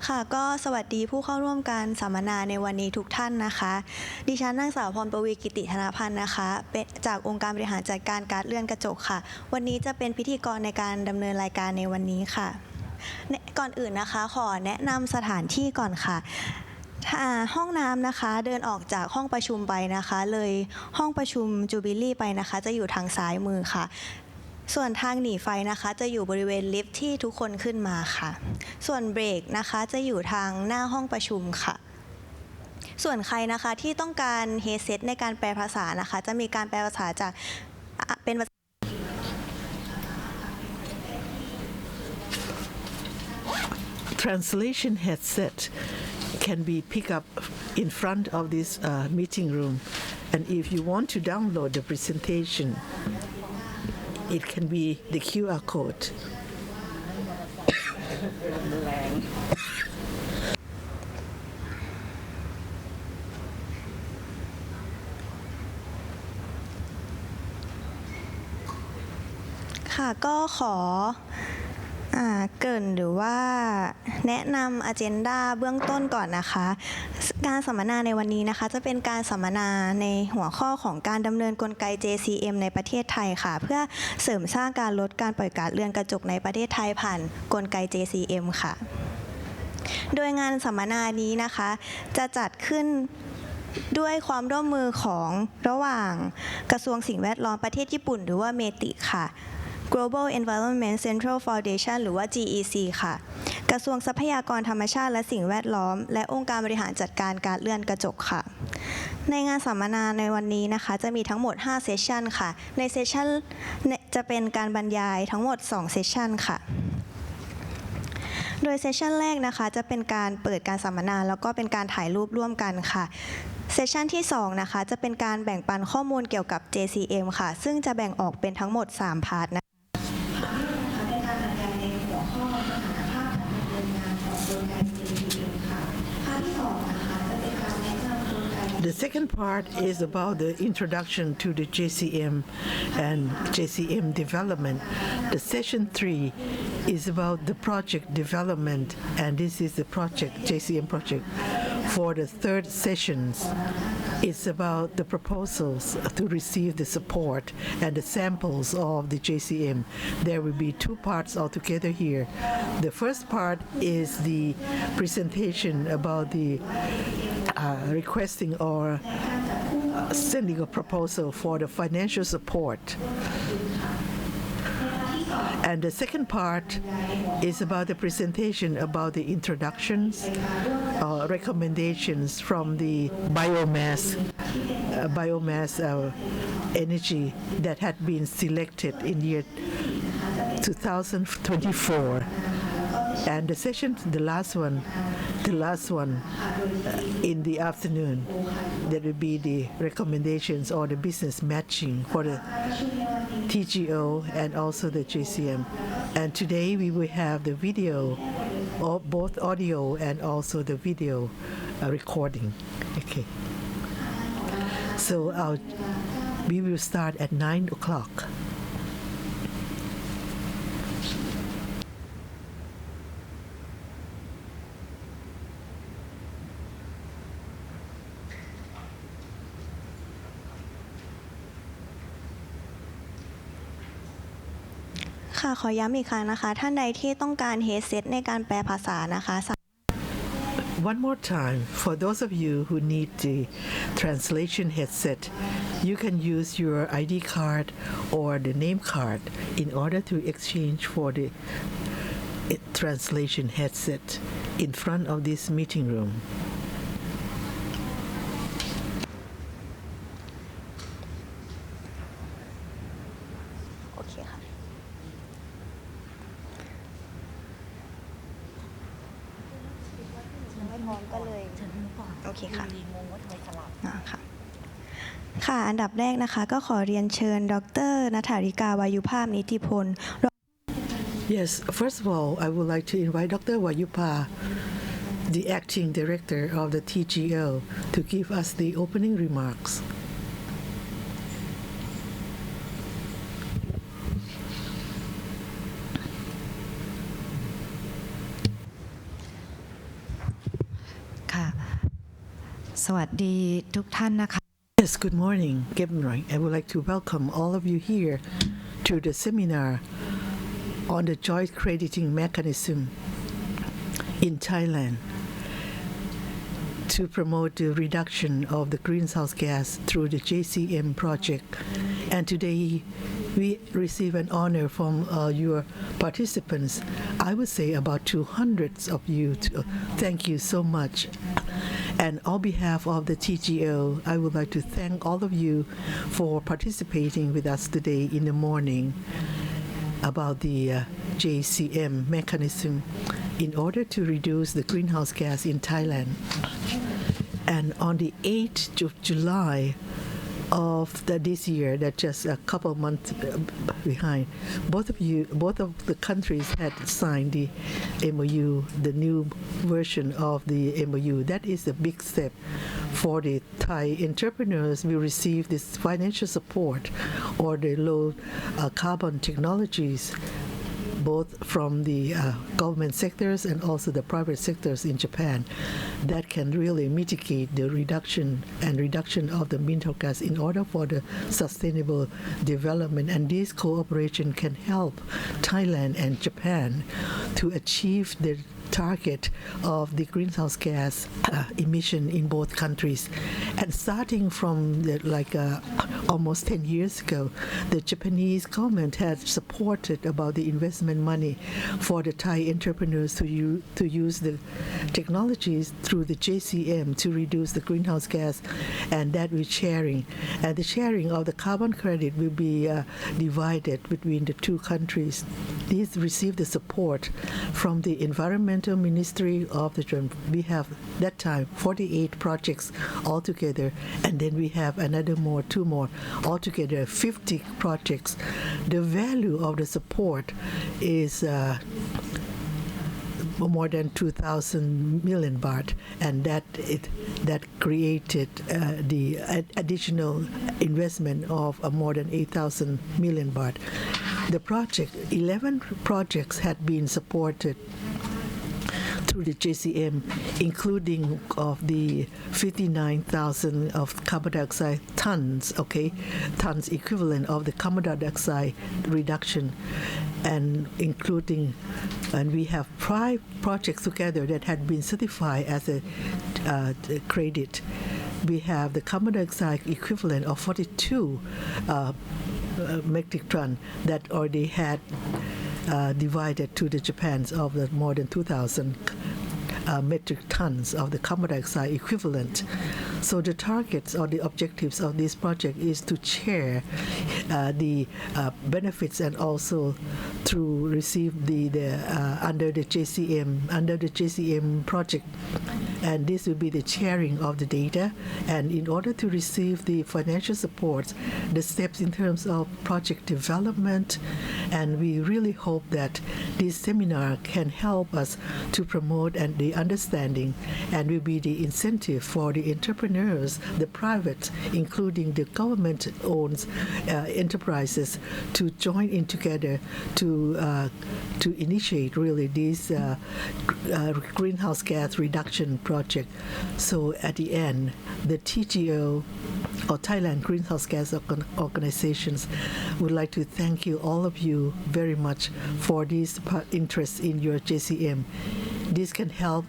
ค่ะก็สวัสดีผู้เข้าร่วมการสัมมนาในวันนี้ทุกท่านนะคะดิฉันนางสาวพรประวีกิติธนพันธ์นะคะเป็นจากองค์การบริหารจัดการการเลื่อนกระจกค่ะวันนี้จะเป็นพิธีกรในการดำเนินรายการในวันนี้ค่ะก่อนอื่นนะคะขอแนะนำสถานที่ก่อนค่ะห้องน้ำนะคะเดินออกจากห้องประชุมไปนะคะเลยห้องประชุมจูบิลี่ไปนะคะจะอยู่ทางซ้ายมือค่ะส่วนทางหนีไฟนะคะจะอยู่บริเวณลิฟท์ที่ทุกคนขึ้นมาค่ะส่วนเบรกนะคะจะอยู่ทางหน้าห้องประชุมค่ะส่วนใครนะคะที่ต้องการเฮดเซตในการแปลภาษานะคะจะมีการแปลภาษาจากเป็นภาษา Translation headset can be picked up in front of this meeting room, and if you want to download the presentation, it can be the QR code. ค่ะก็ขอเกริ่นหรือว่าแนะนำ agenda เบื้องต้นก่อนนะคะการสัมมนาในวันนี้นะคะจะเป็นการสัมมนาในหัวข้อของการดำเนินกลไก JCM ในประเทศไทยค่ะเพื่อเสริมสร้างการลดการปล่อยก๊าซเรือนกระจกในประเทศไทยผ่านกลไก JCM ค่ะโดยงานสัมมนานี้นะคะจะจัดขึ้นด้วยความร่วมมือของระหว่างกระทรวงสิ่งแวดล้อมประเทศญี่ปุ่นหรือว่าเมติค่ะGlobal Environment Central Foundation หรือว่า GEC ค่ะกระทรวงทรัพยากรธรรมชาติและสิ่งแวดล้อมและองค์การบริหารจัดการการเลื่อนกระจกค่ะในงานสัมมนาในวันนี้นะคะจะมีทั้งหมด5เซสชันค่ะในเซสชันจะเป็นการบรรยายทั้งหมด2เซสชันค่ะโดยเซสชันแรกนะคะจะเป็นการเปิดการสัมมนาแล้วก็เป็นการถ่ายรูปร่วมกันค่ะเซสชันที่2นะคะจะเป็นการแบ่งปันข้อมูลเกี่ยวกับ JCM ค่ะซึ่งจะแบ่งออกเป็นทั้งหมด3พาร์ทThe second part is about the introduction to the JCM and JCM development. The session 3 is about the project development, and this is the project, JCM project. For the third sessions, it's about the proposals to receive the support and the samples of the JCM. There will be two parts altogether here. The first part is the presentation about the requesting or sending a proposal for the financial support. And the second part is about the presentation about the introductions, recommendations from the biomass energy that had been selected in year 2024. And the session, the last one in the afternoon, that will be the recommendations or the business matching for the TGO and also the JCM. And today we will have the video, or both audio and also the video recording. Okay. So we will start at 9 o'clock.ค่ะขอย้ำอีกครั้งนะคะท่านใดที่ต้องการเฮดเซตในการแปลภาษานะคะ One more time, for those of you who need the translation headset, you can use your ID card or the name card in order to exchange for the translation headset in front of this meeting room. Okay. โอเคค่ะค่ะอันดับแรกนะคะก็ขอเรียนเชิญดร.ณฐาริกาวายุภาพนิติพล Yes, first of all, I would like to invite Dr. Wayupa, the acting director of the TGO, to give us the opening remarks. ค่ะสวัสดีทุกท่านนะคะ Yes, good morning, Gemroy. I would like to welcome all of you here to the seminar on the joint crediting mechanism in Thailand to promote the reduction of the greenhouse gas through the JCM project. And today we receive an honor from your participants. I would say about 200 of you. Thank you so much. And on behalf of the TGO, I would like to thank all of you for participating with us today in the morning about the JCM mechanism in order to reduce the greenhouse gas in Thailand. And on the 8th of July of this year, that just a couple months behind, both of the countries had signed the MOU, the new version of the MOU. That is a big step for the Thai entrepreneurs. We receive this financial support or the low carbon technologies, both from the government sectors and also the private sectors in Japan, that can really mitigate the reduction of the greenhouse gas in order for the sustainable development. And this cooperation can help Thailand and Japan to achieve the target of the greenhouse gas emission in both countries. And starting from almost 10 years ago, the Japanese government had supported about the investment money for the Thai entrepreneurs to use the technologies through the JCM to reduce the greenhouse gas, and that we're sharing. And the sharing of the carbon credit will be divided between the two countries. These receive the support from the Environmental Ministry of the Japan. We have that time 48 projects altogether, and then we have two more, altogether 50 projects. The value of the support is more than 2,000 million baht, and that created the additional investment of more than 8,000 million baht. The 11 projects had been supported through the JCM, including of the 59,000 of carbon dioxide tons equivalent of the carbon dioxide reduction, and we have 5 projects together that had been certified as a credit. We have the carbon dioxide equivalent of 42 metric ton that already had divided to the Japans of the more than 2,000 metric tons of the carbon dioxide equivalent. So the targets or the objectives of this project is to share the benefits and also through receive the under the JCM project. And this will be the sharing of the data. And in order to receive the financial support, the steps in terms of project development, and we really hope that this seminar can help us to promote and the understanding, and will be the incentive for the entrepreneurs, the private, including the government-owned enterprises, to join in together to initiate really this greenhouse gas reduction project. So at the end, the TGO or Thailand Greenhouse Gas Organizations would like to thank you, all of you, very much for this interest in your JCM. This can help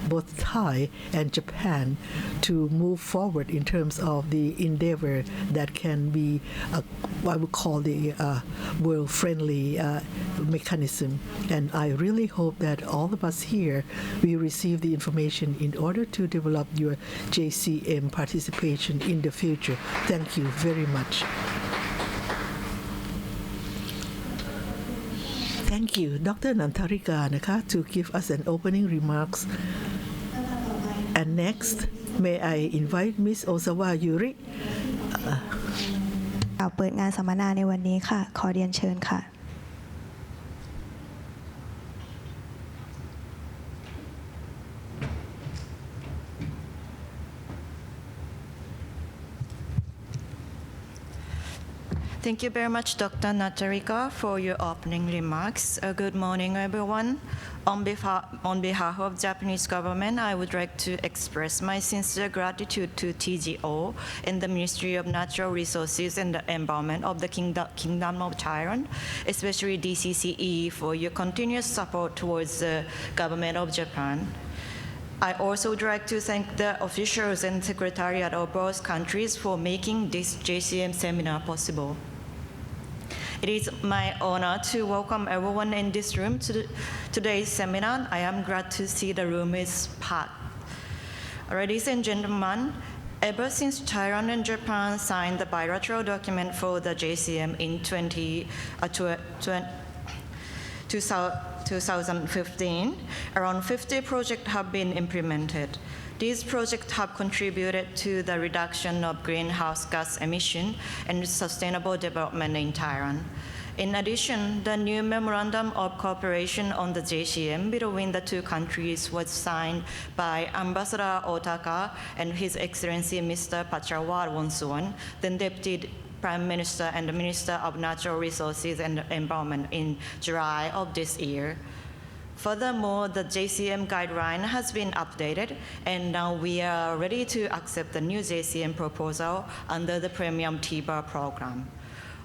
both Thai and Japan to move forward in terms of the endeavor that can be what we call the world-friendly mechanism. And I really hope that all of us here will receive the information in order to develop your JCM participation in the future. Thank you very much. Thank you, Dr. Nantarika, to give us an opening remarks. And next, may I invite Ms. Osawa Yuri. เปิดงานสัมมนาในวันนี้ค่ะขอเรียนเชิญค่ะ Thank you very much, Dr. Natarika, for your opening remarks. Good morning, everyone. On behalf of Japanese government, I would like to express my sincere gratitude to TGO and the Ministry of Natural Resources and the Environment of the Kingdom of Thailand, especially DCCE, for your continuous support towards the government of Japan. I also would like to thank the officials and secretariat of both countries for making this JCM seminar possible. It is my honor to welcome everyone in this room to today's seminar. I am glad to see the room is packed. Ladies and gentlemen, ever since Thailand and Japan signed the bilateral document for the JCM in 2015, around 50 projects have been implemented. These projects have contributed to the reduction of greenhouse gas emission and sustainable development in Thailand. In addition, the new Memorandum of Cooperation on the JCM between the two countries was signed by Ambassador Otaka and His Excellency Mr. Patchawat Wongsuwan, then Deputy Prime Minister and the Minister of Natural Resources and Environment in July of this year. Furthermore, the JCM guideline has been updated, and now we are ready to accept the new JCM proposal under the Premium TBAR program.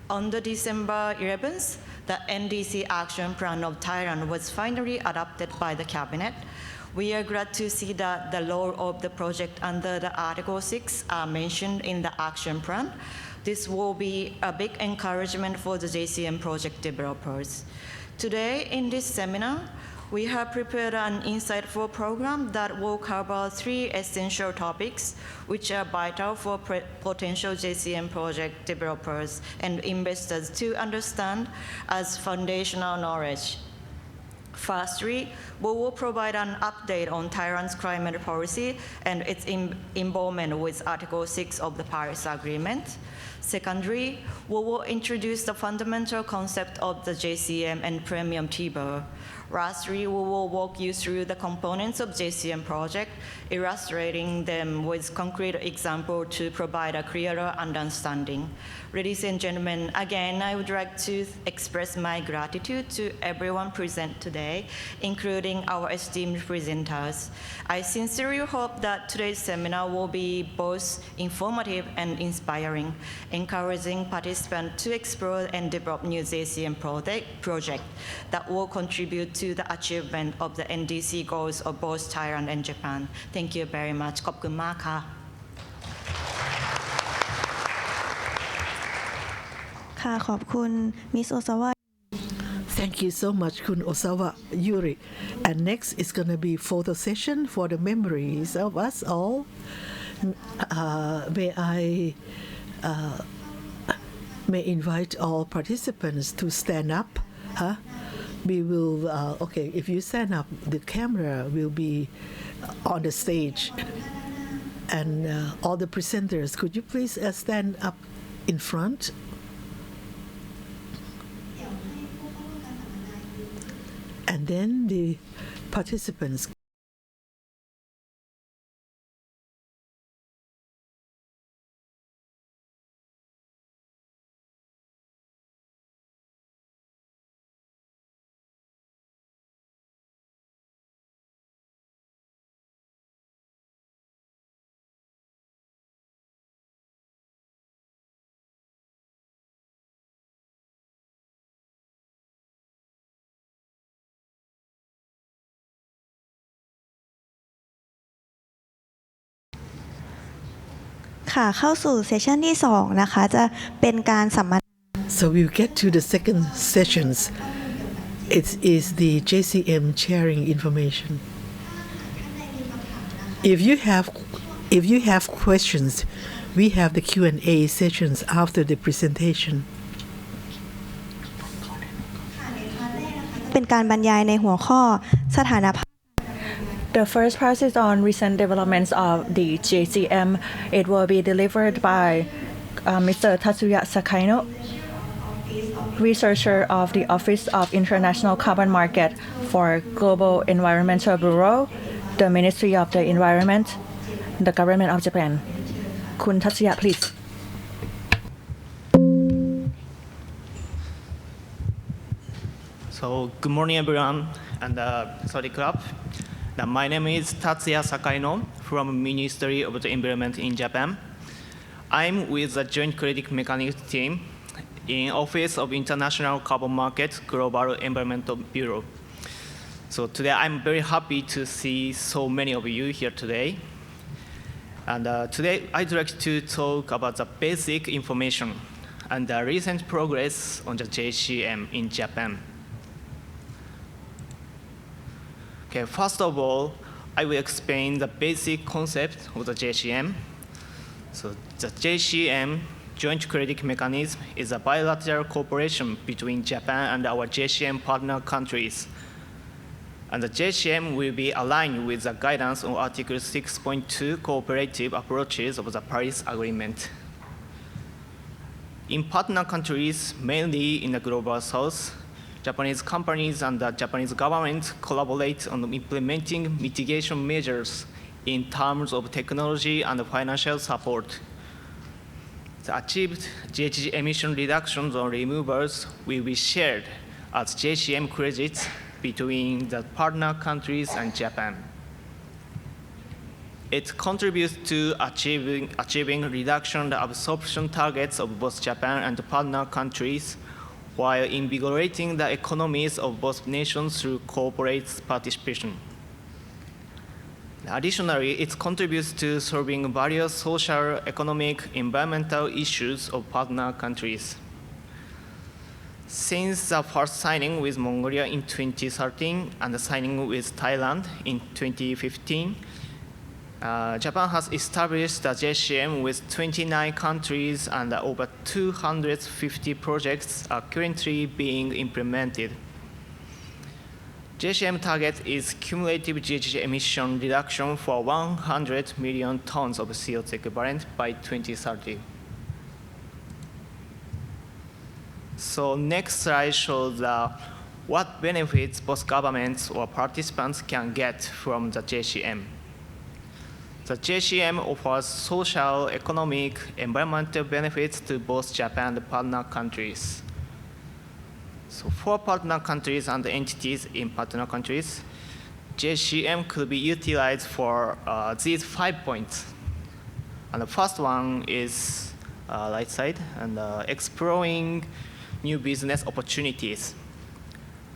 On the December 11th, the NDC Action Plan of Thailand was finally adopted by the Cabinet. We are glad to see that the law of the project under the Article 6 are mentioned in the action plan. This will be a big encouragement for the JCM project developers. Today, in this seminar, we have prepared an insightful program that will cover 3 essential topics, which are vital for potential JCM project developers and investors to understand as foundational knowledge. Firstly, we will provide an update on Thailand's climate policy and its involvement with Article 6 of the Paris Agreement. Secondly, we will introduce the fundamental concept of the JCM and Premium TBAR. Lastly, we will walk you through the components of JCM project, illustrating them with concrete examples to provide a clearer understanding. Ladies and gentlemen, again, I would like to express my gratitude to everyone present today, including our esteemed presenters. I sincerely hope that today's seminar will be both informative and inspiring, encouraging participants to explore and develop new JCM project that will contribute to the achievement of the NDC goals of both Thailand and Japan. Thank you very much. ขอบคุณมากค่ะ ค่ะ ขอบคุณ Miss Osawa. Thank you so much, Kun Osawa Yuri. And next is going to be photo session for the memories of us all. May invite all participants to stand up. We will, okay, if you stand up, the camera will be on the stage. And all the presenters, could you please stand up in front? And then the participants.ค่ะ เข้าสู่เซสชันที่ 2 นะคะ จะเป็นการสัมมนา So we'll get to the second sessions. It is the JCM sharing information. If you have questions, we have the Q&A sessions after the presentation. เป็นการบรรยายในหัวข้อสถานภาพ The first part is on recent developments of the JCM. It will be delivered by Mr. Tatsuya Sakaino, researcher of the Office of International Carbon Market for Global Environmental Bureau, the Ministry of the Environment, the Government of Japan. Kun Tatsuya, please. So, good morning, everyone. and Saudi Club. My name is Tatsuya Sakaino from Ministry of the Environment in Japan. I'm with the Joint Credit Mechanics team in Office of International Carbon Market Global Environmental Bureau. So today I'm very happy to see so many of you here today. And today I'd like to talk about the basic information and the recent progress on the JCM in Japan. Okay, first of all, I will explain the basic concept of the JCM. So the JCM, Joint Credit Mechanism, is a bilateral cooperation between Japan and our JCM partner countries. And the JCM will be aligned with the guidance on Article 6.2 cooperative approaches of the Paris Agreement. In partner countries, mainly in the Global South, Japanese companies and the Japanese government collaborate on implementing mitigation measures in terms of technology and financial support. The achieved GHG emission reductions or removals will be shared as JCM credits between the partner countries and Japan. It contributes to achieving reduction and absorption targets of both Japan and the partner countries, while invigorating the economies of both nations through corporate participation. Additionally, it contributes to solving various social, economic, environmental issues of partner countries. Since the first signing with Mongolia in 2013 and the signing with Thailand in 2015, Japan has established the JCM with 29 countries, and over 250 projects are currently being implemented. JCM target is cumulative GHG emission reduction for 100 million tons of CO2 equivalent by 2030. So next slide shows what benefits both governments or participants can get from the JCM. The JCM offers social, economic, environmental benefits to both Japan and partner countries. So for partner countries and entities in partner countries, JCM could be utilized for these 5 points. And the first one is right side, and exploring new business opportunities.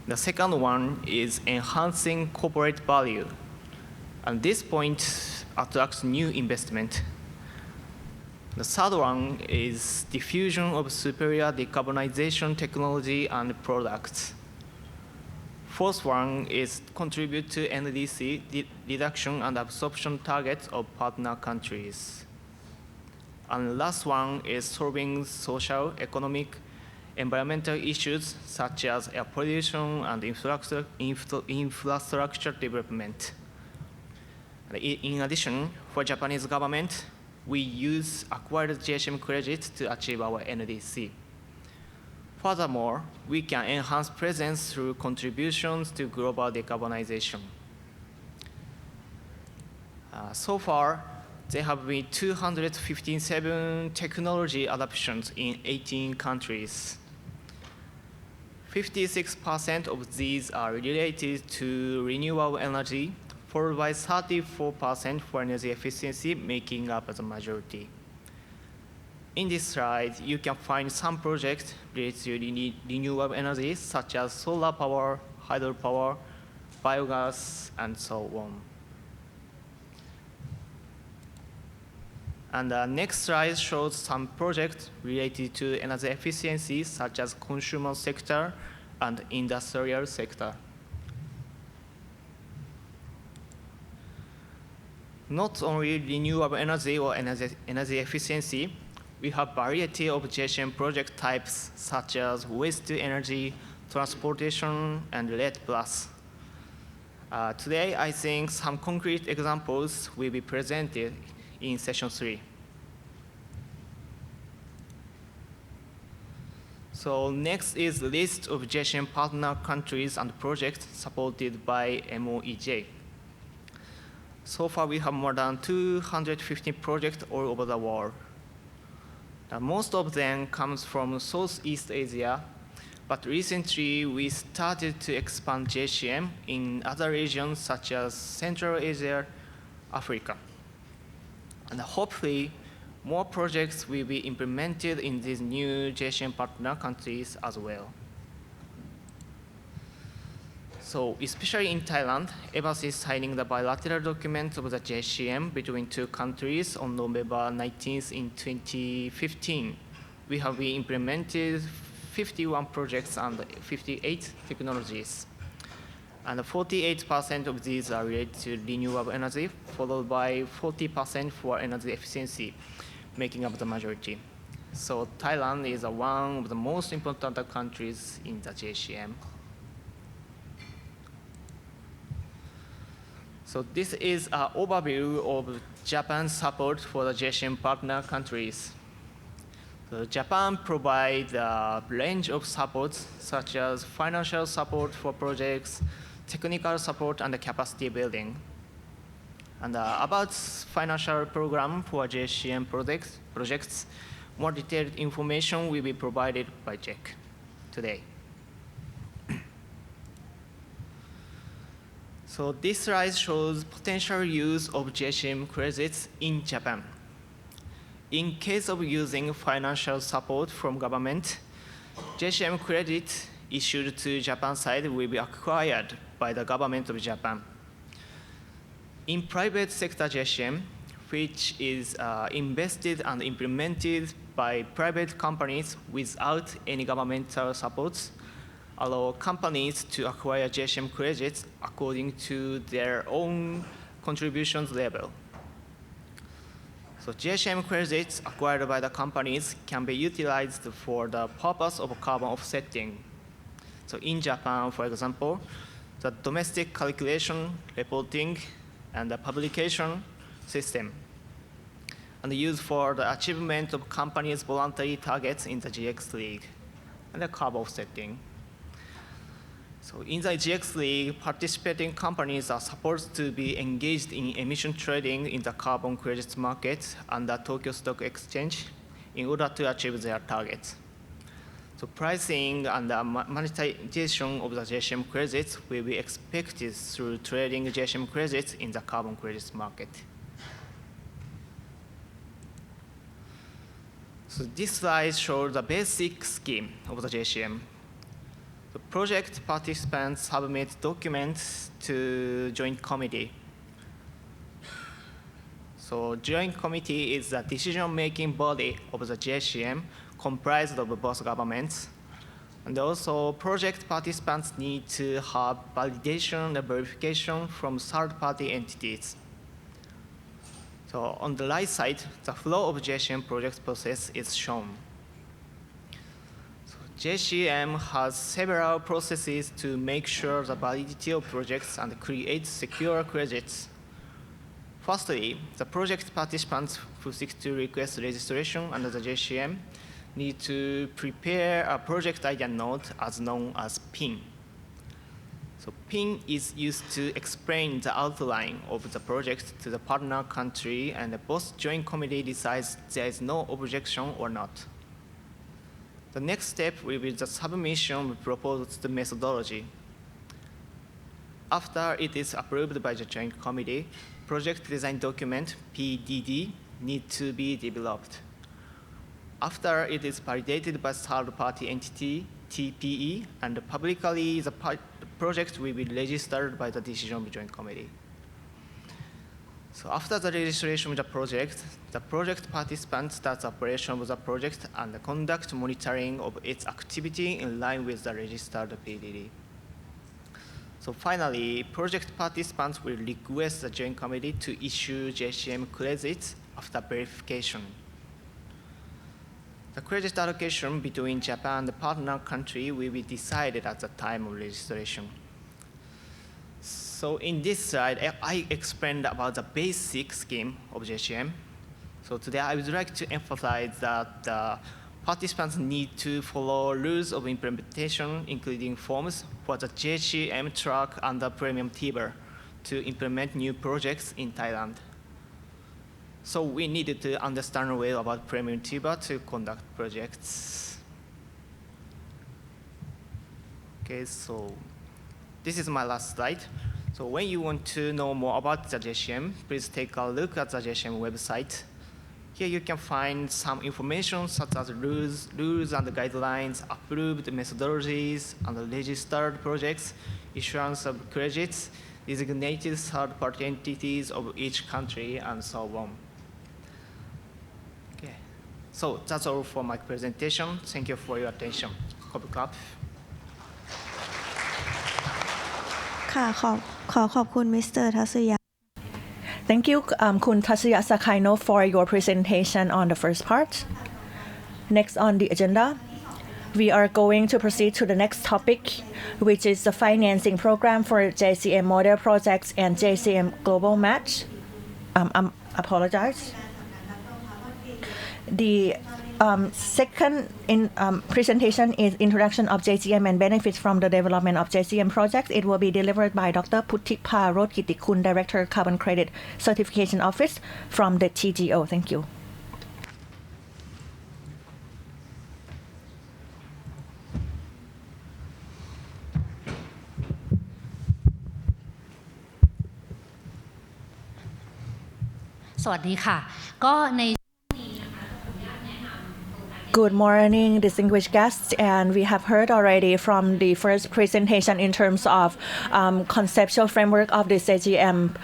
The second one is enhancing corporate value. And this point attracts new investment. The third one is diffusion of superior decarbonization technology and products. Fourth one is contribute to NDC reduction and absorption targets of partner countries. And the last one is solving social, economic, environmental issues such as air pollution and infrastructure development. In addition, for Japanese government, we use acquired JCM credits to achieve our NDC. Furthermore, we can enhance presence through contributions to global decarbonization. So far, there have been 257 technology adoptions in 18 countries. 56% of these are related to renewable energy, followed by 34% for energy efficiency, making up the majority. In this slide, you can find some projects related to renewable energy, such as solar power, hydropower, biogas, and so on. And the next slide shows some projects related to energy efficiency, such as consumer sector and industrial sector. Not only renewable energy or energy efficiency, we have a variety of JCM project types, such as waste to energy, transportation, and RED+. Today, I think some concrete examples will be presented in session 3. So next is the list of JCM partner countries and projects supported by MOEJ. So far, we have more than 215 projects all over the world. Most of them comes from Southeast Asia, But recently, we started to expand JCM in other regions such as Central Asia, Africa. And hopefully, more projects will be implemented in these new JCM partner countries as well. So especially in Thailand, ever since signing the bilateral document of the JCM between two countries on November 19th in 2015, we have been implemented 51 projects and 58 technologies. And 48% of these are related to renewable energy, followed by 40% for energy efficiency, making up the majority. So Thailand is one of the most important countries in the JCM. So this is an overview of Japan's support for the JCM partner countries. So Japan provides a range of supports, such as financial support for projects, technical support, and capacity building. And about financial program for JCM projects, more detailed information will be provided by Jack today. So this slide shows potential use of JCM credits in Japan. In case of using financial support from government, JCM credit issued to Japan side will be acquired by the government of Japan. In private sector JCM, which is invested and implemented by private companies without any governmental supports, allow companies to acquire JCM credits according to their own contributions level. So JCM credits acquired by the companies can be utilized for the purpose of carbon offsetting. So in Japan, for example, the domestic calculation, reporting, and the publication system, and used for the achievement of companies' voluntary targets in the GX League, and the carbon offsetting. So in the GX League, participating companies are supposed to be engaged in emission trading in the carbon credits market and the Tokyo Stock Exchange in order to achieve their targets. So pricing and the monetization of the JCM credits will be expected through trading JCM credits in the carbon credits market. So this slide shows the basic scheme of the JCM. The project participants submit documents to joint committee. So joint committee is the decision-making body of the JCM comprised of both governments. And also project participants need to have validation and verification from third-party entities. So on the right side, the flow of JCM project process is shown. JCM has several processes to make sure the validity of projects and create secure credits. Firstly, the project participants who seek to request registration under the JCM need to prepare a project idea note as known as PIN. So PIN is used to explain the outline of the project to the partner country, and both joint committee decides there is no objection or not. The next step will be the submission of proposed methodology. After it is approved by the joint committee, project design document, PDD, needs to be developed. After it is validated by third-party entity, TPE, and publicly the project will be registered by the decision of the joint committee. So after the registration of the project participant starts operation of the project and conduct monitoring of its activity in line with the registered PDD. So finally, project participants will request the joint committee to issue JCM credits after verification. The credit allocation between Japan and the partner country will be decided at the time of registration. So in this slide, I explained about the basic scheme of JCM. So today I would like to emphasize that the participants need to follow rules of implementation, including forms for the JCM track and the premium TIBR to implement new projects in Thailand. So we needed to understand well about premium TIBR to conduct projects. Okay, so this is my last slide. So when you want to know more about the JCM, please take a look at the JCM website. Here you can find some information such as rules and guidelines, approved methodologies, and registered projects, issuance of credits, designated third-party entities of each country, and so on. Okay, so that's all for my presentation. Thank you for your attention. Clap. ค่ะขอบคุณมิสเตอร์ทัศยา Thank you, Kun Tatsuya Sakaino, for your presentation on the first part. Next on the agenda, we are going to proceed to the next topic, which is the financing program for JCM model projects and JCM global match. Apologize. The second presentation is introduction of JCM and benefits from the development of JCM projects. It will be delivered by Dr. Puttipa Rodkitikun, Director Carbon Credit Certification Office from the TGO. Thank you. Good morning, distinguished guests, and we have heard already from the first presentation in terms of conceptual framework of the JCM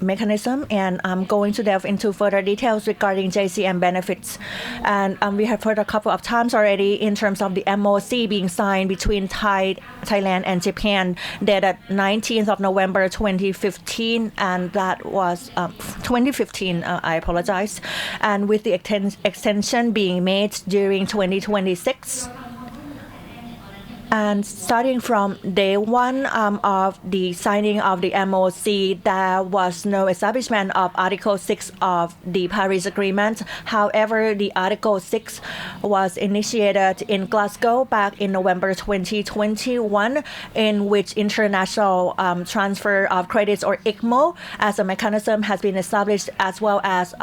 mechanism, and I'm going to delve into further details regarding JCM benefits. And we have heard a couple of times already in terms of the MOC being signed between Thailand and Japan dated 19th of November 2015, and that was 2015, I apologize, and with the extension being made during 2026. And starting from day one of the signing of the MOC, there was no establishment of Article 6 of the Paris Agreement. However, the Article 6 was initiated in Glasgow back in November 2021, in which international transfer of credits, or ICMO, as a mechanism has been established, as well as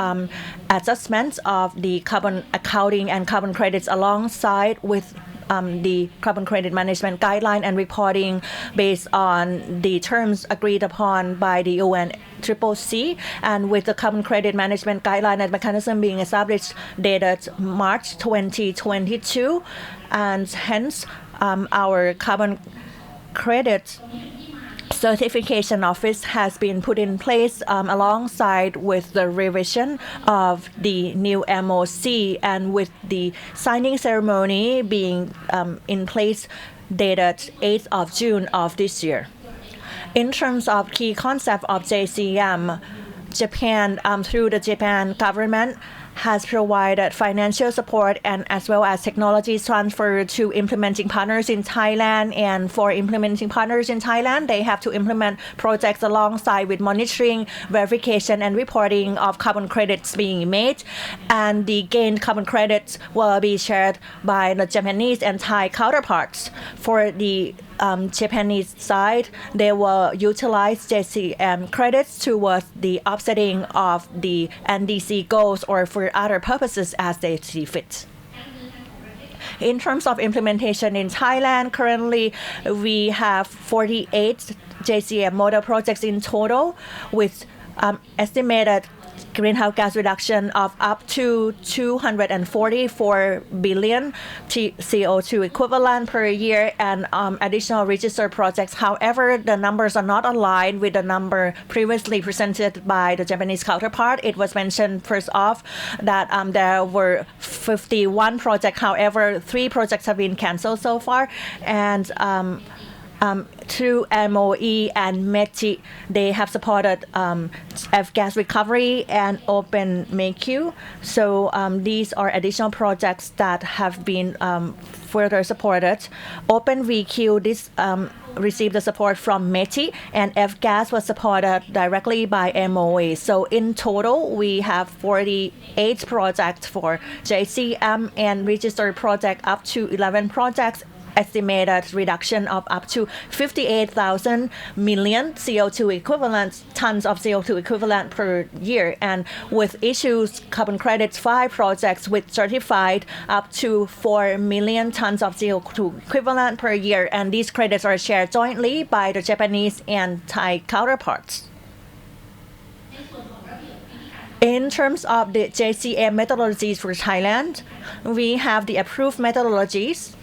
adjustments of the carbon accounting and carbon credits alongside with the carbon credit management guideline and reporting based on the terms agreed upon by the UNFCCC, and with the carbon credit management guideline and mechanism being established dated March 2022, and hence our carbon credit certification office has been put in place alongside with the revision of the new MOC, and with the signing ceremony being in place dated 8th of June of this year. In terms of key concept of JCM, Japan, through the Japan government, has provided financial support and as well as technology transfer to implementing partners in Thailand. And for implementing partners in Thailand, they have to implement projects alongside with monitoring, verification, and reporting of carbon credits being made. And the gained carbon credits will be shared by the Japanese and Thai counterparts. For the Japanese side, they will utilize JCM credits towards the offsetting of the NDC goals or for other purposes as they see fit. In terms of implementation in Thailand, currently we have 48 JCM model projects in total, with estimated greenhouse gas reduction of up to 244 billion CO2 equivalent per year, and additional registered projects. However, the numbers are not aligned with the number previously presented by the Japanese counterpart. It was mentioned first off that there were 51 projects. However, 3 projects have been cancelled so far, and through MOE and MOEJ, they have supported F-gas recovery and open MAQ. So these are additional projects that have been further supported. Open VQ, this received the support from MOEJ, and F-gas was supported directly by MOE. So in total, we have 48 projects for JCM and registered project up to 11 projects, estimated reduction of up to 58,000 million CO2 equivalent tons of CO2 equivalent per year, and with issues carbon credits 5 projects with certified up to 4 million tons of CO2 equivalent per year, and these credits are shared jointly by the Japanese and Thai counterparts. In terms of the JCM methodologies for Thailand, we have the approved methodologies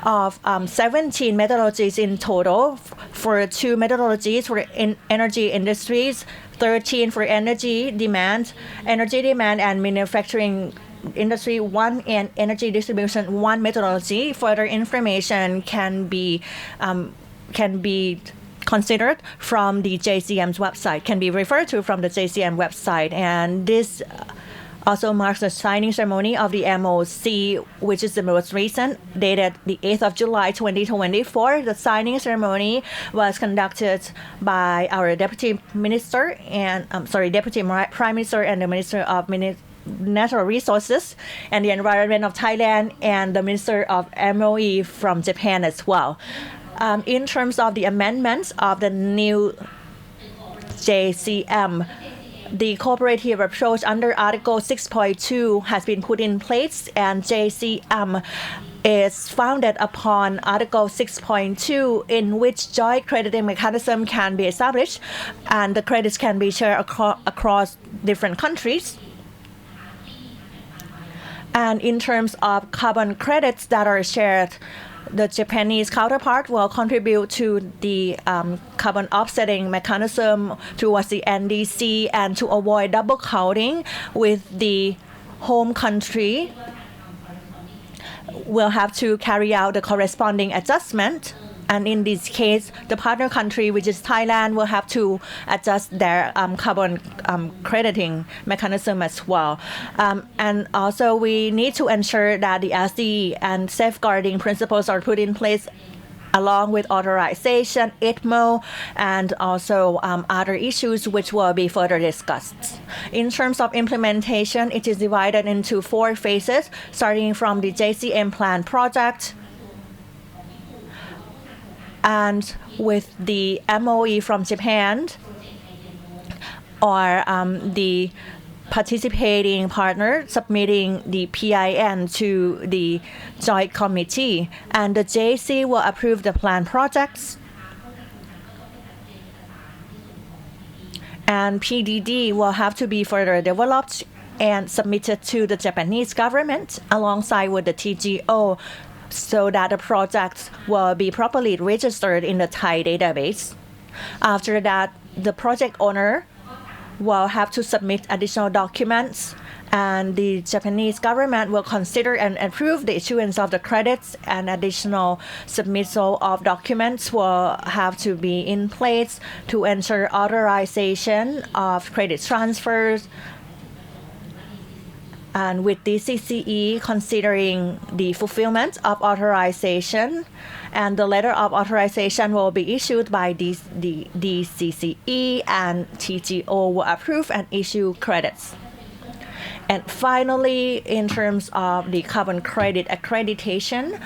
of 17 methodologies in total for 2 methodologies for energy industries, 13 for energy demand and manufacturing industry 1, and energy distribution 1 methodology. Further information can be considered from the JCM's website, can be referred to from the JCM website. And this also marks the signing ceremony of the MOC, which is the most recent, dated the 8th of July 2024. The signing ceremony was conducted by our Deputy Prime Minister and the Minister of Natural Resources and the Environment of Thailand, and the Minister of MOE from Japan as well. In terms of the amendments of the new JCM, the cooperative approach under Article 6.2 has been put in place, and JCM is founded upon Article 6.2, in which joint crediting mechanism can be established and the credits can be shared across different countries. And in terms of carbon credits that are shared, the Japanese counterpart will contribute to the carbon offsetting mechanism towards the NDC, and to avoid double counting with the home country, will have to carry out the corresponding adjustment. And in this case, the partner country, which is Thailand, will have to adjust their carbon crediting mechanism as well. And also, we need to ensure that the SDE and safeguarding principles are put in place, along with authorization, ITMO, and also other issues which will be further discussed. In terms of implementation, it is divided into 4 phases, starting from the JCM plan project, and with the MOE from Japan, or the participating partner submitting the PIN to the joint committee, and the JC will approve the plan projects, and PDD will have to be further developed and submitted to the Japanese government alongside with the TGO, so that the projects will be properly registered in the Thai database. After that, the project owner will have to submit additional documents, and the Japanese government will consider and approve the issuance of the credits, and additional submittal of documents will have to be in place to ensure authorization of credit transfers. And with the CCE considering the fulfillment of authorization, and the letter of authorization will be issued by the CCE, and TGO will approve and issue credits. And finally, in terms of the carbon credit accreditation,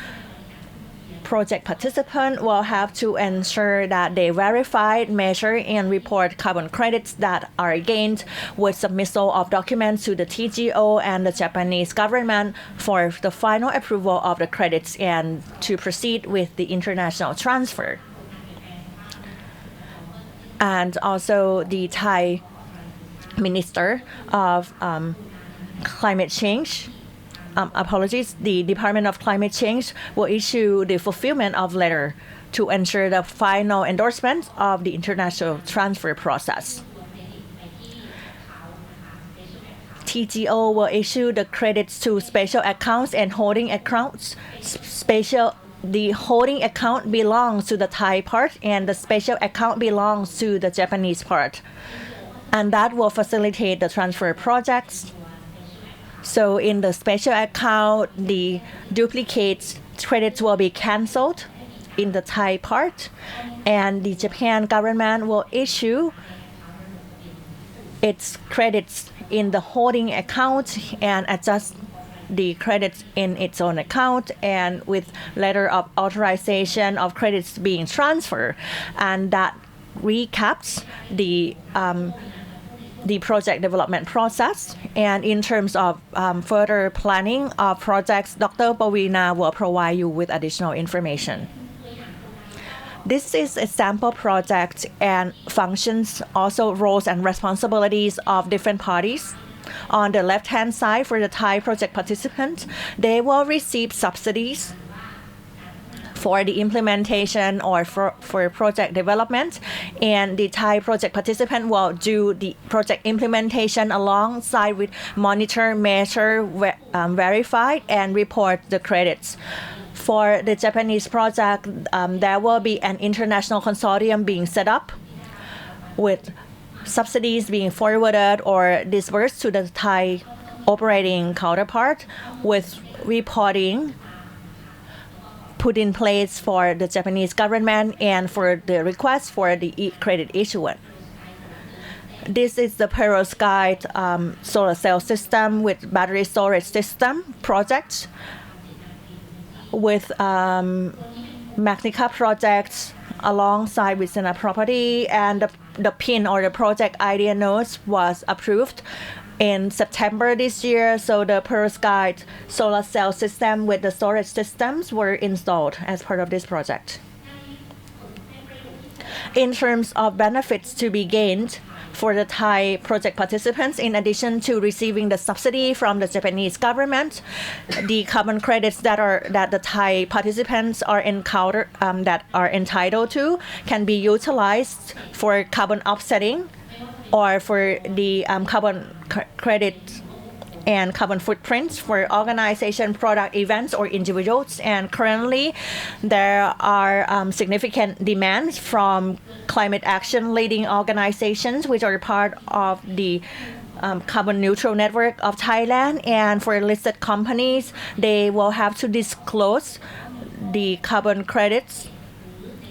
project participant will have to ensure that they verify, measure, and report carbon credits that are gained with submittal of documents to the TGO and the Japanese government for the final approval of the credits and to proceed with the international transfer. And also the Thai Minister of Climate Change, the Department of Climate Change will issue the fulfillment of letter to ensure the final endorsement of the international transfer process. TGO will issue the credits to special accounts and holding accounts. The holding account belongs to the Thai part, and the special account belongs to the Japanese part, and that will facilitate the transfer projects. So in the special account, the duplicate credits will be cancelled in the Thai part, and the Japan government will issue its credits in the holding account and adjust the credits in its own account and with letter of authorization of credits being transferred, and that recaps the project development process. And in terms of further planning of projects, Dr. Pavina will provide you with additional information. This is a sample project and functions also roles and responsibilities of different parties. On the left-hand side, for the Thai project participants, they will receive subsidies for the implementation or for project development, and the Thai project participant will do the project implementation alongside with monitor, measure, verify, and report the credits. For the Japanese project, there will be an international consortium being set up with subsidies being forwarded or disbursed to the Thai operating counterpart with reporting put in place for the Japanese government and for the request for the credit issuance. This is the perovskite solar cell system with battery storage system project with Magnica projects alongside with Sena Property, and the PIN or the project idea notes was approved in September this year. So the perovskite solar cell system with the storage systems were installed as part of this project. In terms of benefits to be gained for the Thai project participants, in addition to receiving the subsidy from the Japanese government, the carbon credits that the Thai participants are entitled to can be utilized for carbon offsetting or for the carbon credit and carbon footprints for organization, product, events, or individuals. And currently, there are significant demands from climate action leading organizations, which are part of the carbon neutral network of Thailand. And for listed companies, they will have to disclose the carbon credits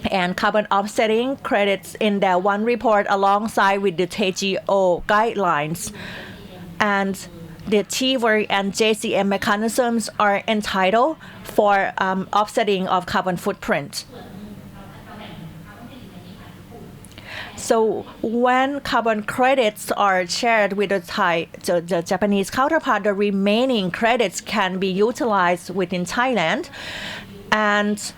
and carbon offsetting credits in their one report alongside with the TGO guidelines. And the TWER and JCM mechanisms are entitled for offsetting of carbon footprint. So when carbon credits are shared with the Japanese counterpart, the remaining credits can be utilized within Thailand, and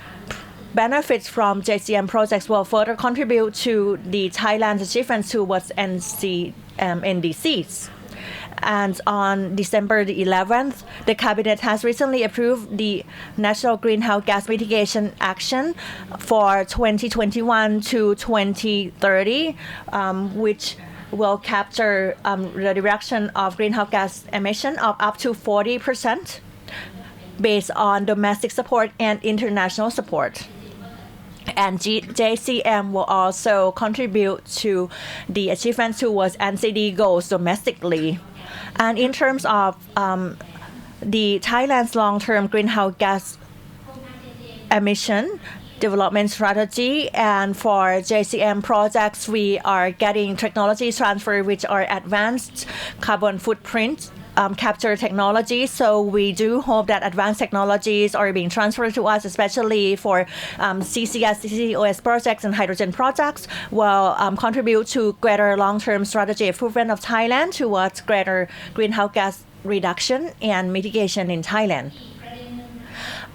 benefits from JCM projects will further contribute to the Thailand's achievements towards NDCs. And on December the 11th, the Cabinet has recently approved the National Greenhouse Gas Mitigation Action for 2021 to 2030, which will capture the reduction of greenhouse gas emission of up to 40% based on domestic support and international support. And JCM will also contribute to the achievements towards NCD goals domestically. And in terms of the Thailand's long-term greenhouse gas emission development strategy, and for JCM projects, we are getting technology transfer which are advanced carbon footprint capture technology. So we do hope that advanced technologies are being transferred to us, especially for CCS, CCOS projects and hydrogen projects, will contribute to greater long-term strategy improvement of Thailand towards greater greenhouse gas reduction and mitigation in Thailand.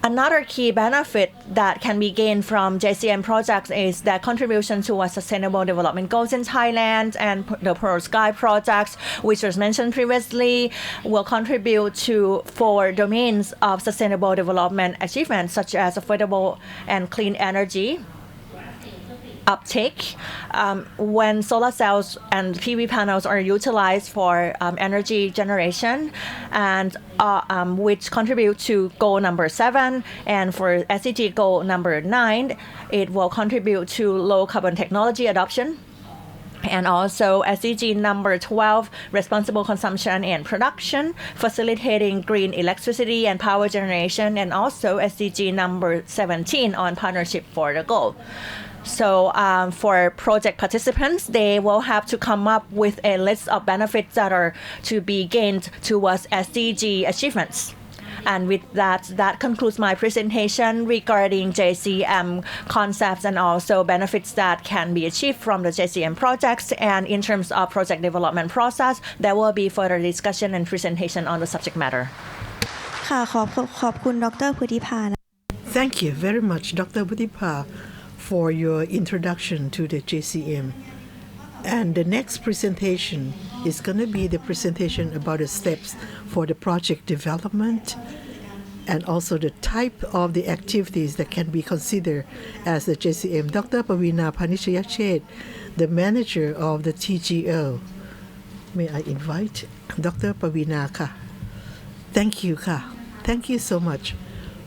Another key benefit that can be gained from JCM projects is their contribution towards sustainable development goals in Thailand, and the Pearl Sky projects, which was mentioned previously, will contribute to 4 domains of sustainable development achievements, such as affordable and clean energy uptake, when solar cells and PV panels are utilized for energy generation, and which contribute to goal number 7, and for SDG goal number 9, it will contribute to low carbon technology adoption. And also SDG number 12, responsible consumption and production, facilitating green electricity and power generation, and also SDG number 17 on partnership for the goal. So for project participants, they will have to come up with a list of benefits that are to be gained towards SDG achievements. And with that, that concludes my presentation regarding JCM concepts and also benefits that can be achieved from the JCM projects. And in terms of project development process, there will be further discussion and presentation on the subject matter. ค่ะขอบคุณดร. พุทธิภา Thank you very much, Dr. Butipa, for your introduction to the JCM. And the next presentation is going to be the presentation about the steps for the project development and also the type of the activities that can be considered as the JCM. Dr. Pavina Panishayachet, the manager of the TGO. May I invite Dr. Pavina ka? Thank you ka. Thank you so much.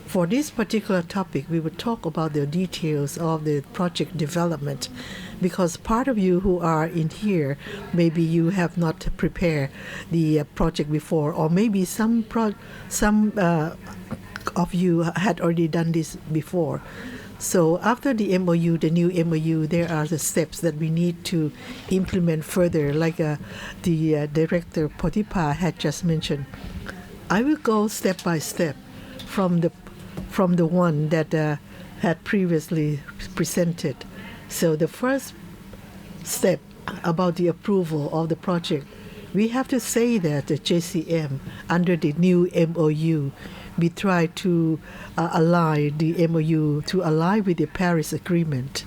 For this particular topic, we will talk about the details of the project development because part of you who are in here, maybe you have not prepared the project before, or maybe some of you had already done this before. So after the MOU, the new MOU, there are the steps that we need to implement further, like the Director Potipa had just mentioned. I will go step by step from the one that had previously presented. So the first step about the approval of the project, we have to say that the JCM, under the new MOU, we try to align the MOU to align with the Paris Agreement.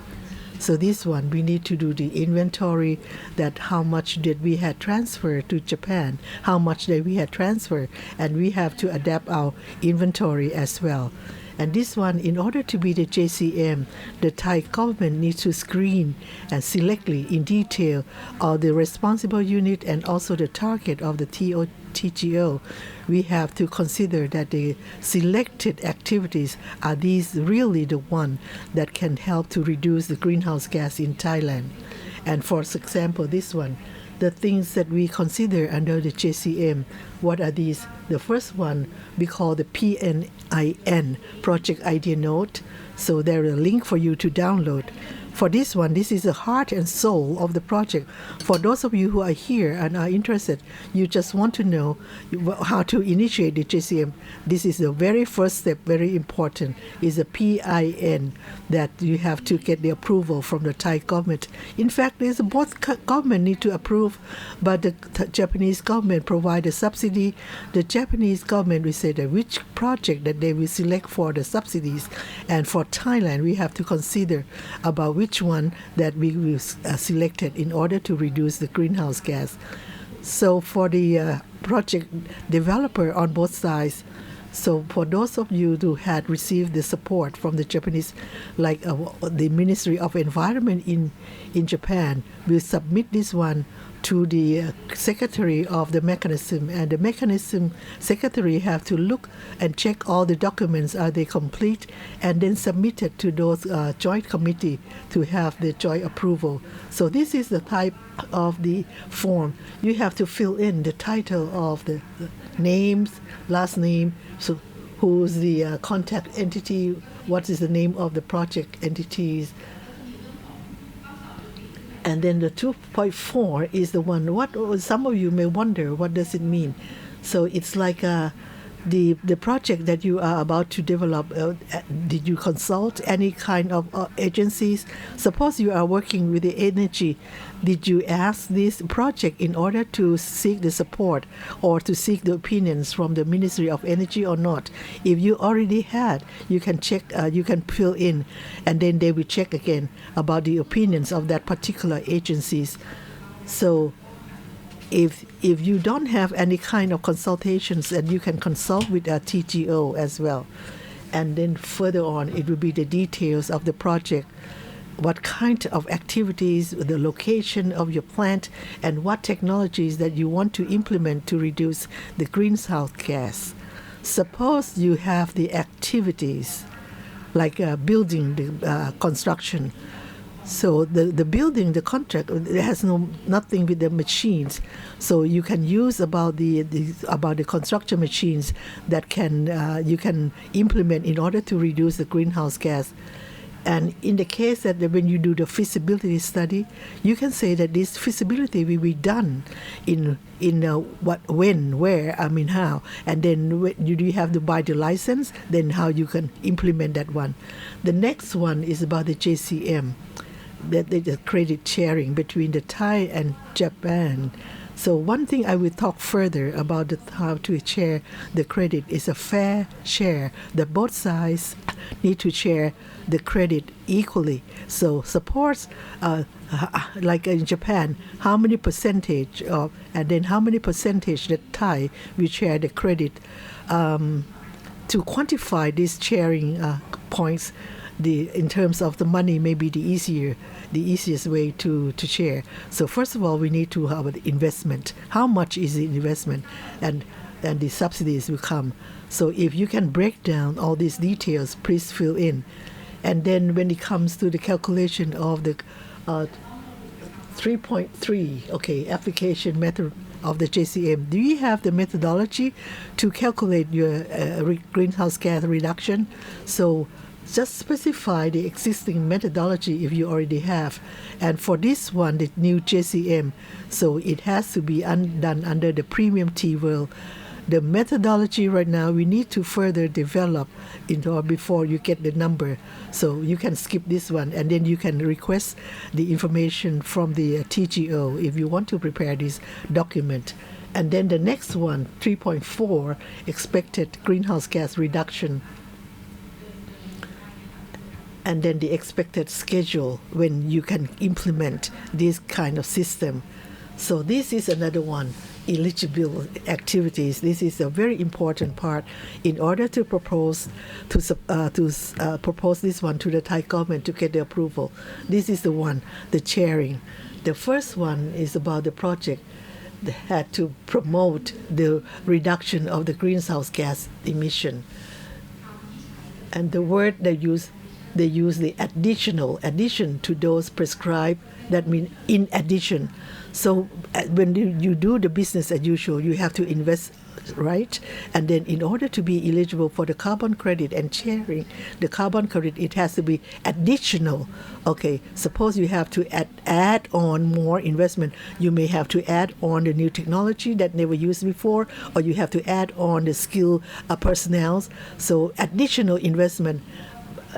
So this one, we need to do the inventory that how much did we had transferred to Japan, how much did we had transferred, and we have to adapt our inventory as well. And this one, in order to be the JCM, the Thai government needs to screen and selectly in detail all the responsible unit and also the target of the TGO. We have to consider that the selected activities are these really the one that can help to reduce the greenhouse gas in Thailand. And for example, this one, the things that we consider under the JCM, what are these? The first one we call the PNIN, Project Idea Note. So there is a link for you to download. For this one, this is the heart and soul of the project. For those of you who are here and are interested, you just want to know how to initiate the JCM. This is the very first step, very important, is a PIN that you have to get the approval from the Thai government. In fact, there's both government need to approve, but the Japanese government provide a subsidy. The Japanese government will say that which project that they will select for the subsidies. And for Thailand, we have to consider about which one that we will select in order to reduce the greenhouse gas. So for the project developer on both sides, so for those of you who had received the support from the Japanese, like the Ministry of Environment in Japan, will submit this one to the secretary of the mechanism, and the mechanism secretary have to look and check all the documents, are they complete, and then submit it to those joint committee to have the joint approval. So this is the type of the form. You have to fill in the title of the names, last name, so who's the contact entity, what is the name of the project entities. And then the 2.4 is the one, what some of you may wonder, what does it mean? So it's like the project that you are about to develop, did you consult any kind of agencies? Suppose you are working with the energy. Did you ask this project in order to seek the support or to seek the opinions from the Ministry of Energy or not? If you already had, you can check, you can fill in, and then they will check again about the opinions of that particular agencies. So if you don't have any kind of consultations, and you can consult with a TGO as well. And then further on, it will be the details of the project, what kind of activities, the location of your plant, and what technologies that you want to implement to reduce the greenhouse gas. Suppose you have the activities like building, the construction. So the building, the contract, it has nothing with the machines. So you can use about the construction machines that you can implement in order to reduce the greenhouse gas. And in the case that when you do the feasibility study, you can say that this feasibility will be done in what, when, where, how. And then when you have to buy the license, then how you can implement that one. The next one is about the JCM, that the credit sharing between the Thai and Japan. So one thing I will talk further about how to share the credit is a fair share, that both sides need to share the credit equally. So supports, like in Japan, how many percentage of, and then how many percentage that Thai will share the credit. To quantify these sharing points, in terms of the money, may be the easiest way to share. So first of all, we need to have an investment. How much is the investment, and the subsidies will come. So if you can break down all these details, please fill in. And then when it comes to the calculation of the 3.3, application method of the JCM, do you have the methodology to calculate your greenhouse gas reduction? So just specify the existing methodology if you already have. And for this one, the new JCM, so it has to be done under the premium T world. The methodology right now, we need to further develop before you get the number. So you can skip this one, and then you can request the information from the TGO if you want to prepare this document. And then the next one, 3.4, expected greenhouse gas reduction. And then the expected schedule when you can implement this kind of system. So this is another one. Eligible activities. This is a very important part in order to propose propose this one to the Thai government to get the approval. This is the one, the sharing. The first one is about the project that had to promote the reduction of the greenhouse gas emission. And the word they use the addition to those prescribed. That means in addition. So when you do the business as usual, you have to invest, right? And then in order to be eligible for the carbon credit and sharing the carbon credit, it has to be additional. Okay, suppose you have to add on more investment. You may have to add on the new technology that never used before, or you have to add on the skilled personnel. So additional investment.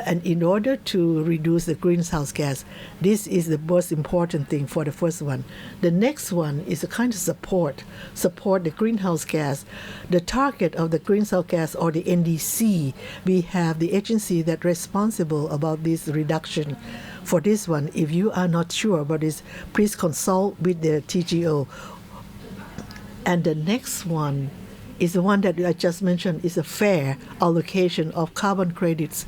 And in order to reduce the greenhouse gas, this is the most important thing for the first one. The next one is a kind of support the greenhouse gas. The target of the greenhouse gas, or the NDC, we have the agency that's responsible about this reduction. For this one, if you are not sure about this, please consult with the TGO. And the next one is the one that I just mentioned, is a fair allocation of carbon credits.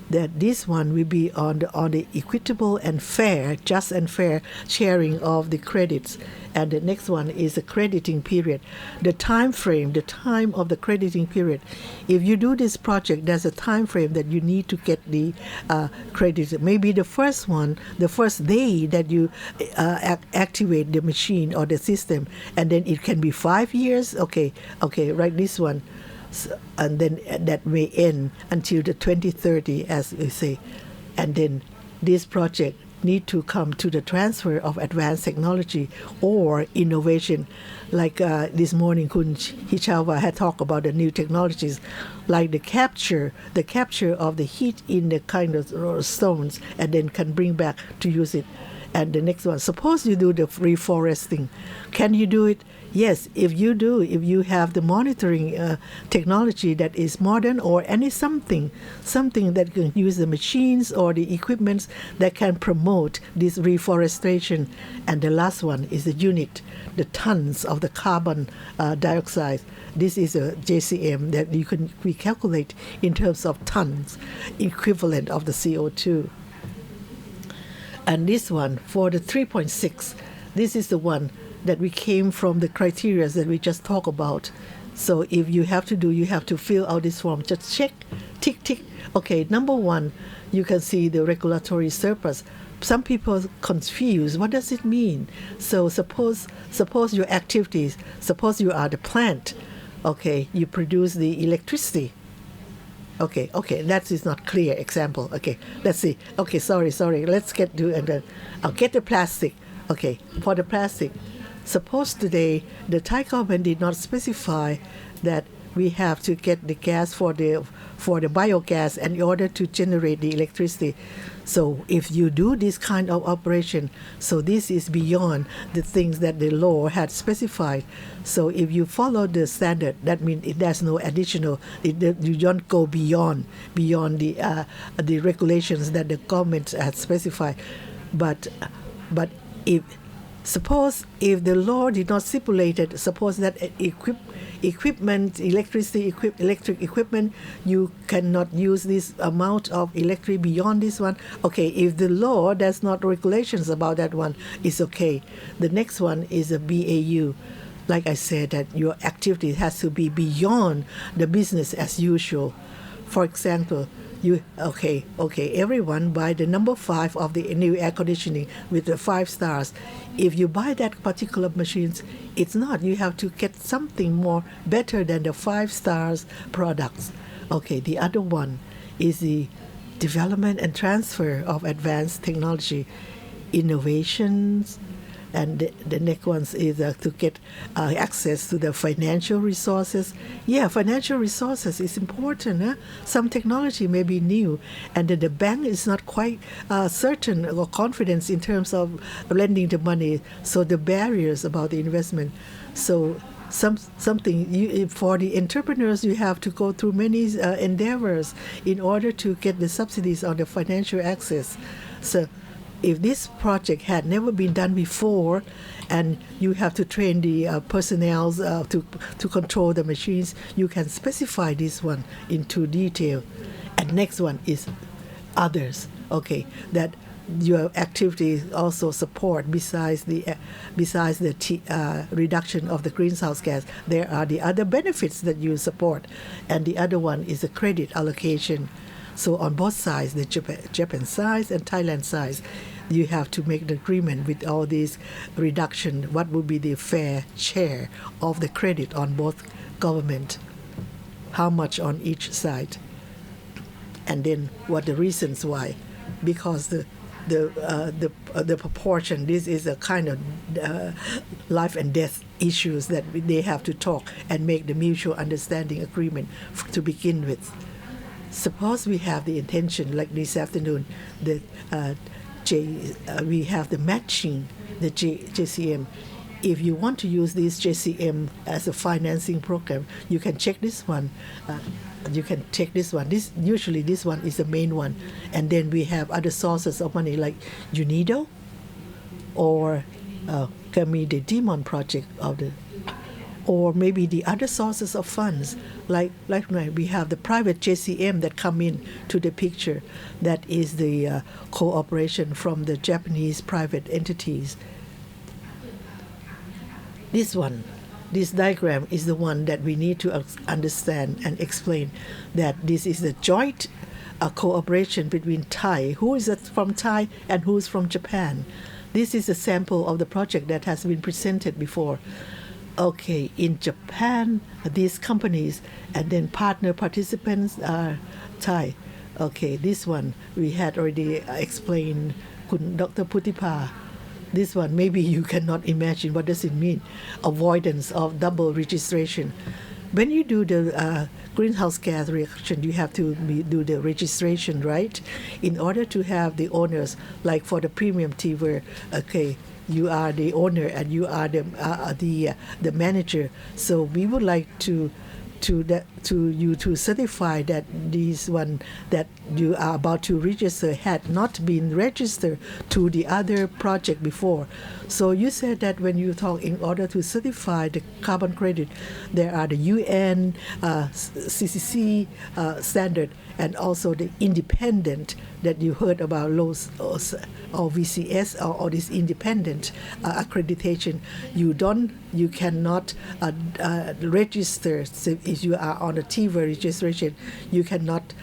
That this one will be on the equitable and fair, just and fair sharing of the credits. And the next one is the crediting period. The time frame, the time of the crediting period. If you do this project, there's a time frame that you need to get the credits. Maybe the first one, the first day that you activate the machine or the system, and then it can be 5 years. Okay, write this one. So, and then that may end until the 2030, as we say. And then this project need to come to the transfer of advanced technology or innovation. Like this morning, Kun Hichawa had talked about the new technologies, like the capture of the heat in the kind of stones, and then can bring back to use it. And the next one, suppose you do the reforesting. Can you do it? Yes, if you have the monitoring technology that is modern, or any something that can use the machines or the equipments that can promote this reforestation. And the last one is the unit, the tons of the carbon dioxide. This is a JCM that we calculate in terms of tons, equivalent of the CO2. And this one, for the 3.6, this is the one that we came from the criteria that we just talked about. So if you have to fill out this form. Just check, tick, tick. Okay, number one, you can see the regulatory surplus. Some people confuse, what does it mean? So suppose your activities, suppose you are the plant. Okay, you produce the electricity. Okay, that is not clear example. Okay, let's see. Okay, sorry. Let's get to and then I'll get the plastic. Okay, for the plastic, suppose today the Thai government did not specify that we have to get the gas for the biogas and in order to generate the electricity. So if you do this kind of operation, so this is beyond the things that the law had specified. So if you follow the standard, that means there's no additional. You don't go beyond the regulations that the government had specified. But if suppose if the law did not stipulate it, suppose that electric equipment, you cannot use this amount of electric beyond this one. Okay, if the law does not regulations about that one, it's okay. The next one is a BAU. Like I said, that your activity has to be beyond the business as usual. For example, everyone buy the number 5 of the new air conditioning with the 5 stars. If you buy that particular machines, it's not. You have to get something more better than the 5 stars products. Okay, the other one is the development and transfer of advanced technology, innovations. And the next one is to get access to the financial resources. Yeah, financial resources is important. Huh? Some technology may be new, and the bank is not quite certain or confident in terms of lending the money. So the barriers about the investment. So something for the entrepreneurs, you have to go through many endeavors in order to get the subsidies on the financial access. So if this project had never been done before, and you have to train the personnel to control the machines, you can specify this one into detail. And next one is others. Okay, that your activities also support besides the reduction of the greenhouse gas. There are the other benefits that you support, and the other one is the credit allocation. So on both sides, the Japan side and Thailand side, you have to make the agreement with all these reduction. What would be the fair share of the credit on both government? How much on each side? And then what the reasons why? Because the proportion. This is a kind of life and death issues that they have to talk and make the mutual understanding agreement to begin with. Suppose we have the intention, like this afternoon, that we have the matching, the JCM. If you want to use this JCM as a financing program, you can check this one. Usually this one is the main one, and then we have other sources of money like UNIDO or the Demon project or maybe the other sources of funds, like we have the private JCM that come in to the picture. That is the cooperation from the Japanese private entities. This diagram is the one that we need to understand and explain, that this is the joint cooperation between Thai, who is from Thai and who is from Japan. This is a sample of the project that has been presented before. Okay, in Japan, these companies and then partner participants are Thai. Okay, this one we had already explained, Dr. Putipa. This one, maybe you cannot imagine what does it mean. Avoidance of double registration. When you do the greenhouse gas reduction, you have to do the registration, right? In order to have the owners, like for the premium tea, where, okay, you are the owner and you are the manager. So we would like to certify that this one that you are about to register had not been registered to the other project before. So you said that when you talk in order to certify the carbon credit, there are the UN, CCC standard, and also the independent that you heard about, LOS or VCS or this independent accreditation. You cannot register. So if you are on a TV registration, you cannot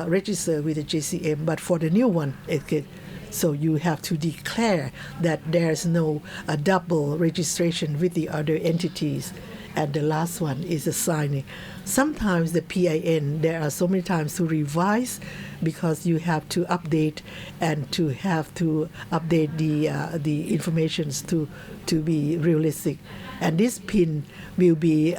register with the JCM. But for the new one, it can. So you have to declare that there's no double registration with the other entities. and the last one is the signing. Sometimes the PIN, there are so many times to revise because you have to update and to have to update the informations to be realistic. And this PIN will be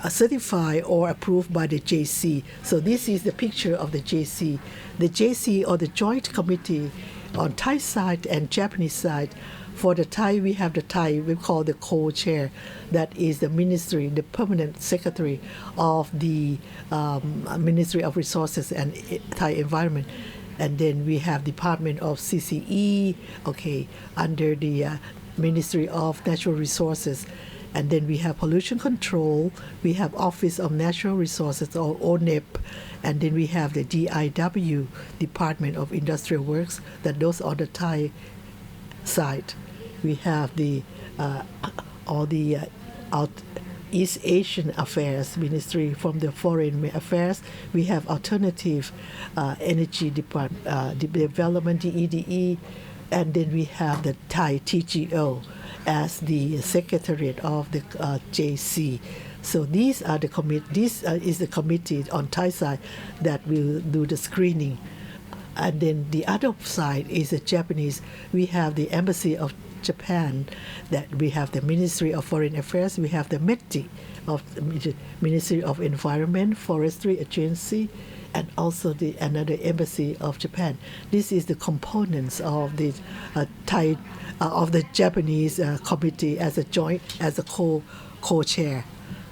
certified or approved by the JC. So this is the picture of the JC. The JC, or the Joint Committee on Thai side and Japanese side. For the Thai, we have the Thai, we call the co-chair. That is the ministry, the permanent secretary of the Ministry of Resources and Thai Environment. And then we have Department of CCE, okay, under the Ministry of Natural Resources. And then we have pollution control, we have Office of Natural Resources, or ONEP, and then we have the DIW, Department of Industrial Works, that those are the Thai side. We have the East Asian Affairs Ministry from the Foreign Affairs. We have Alternative Energy Development, DEDE, and then we have the Thai TGO as the secretariat of the JC. So these are the This is the committee on Thai side that will do the screening. And then the other side is the Japanese. We have the Embassy of Japan, that we have the Ministry of Foreign Affairs, we have the METI of Ministry of Environment, Forestry Agency, and also another Embassy of Japan. This is the components of the Thai of the Japanese committee as a joint, as a co-chair.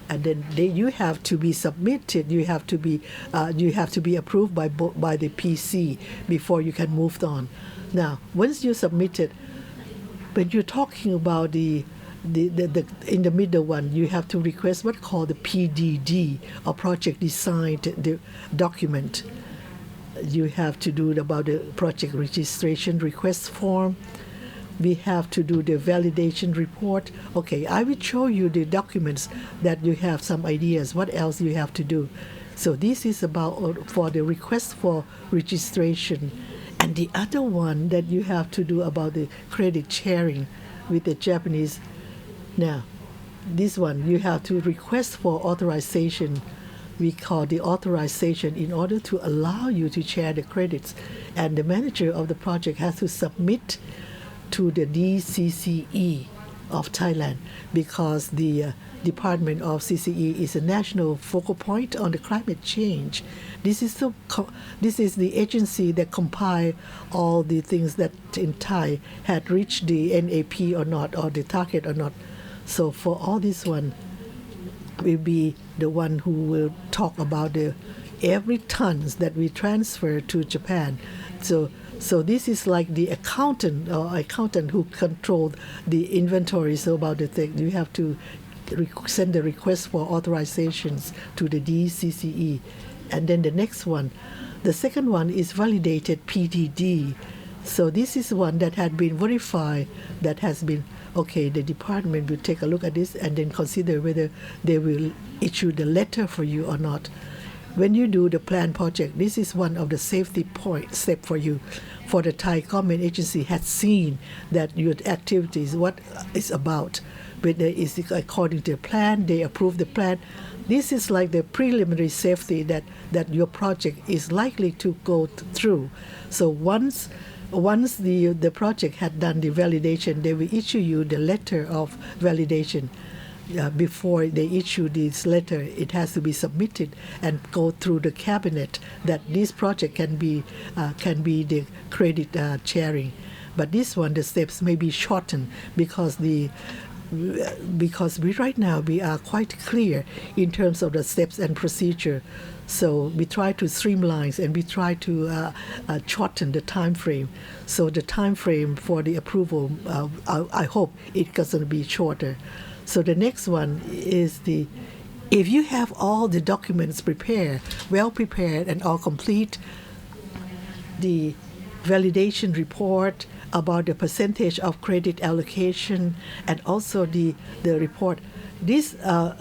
And then you have to be submitted. You have to be approved by the PC before you can move on. Now, once you submit it, when you're talking about the in the middle one, you have to request what's called the PDD, or project design document. You have to do about the project registration request form. We have to do the validation report. Okay, I will show you the documents that you have some ideas what else you have to do. So this is about for the request for registration. And the other one that you have to do about the credit sharing with the Japanese. Now, this one you have to request for authorization. We call the authorization in order to allow you to share the credits. And the manager of the project has to submit to the DCCE of Thailand, because the Department of CCE is a national focal point on the climate change. This is the agency that compile all the things that in Thai had reached the NAP or not, or the target or not. So for all this one, will be the one who will talk about every tons that we transfer to Japan. So this is like the accountant who controlled the inventory. So about the thing, you have to send the request for authorizations to the DCCE. And then the next one, the second one is validated PDD. So this is one that had been verified, that has been, okay, the department will take a look at this and then consider whether they will issue the letter for you or not. When you do the plan project, this is one of the safety step for you. For the Thai government agency had seen that your activities, what it's about, whether it's according to the plan, they approve the plan. This is like the preliminary safety that your project is likely to go through. So once the project had done the validation, they will issue you the letter of validation. Before they issue this letter, it has to be submitted and go through the cabinet that this project can be the credit sharing. But this one, the steps may be shortened because we right now we are quite clear in terms of the steps and procedure. So we try to streamline and we try to shorten the time frame. So the time frame for the approval, I hope it's going to be shorter. So the next one is if you have all the documents prepared, well prepared and all complete, the validation report about the percentage of credit allocation, and also the report. This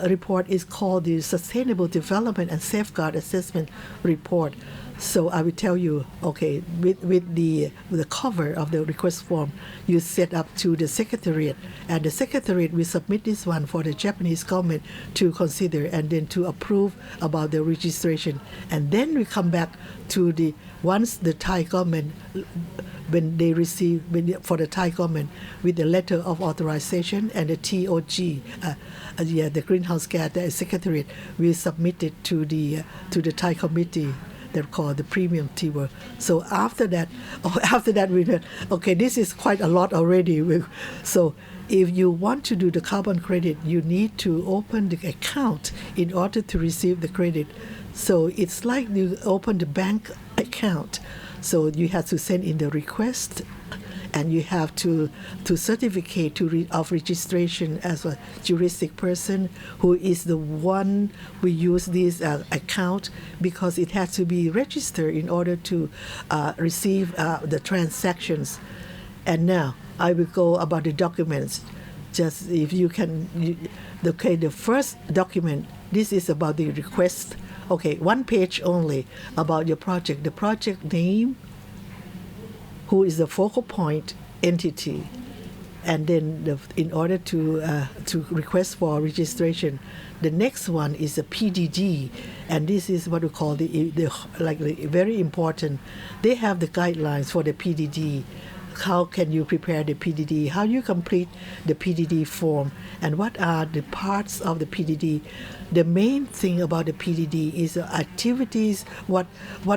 report is called the Sustainable Development and Safeguard Assessment Report. So I will tell you, okay, with the cover of the request form, you set up to the Secretariat, and the Secretariat will submit this one for the Japanese government to consider and then to approve about the registration. And then we come back to once the Thai government, when they receive, for the Thai government, with the letter of authorization and the TOG, the greenhouse gas, the Secretariat will submit it to the Thai committee. They're called the premium tier. So after that, we went, okay, this is quite a lot already. So if you want to do the carbon credit, you need to open the account in order to receive the credit. So it's like you open the bank account. So you have to send in the request, and you have to certificate of registration as a juristic person who is the one we use this account, because it has to be registered in order to receive the transactions. And now I will go about the documents. Just if you can, okay, the first document, this is about the request. Okay, 1 page only about your project. The project name, who is the focal point entity, and then in order to request for registration, the next one is a PDD, and this is what we call the very important. They have the guidelines for the PDD. How can you prepare the PDD? How you complete the PDD form? And what are the parts of the PDD? The main thing about the PDD is activities. What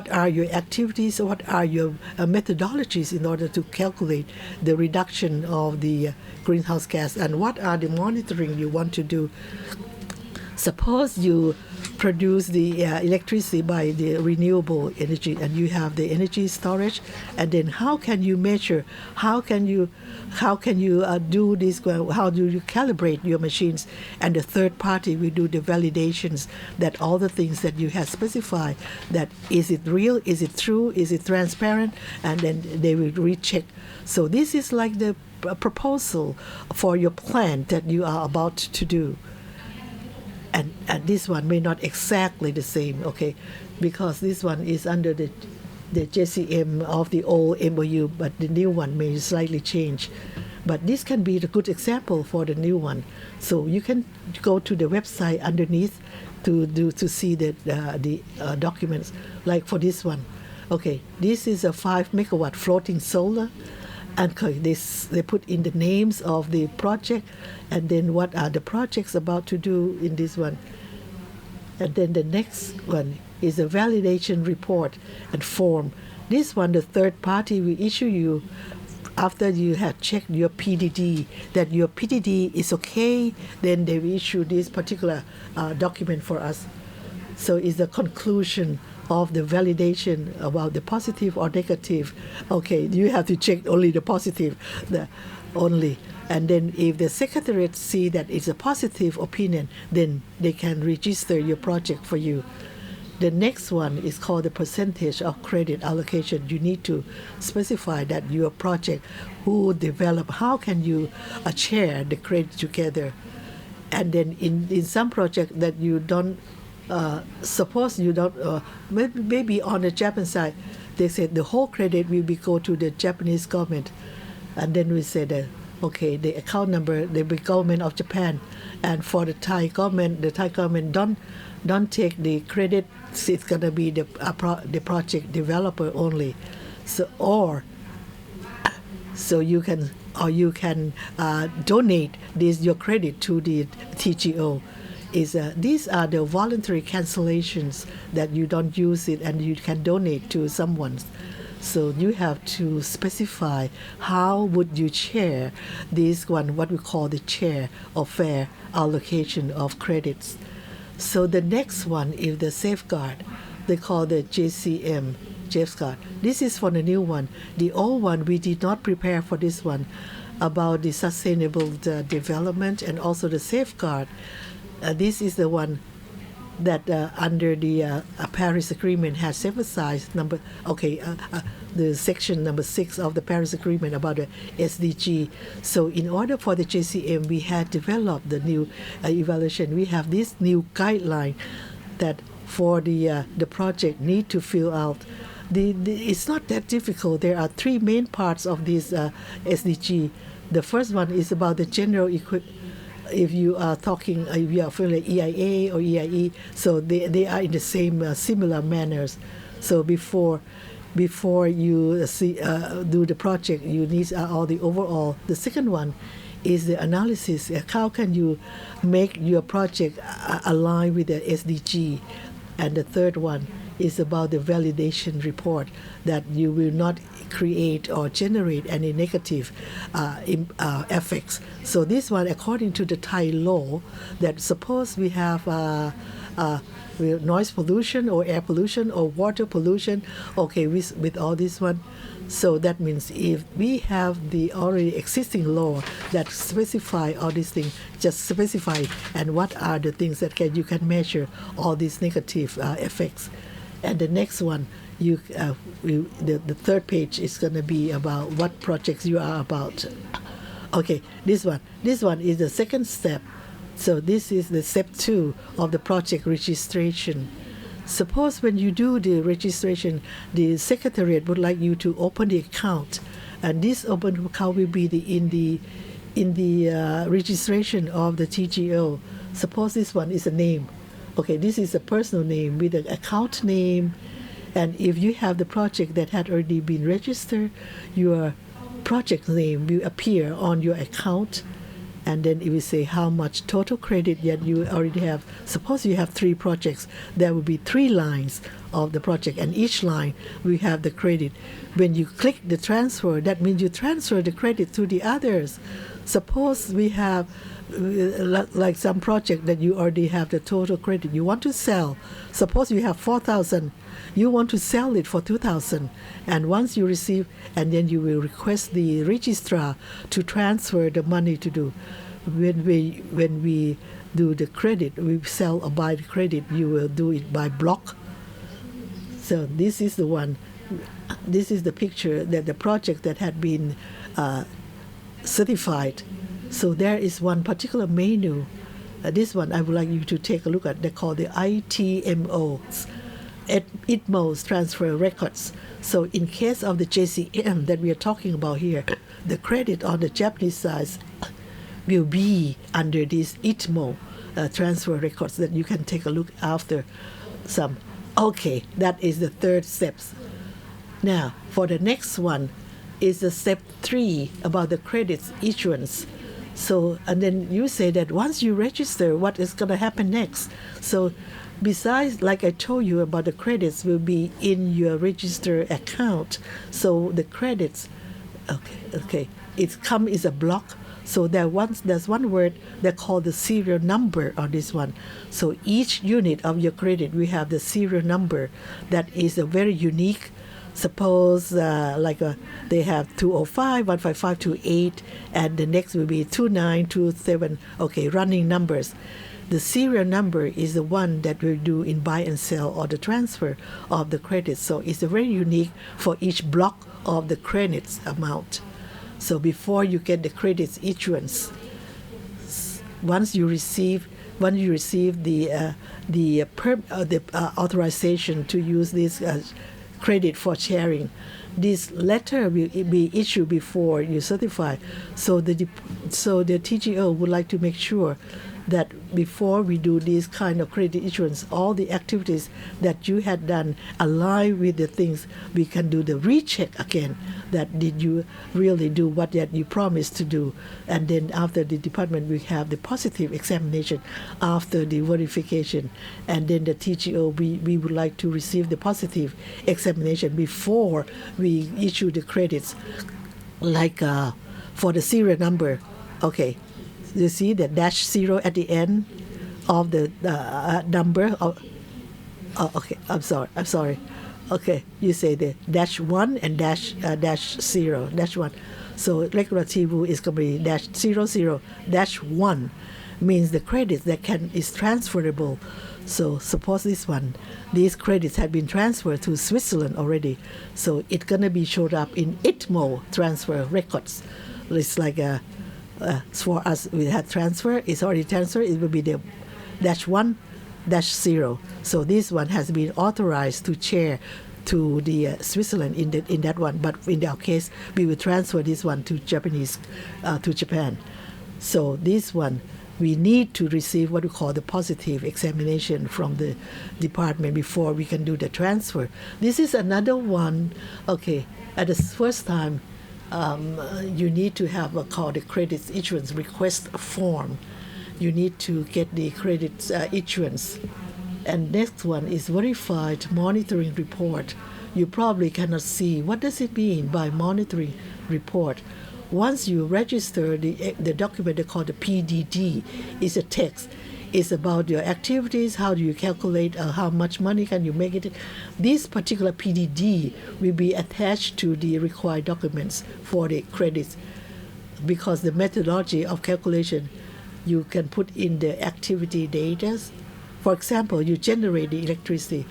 are your activities? What are your methodologies in order to calculate the reduction of the greenhouse gas? And what are the monitoring you want to do? Suppose you produce the electricity by the renewable energy, and you have the energy storage, and then how can you measure? How can you do this? How do you calibrate your machines? And the third party will do the validations that all the things that you have specified, that is it real, is it true, is it transparent, and then they will recheck. So this is like the proposal for your plan that you are about to do. And this one may not exactly the same, okay, because this one is under the JCM of the old MOU, but the new one may slightly change. But this can be a good example for the new one. So you can go to the website underneath to see the documents. Like for this one, okay, this is a 5 megawatt floating solar. And they put in the names of the project, and then what are the projects about to do in this one. And then the next one is a validation report and form. This one, the third party will issue you after you have checked your PDD, that your PDD is okay, then they will issue this particular document for us. So it's the conclusion of the validation about the positive or negative. Okay, you have to check only the positive, only. And then if the Secretariat see that it's a positive opinion, then they can register your project for you. The next one is called the percentage of credit allocation. You need to specify that your project, who develop, how can you share the credit together. And then in some project that you don't, suppose you don't, maybe on the Japanese side, they said the whole credit will go to the Japanese government. And then we said that, okay, the account number, the government of Japan. And for the Thai government don't take the credit. It's going to be the project developer only. So you can donate your credit to the TGO. These are the voluntary cancellations that you don't use it and you can donate to someone. So you have to specify how would you share this one, what we call the share of fair allocation of credits. So the next one is the safeguard. They call the JCM, safeguard. This is for the new one. The old one, we did not prepare for this one about the sustainable development and also the safeguard. This is the one that under the Paris Agreement has emphasized the section number 6 of the Paris Agreement about the SDG. So in order for the JCM, we had developed the new evaluation. We have this new guideline that for the project need to fill out. It's not that difficult. There are three main parts of this SDG. The first one is about the general if you are talking, if you are familiar EIA or EIE, so they are in the same similar manners. So before you do the project, you need all the overall. The second one is the analysis. How can you make your project align with the SDG? And the third one is about the validation report, that you will not create or generate any negative effects. So this one, according to the Thai law, that suppose we have noise pollution or air pollution or water pollution, okay, with all this one. So that means if we have the already existing law that specify all these things, just specify and what are the things that you can measure all these negative effects. And the next one, the third page is going to be about what projects you are about. Okay, this one is the second step. So this is the step 2 of the project registration. Suppose when you do the registration, the secretariat would like you to open the account, and this open account will be in the registration of the TGO. Suppose this one is a name. Okay, this is a personal name with an account name, and if you have the project that had already been registered, your project name will appear on your account. And then it will say how much total credit that you already have. Suppose you have 3 projects, there will be 3 lines of the project, and each line will have the credit. When you click the transfer, that means you transfer the credit to the others. Suppose we have like some project that you already have the total credit you want to sell. Suppose you have 4,000, you want to sell it for 2,000, and once you receive, and then you will request the registrar to transfer the money to do. When we do the credit, we sell or buy the credit, you will do it by block. So this is the one. This is the picture that the project that had been certified. So there is one particular menu. This one I would like you to take a look at. They call the ITMOs, ITMOs transfer records. So in case of the JCM that we are talking about here, the credit on the Japanese side will be under this ITMO transfer records that you can take a look after some. Okay, that is the third step. Now for the next one is the step 3 about the credits issuance. So, and then you say that once you register, what is going to happen next? So, besides, like I told you about the credits will be in your register account. So the credits, okay, it's come is a block. So there's one word they call the serial number on this one. So each unit of your credit, we have the serial number that is a very unique. Suppose they have 205, 15528, and the next will be 2927. Okay, running numbers. The serial number is the one that we do in buy and sell or the transfer of the credits. So it's very unique for each block of the credits amount. So before you get the credits issuance, once you receive the authorization to use this credit for sharing, this letter will be issued before you certify. So the TGO would like to make sure that before we do this kind of credit issuance, all the activities that you had done align with the things. We can do the recheck again, that did you really do what that you promised to do. And then after the department, we have the positive examination after the verification. And then the TGO, we would like to receive the positive examination before we issue the credits. Like for the serial number, okay, you see the -0 at the end of the number. Okay, I'm sorry. Okay, you say the -1 and -0, -1. So regulative is going to be -00, -1 means the credits that is transferable. So suppose these credits have been transferred to Switzerland already. So it's going to be showed up in ITMO transfer records. It's like for us, we had transfer, it's already transferred, it will be the -1 -0. So this one has been authorized to chair to the Switzerland in that one. But in our case, we will transfer this one to Japan. So this one, we need to receive what we call the positive examination from the department before we can do the transfer. This is another one. Okay, at the first time, you need to have what called the credit issuance request form. You need to get the credit issuance. And next one is verified monitoring report. You probably cannot see what does it mean by monitoring report. Once you register the document they call the PDD, is a text. It's about your activities, how do you calculate how much money can you make it. This particular PDD will be attached to the required documents for the credits, because the methodology of calculation, you can put in the activity data. For example, you generate the electricity.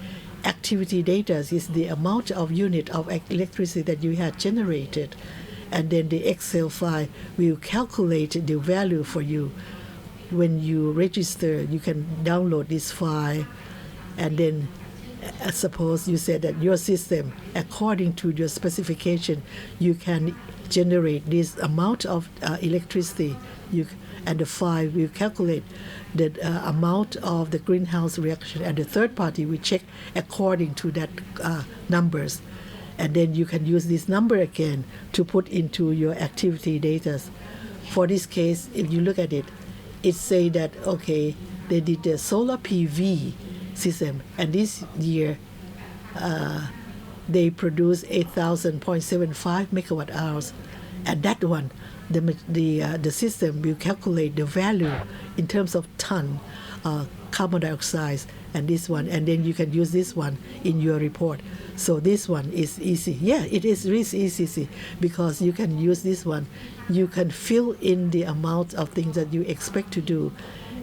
Activity data is the amount of unit of electricity that you had generated. And then the Excel file will calculate the value for you. When you register, you can download this file. And then suppose you said that your system, according to your specification, you can generate this amount of electricity. And the file will calculate the amount of the greenhouse reaction, and the third party will check according to that numbers. And then you can use this number again to put into your activity data. For this case, if you look at it, it say that, okay, they did the solar PV system, and this year they produced 8,000.75 megawatt hours. And that one, the system will calculate the value in terms of ton carbon dioxide, and this one, and then you can use this one in your report. So this one is easy. Yeah, it is really easy because you can use this one. You can fill in the amount of things that you expect to do,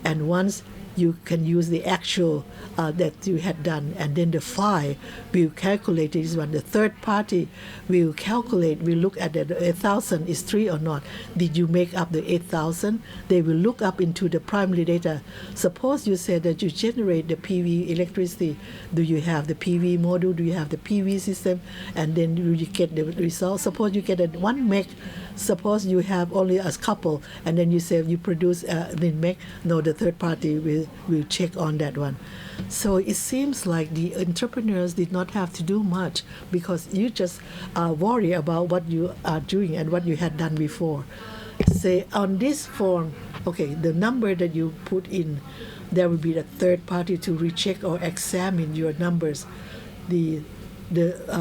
and once you can use the actual that you had done, and then the file will calculate this one. The third party will calculate, will look at the 8,000 is 3 or not. Did you make up the 8,000? They will look up into the primary data. Suppose you said that you generate the PV electricity. Do you have the PV module? Do you have the PV system? And then you get the result. Suppose you get a 1 meg. Suppose you have only a couple, and then you say you produce the meg. No, the third party will check on that one. So it seems like the entrepreneurs did not have to do much, because you just worry about what you are doing and what you had done before. Say on this form, okay, the number that you put in, there will be a third party to recheck or examine your numbers. The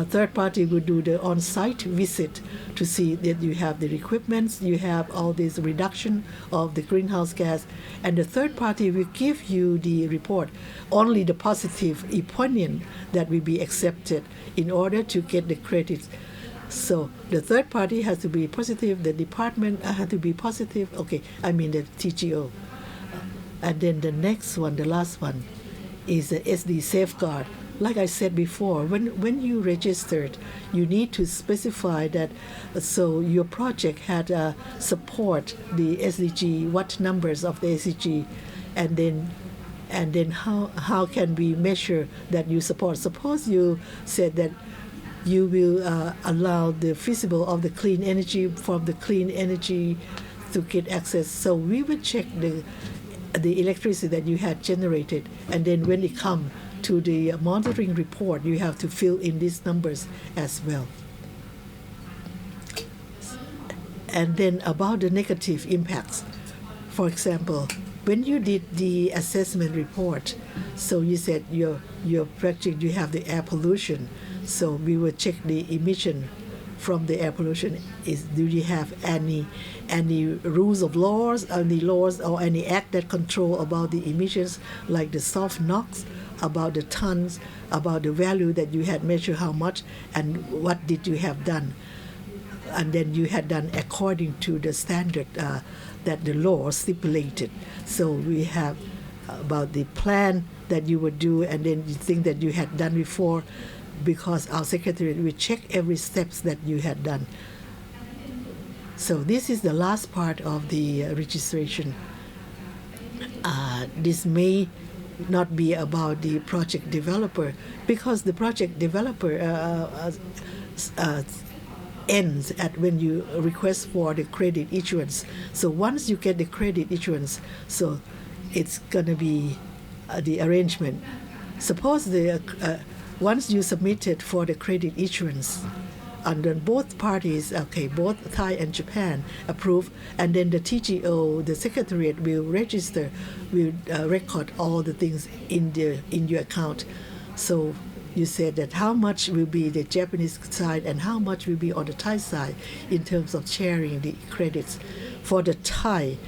third party will do the on-site visit to see that you have the equipment, you have all this reduction of the greenhouse gas, and the third party will give you the report, only the positive opinion that will be accepted in order to get the credits. So the third party has to be positive, the department has to be positive, okay, I mean the TGO. And then the next one, the last one, is the SD safeguard. Like I said before, when you registered, you need to specify that, so your project had support the SDG, what numbers of the SDG, and then how can we measure that you support. Suppose you said that you will allow the feasible of the clean energy from the clean energy to get access. So we will check the electricity that you had generated, and then when it comes to the monitoring report, you have to fill in these numbers as well. And then about the negative impacts. For example, when you did the assessment report, so you said your project, you have the air pollution, so we will check the emission from the air pollution. Do you have any rules of laws, any laws or any act that control about the emissions, like the soft NOx, about the tons, about the value that you had measured, how much, and what did you have done. And then you had done according to the standard that the law stipulated. So we have about the plan that you would do, and then the thing that you had done before, because our secretary will check every steps that you had done. So this is the last part of the registration. This may not be about the project developer, because the project developer ends at when you request for the credit issuance. So once you get the credit issuance, so it's going to be the arrangement. Suppose once you submitted for the credit issuance, and then both parties, okay, both Thai and Japan approve, and then the TGO, the secretariat will register, will record all the things in your account. So you said that how much will be the Japanese side and how much will be on the Thai side in terms of sharing the credits. For the Thai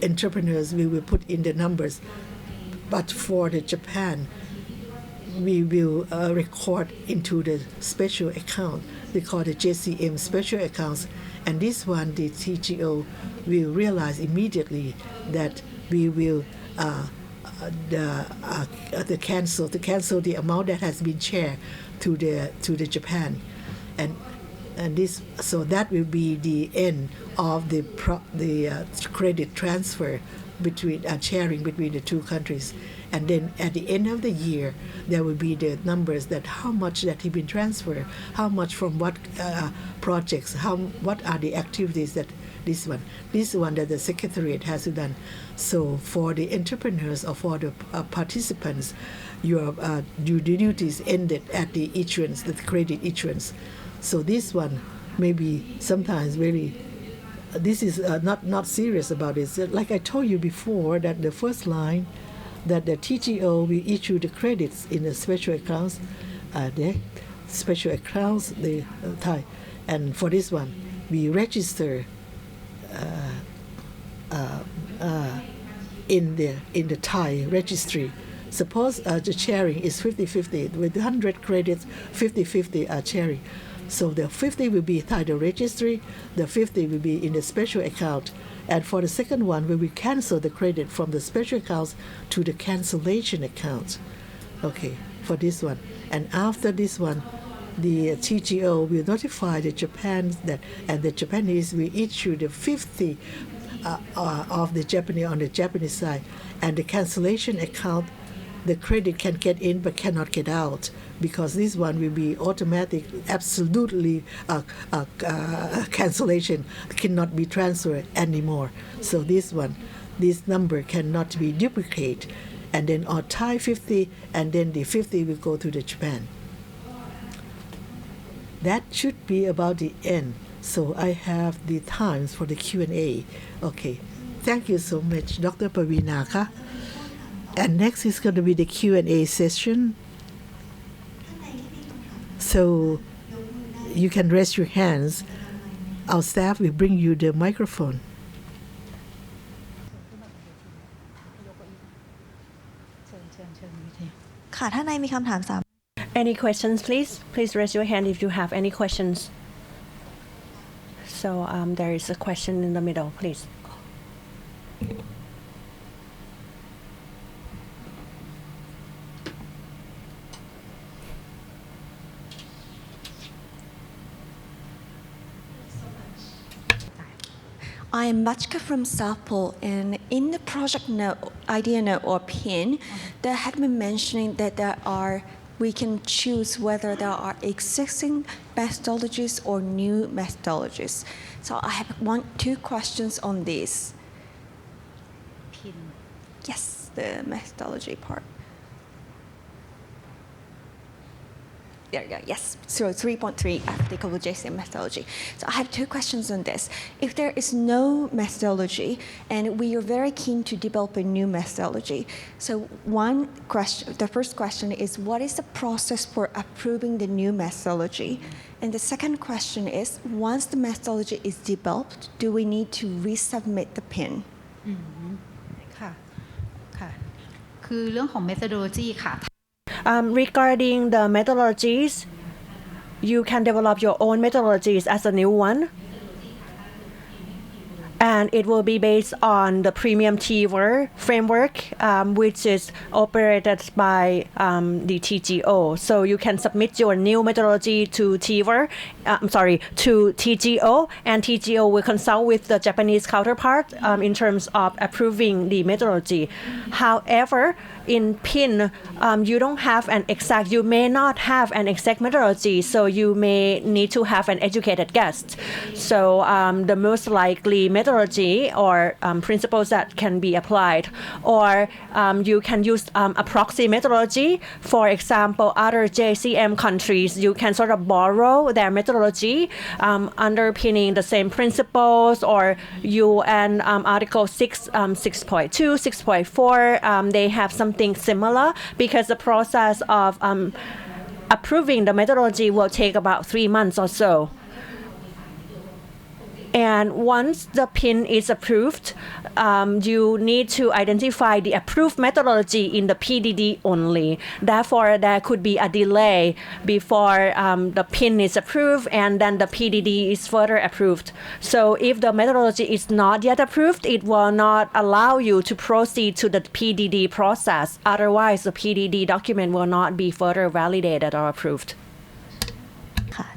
entrepreneurs, we will put in the numbers, but for the Japan, we will record into the special account. They call the JCM special accounts, and this one the TGO will realize immediately that we will cancel the amount that has been shared to the Japan, and this, so that will be the end of the credit transfer between sharing between the two countries. And then at the end of the year, there will be the numbers that how much that has been transferred, how much from what projects, what are the activities that this one that the secretariat has done. So for the entrepreneurs or for the participants, your duties ended at the issuance, the credit issuance. So this one maybe sometimes very. This is not serious about it. So like I told you before, that the first line, that the TGO will issue the credits in the special accounts, the Thai, and for this one, we register in the Thai registry. Suppose the sharing is 50-50, with 100 credits, 50-50 are sharing. So the 50 will be Thai the registry, the 50 will be in the special account. And for the second one, we will cancel the credit from the special accounts to the cancellation account. Okay, for this one. And after this one, the TGO will notify the Japan and the Japanese will issue the 50 of the Japanese on the Japanese side. And the cancellation account, the credit can get in but cannot get out, because this one will be automatic, absolutely cancellation, cannot be transferred anymore. So this number cannot be duplicated. And then on Thai 50, and then the 50 will go to the Japan. That should be about the end. So I have the times for the Q&A. Okay, thank you so much, Dr. Pavina. And next is going to be the Q&A session. So you can raise your hands. Our staff will bring you the microphone. Any questions, please? Please raise your hand if you have any questions. So there is a question in the middle, please. I am Machka from South Pole, and in the project note, idea note or pin, there had been mentioning that we can choose whether there are existing methodologies or new methodologies. So I have two questions on this. Pin. Yes, the methodology part. There you go, yes. So 3.3 applicable JCM methodology. So I have two questions on this. If there is no methodology, and we are very keen to develop a new methodology, so the first question is, what is the process for approving the new methodology? And the second question is, once the methodology is developed, do we need to resubmit the PIN? ค่ะคือเรื่องของ methodology ค่ะ Regarding the methodologies, you can develop your own methodologies as a new one. and it will be based on the premium tier framework, which is operated by the TGO. So you can submit your new methodology to to TGO, and TGO will consult with the Japanese counterpart in terms of approving the methodology. However, in PIN, you may not have an exact methodology, so you may need to have an educated guess. So the most likely methodology or principles that can be applied, or you can use a proxy methodology. For example, other JCM countries, you can sort of borrow their methodology underpinning the same principles, or UN Article 6, 6.2, 6.4, they have something similar, because the process of approving the methodology will take about 3 months or so. And once the PIN is approved, you need to identify the approved methodology in the PDD only. Therefore, there could be a delay before the PIN is approved and then the PDD is further approved. So if the methodology is not yet approved, it will not allow you to proceed to the PDD process. Otherwise, the PDD document will not be further validated or approved. ค่ะ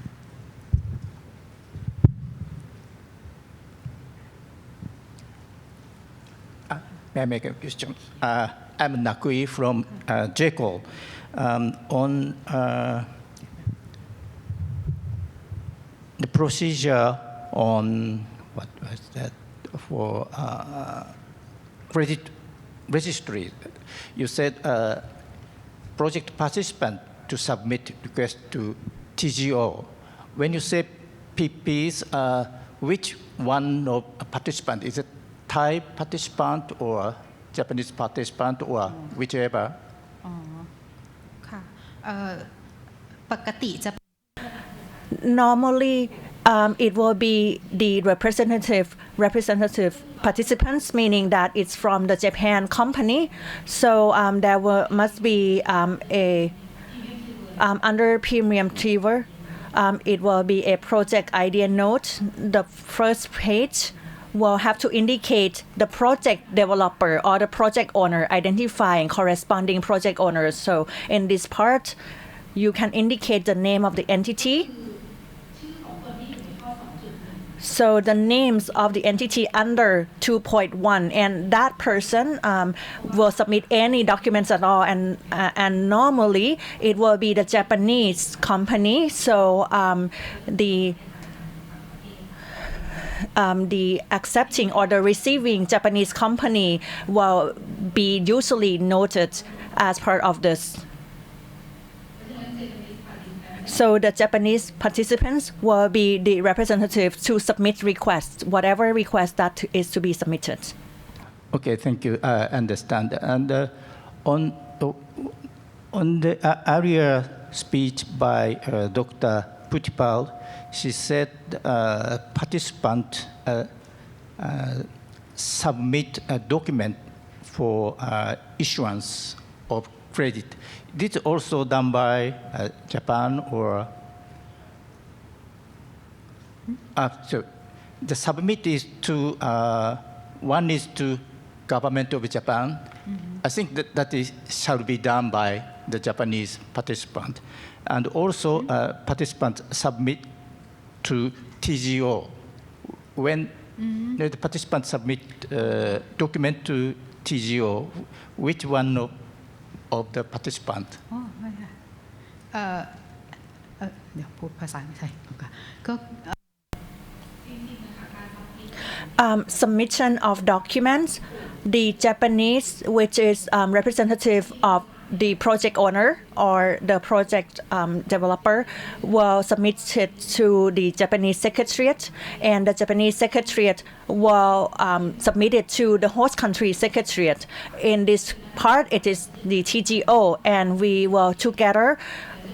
May I make a question? I'm Nakui from JCO. On the procedure on what was that for credit registry, you said project participant to submit request to TGO. When you say PPs, which one of a participant is it? Thai participant or Japanese participant or whichever? ค่ะปกติจะ Normally, it will be the representative participants, meaning that it's from the Japan company. So there must be under premium tier, it will be a project idea note. The first page will have to indicate the project developer or the project owner, identifying corresponding project owners. So in this part, you can indicate the name of the entity. So the names of the entity under 2.1, and that person will submit any documents at all, and normally it will be the Japanese company. So the accepting or the receiving Japanese company will be usually noted as part of this. So the Japanese participants will be the representative to submit requests, whatever request that is to be submitted. Okay, thank you. I understand. And on the earlier speech by Dr. Putipal, she said participant submit a document for issuance of credit. This is also done by Japan or so the submit is to one is to government of Japan. I think that shall be done by the Japanese participant, and also participants submit to TGO. When the participants submit document to TGO, which one of the participant? ไม่ค่ะเดี๋ยวพูดภาษาไทยก็ submission of documents, the Japanese, which is representative of the project owner or the project developer, will submit it to the Japanese secretariat, and the Japanese secretariat will submit it to the host country secretariat. In this part, it is the TGO, and we will together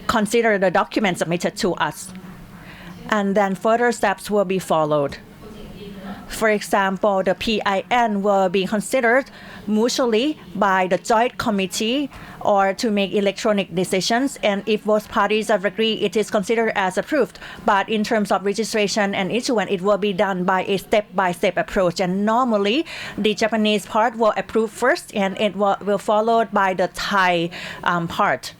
consider the document submitted to us. And then further steps will be followed. For example, the PIN will be considered mutually by the joint committee or to make electronic decisions. And if both parties have agreed, it is considered as approved. But in terms of registration and issuance, it will be done by a step-by-step approach. And normally, the Japanese part will approve first, and it will followed by the Thai part.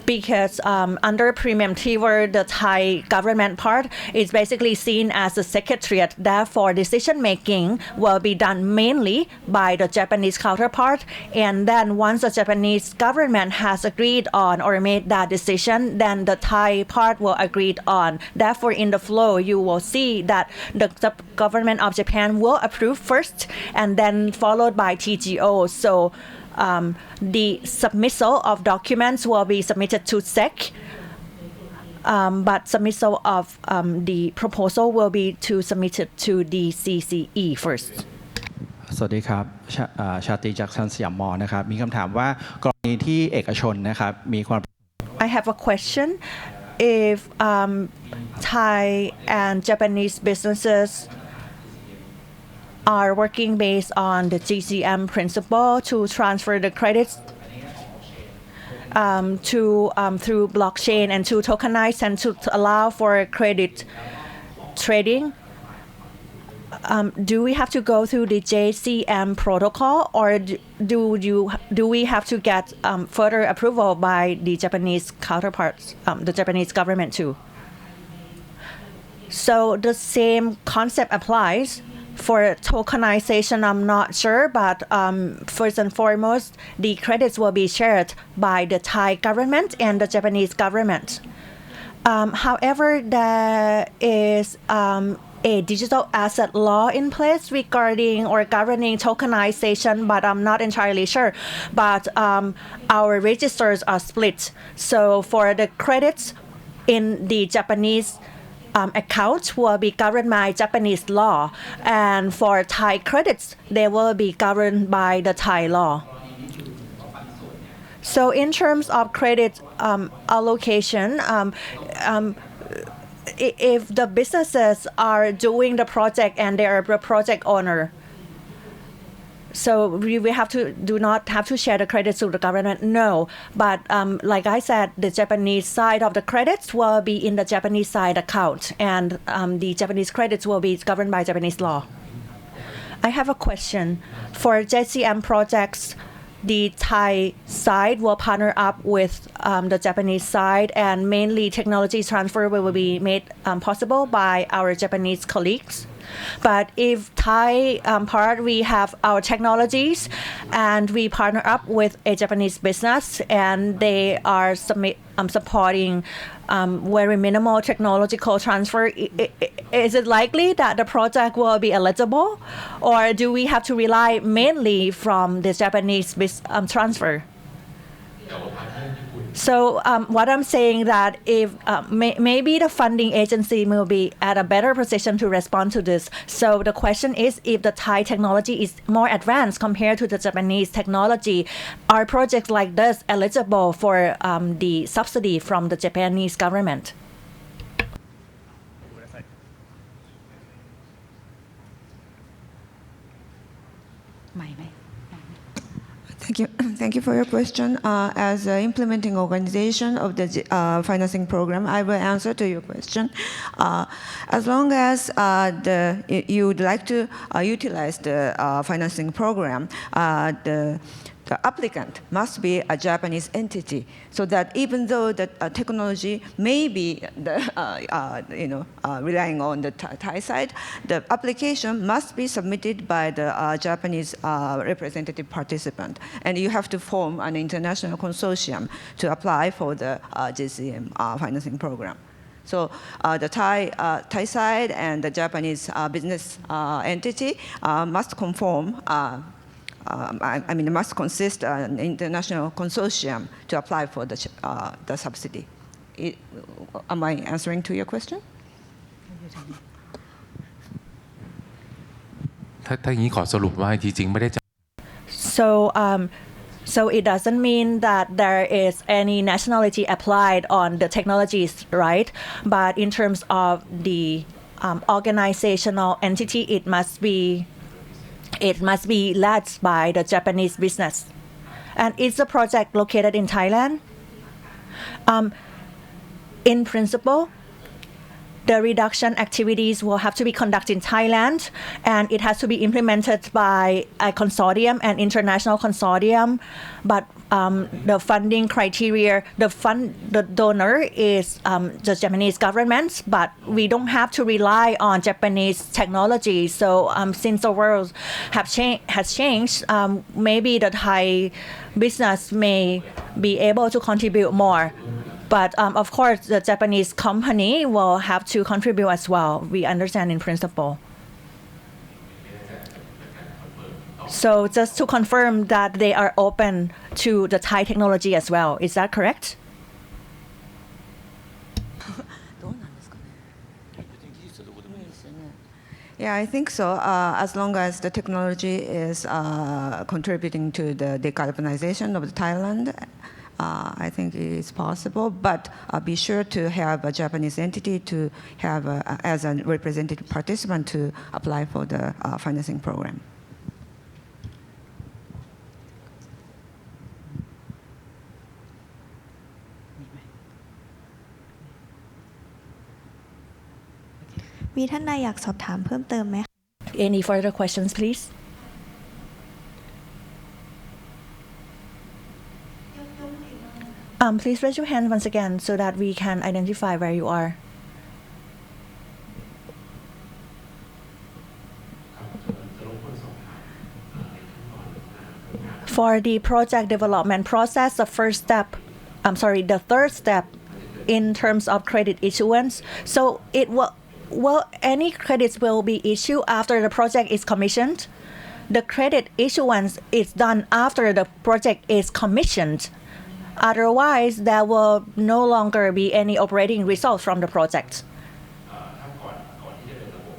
Because under preemptive, the Thai government part is basically seen as a secretariat. Therefore, decision-making will be done mainly by the Japanese counterpart. And then once the Japanese government has agreed on or made that decision, then the Thai part will agree on. Therefore, in the flow, you will see that the government of Japan will approve first and then followed by TGO. So the submittal of documents will be submitted to SEC, but submittal of the proposal will be submitted to the CCE first. สวัสดีครับชาติจากชันสยามมอนะครับมีคำถามว่ากรณีที่เอกชนนะครับมีความ I have a question. If Thai and Japanese businesses are working based on the JCM principle to transfer the credits through blockchain and to tokenize and to allow for credit trading. Do we have to go through the JCM protocol, or do we have to get further approval by the Japanese counterparts, the Japanese government too? So the same concept applies. For tokenization, I'm not sure, but first and foremost, the credits will be shared by the Thai government and the Japanese government. However, there is a digital asset law in place regarding or governing tokenization, but I'm not entirely sure. But our registers are split. So for the credits in the Japanese accounts will be governed by Japanese law, and for Thai credits, they will be governed by the Thai law. So in terms of credit allocation, if the businesses are doing the project and they are the project owner, so we do not have to share the credits to the government. No, but like I said, the Japanese side of the credits will be in the Japanese side account, and the Japanese credits will be governed by Japanese law. I have a question. For JCM projects, the Thai side will partner up with the Japanese side, and mainly technology transfer will be made possible by our Japanese colleagues. But if Thai part, we have our technologies and we partner up with a Japanese business and they are supporting very minimal technological transfer, is it likely that the project will be eligible, or do we have to rely mainly from the Japanese transfer? So what I'm saying that if maybe the funding agency will be at a better position to respond to this. So the question is, if the Thai technology is more advanced compared to the Japanese technology, are projects like this eligible for the subsidy from the Japanese government? Thank you for your question. As an implementing organization of the financing program, I will answer to your question. As long as you would like to utilize the financing program, the applicant must be a Japanese entity, so that even though the technology may be relying on the Thai side, the application must be submitted by the Japanese representative participant, and you have to form an international consortium to apply for the JCM financing program. So the Thai side and the Japanese business entity must conform. It must consist an international consortium to apply for the subsidy. Am I answering to your question? ถ้าอย่างนี้ขอสรุปว่าจริงๆไม่ได้ So it doesn't mean that there is any nationality applied on the technologies, right? But in terms of the organizational entity. It must be led by the Japanese business. And is the project located in Thailand? In principle, the reduction activities will have to be conducted in Thailand, and it has to be implemented by a consortium, an international consortium. But the funding criteria, the donor is the Japanese government, but we don't have to rely on Japanese technology. So since the world has changed, maybe the Thai business may be able to contribute more. But of course, the Japanese company will have to contribute as well. We understand in principle. So just to confirm that they are open to the Thai technology as well. Is that correct? Yeah, I think so. As long as the technology is contributing to the decarbonization of Thailand, I think it is possible, but be sure to have a Japanese entity to have as a representative participant to apply for the financing program.มีท่านใดอยากสอบถามเพิ่มเติมไหม Any further questions, please? Please raise your hand once again so that we can identify where you are. For the project development process, the third step in terms of credit issuance. So any credits will be issued after the project is commissioned. The credit issuance is done after the project is commissioned. Otherwise, there will no longer be any operating results from the project.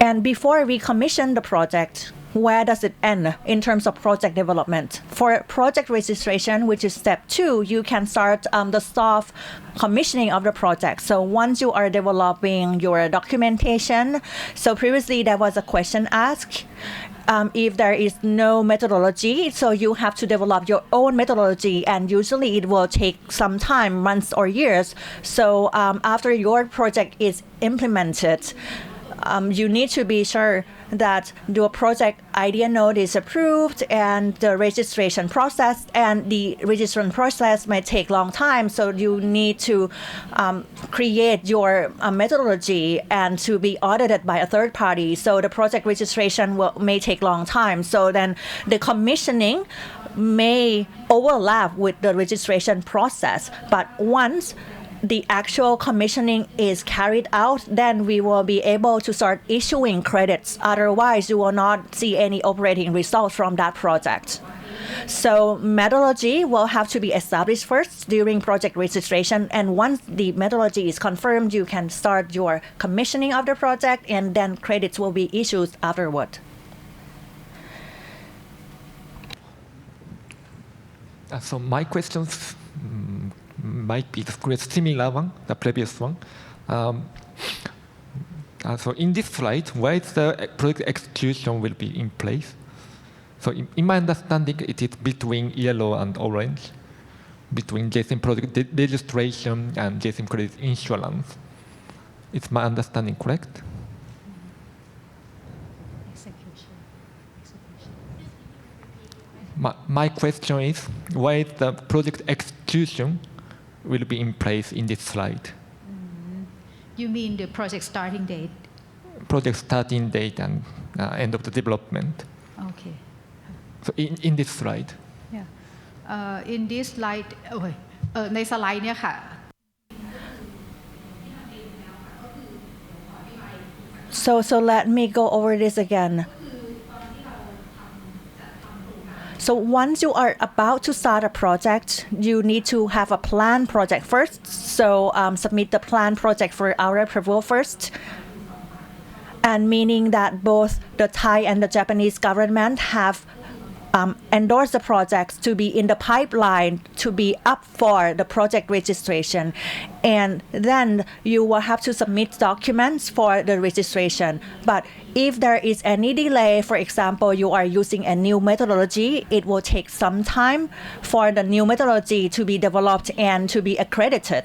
And before we commission the project, where does it end in terms of project development? For project registration, which is step 2, you can start the soft commissioning of the project. So once you are developing your documentation, so previously there was a question asked. If there is no methodology, so you have to develop your own methodology, and usually it will take some time, months or years. So after your project is implemented, you need to be sure that your project idea note is approved and the registration process, and the registration process may take long time. So you need to create your methodology and to be audited by a third party. So the project registration may take long time. So then the commissioning may overlap with the registration process. But once the actual commissioning is carried out, then we will be able to start issuing credits. Otherwise, you will not see any operating results from that project. So methodology will have to be established first during project registration, and once the methodology is confirmed, you can start your commissioning of the project, and then credits will be issued afterward. So my questions might be the similar one, the previous one. So in this slide, where is the project execution will be in place? So in my understanding, it is between yellow and orange, between JCM project registration and JCM credit insurance. Is my understanding correct? My question is, where is the project execution will be in place in this slide? You mean the project starting date? Project starting date and end of the development. Okay. So in this slide. Yeah. In this slide, ในสไลด์เนี่ยค่ะ So let me go over this again. So once you are about to start a project, you need to have a plan project first. So submit the plan project for our approval first. And meaning that both the Thai and the Japanese government have endorse the projects to be in the pipeline to be up for the project registration, and then you will have to submit documents for the registration. But if there is any delay, for example, you are using a new methodology, it will take some time for the new methodology to be developed and to be accredited.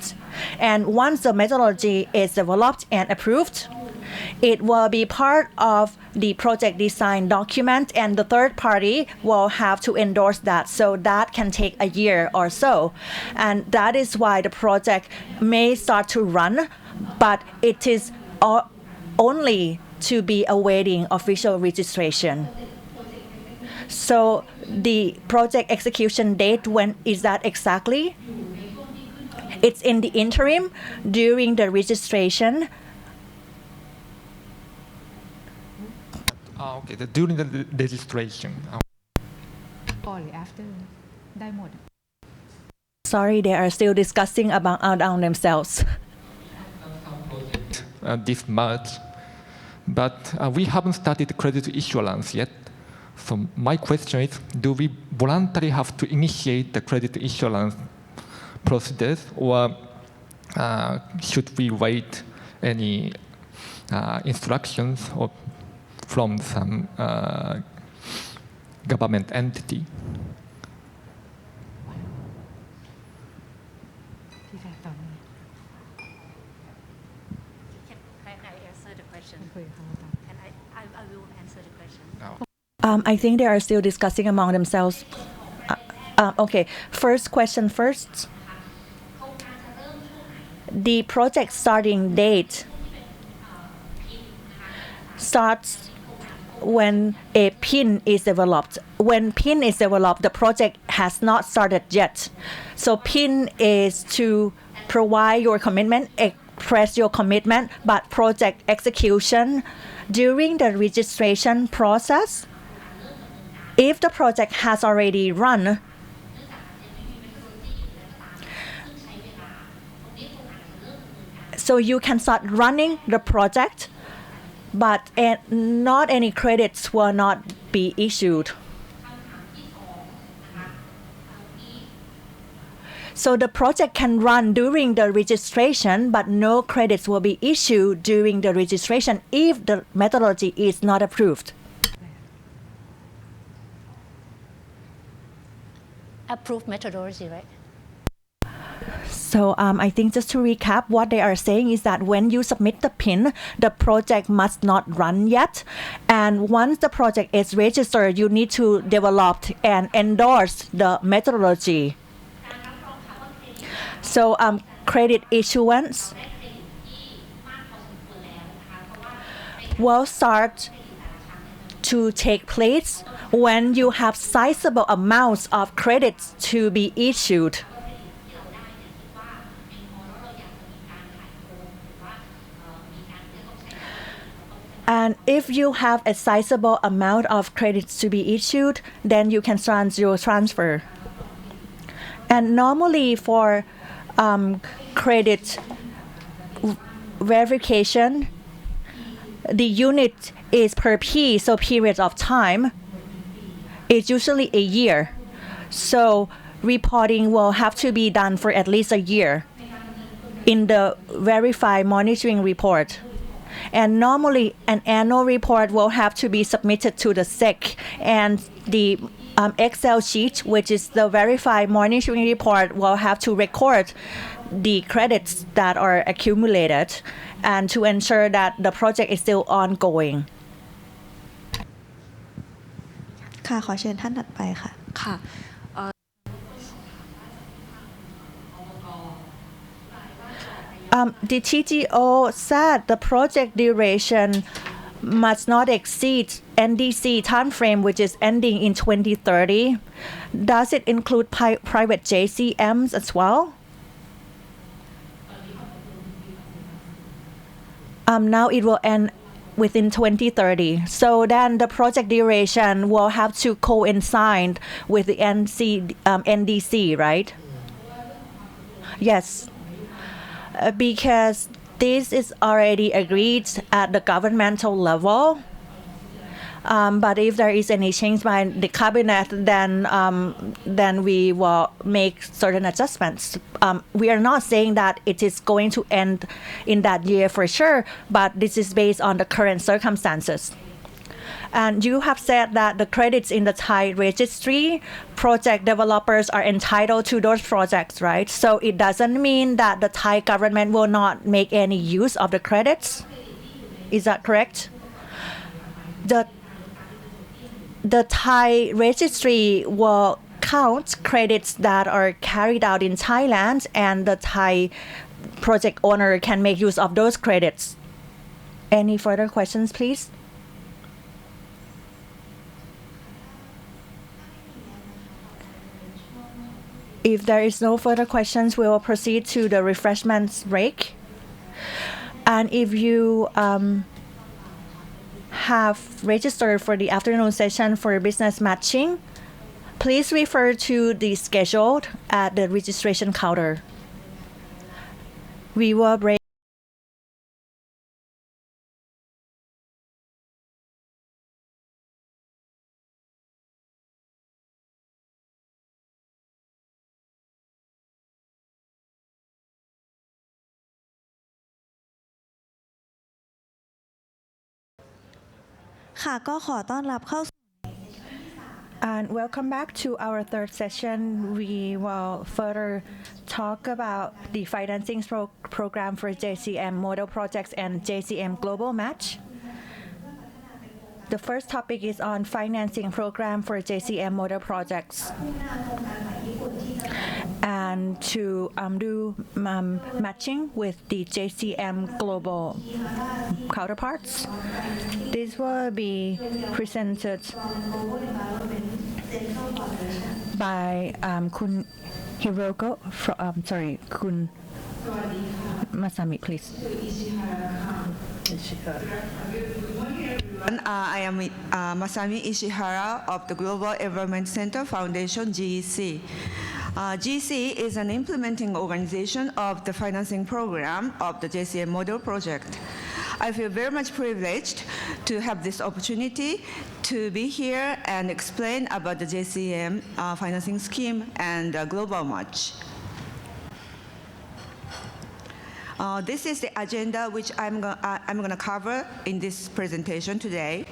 And once the methodology is developed and approved, it will be part of the project design document, and the third party will have to endorse that. So that can take a year or so. And that is why the project may start to run, but it is only to be awaiting official registration. So the project execution date, when is that exactly? It's in the interim during the registration. Okay, during the registration. ก่อนหรือ after ได้หมด Sorry, they are still discussing about themselves. This March, but we haven't started credit issuance yet. So my question is, do we voluntarily have to initiate the credit issuance process, or should we wait any instructions or from some government entity? I think they are still discussing among themselves. Okay, first question first. The project starting date starts when a PIN is developed. When PIN is developed, the project has not started yet. So PIN is to provide your commitment, express your commitment, but project execution during the registration process, if the project has already run, so you can start running the project, but not any credits will not be issued. So the project can run during the registration, but no credits will be issued during the registration if the methodology is not approved. Approved methodology, right? So I think just to recap, what they are saying is that when you submit the PIN, the project must not run yet. And once the project is registered, you need to develop and endorse the methodology. So credit issuance will start to take place when you have sizable amounts of credits to be issued. And if you have a sizable amount of credits to be issued, then you can start your transfer. And normally for credit verification, the unit is per P, so period of time is usually a year. So reporting will have to be done for at least a year in the verified monitoring report. And normally an annual report will have to be submitted to the SEC, and the Excel sheet, which is the verified monitoring report, will have to record the credits that are accumulated and to ensure that the project is still ongoing. ค่ะขอเชิญท่านถัดไปค่ะ ค่ะ The TGO said the project duration must not exceed NDC timeframe, which is ending in 2030. Does it include private JCMs as well? Now it will end within 2030. So then the project duration will have to coincide with the NDC, right? Yes. Because this is already agreed at the governmental level. But if there is any change by the cabinet, then we will make certain adjustments. We are not saying that it is going to end in that year for sure, but this is based on the current circumstances. And you have said that the credits in the Thai registry, project developers are entitled to those projects, right? So it doesn't mean that the Thai government will not make any use of the credits. Is that correct? The Thai registry will count credits that are carried out in Thailand, and the Thai project owner can make use of those credits. Any further questions, please? If there is no further questions, we will proceed to the refreshments break. And if you have registered for the afternoon session for business matching, please refer to the schedule at the registration counter. We will break. And welcome back to our third session. We will further talk about the financing program for JCM model projects and JCM global match. The first topic is on financing program for JCM model projects. And to do matching with the JCM global counterparts. This will be presented by Kun Hiroko, Kun Masami, please. I am Masami Ishihara of the Global Environment Center Foundation, GEC. GEC is an implementing organization of the financing program of the JCM model project. I feel very much privileged to have this opportunity to be here and explain about the JCM financing scheme and global match. This is the agenda which I'm going to cover in this presentation today.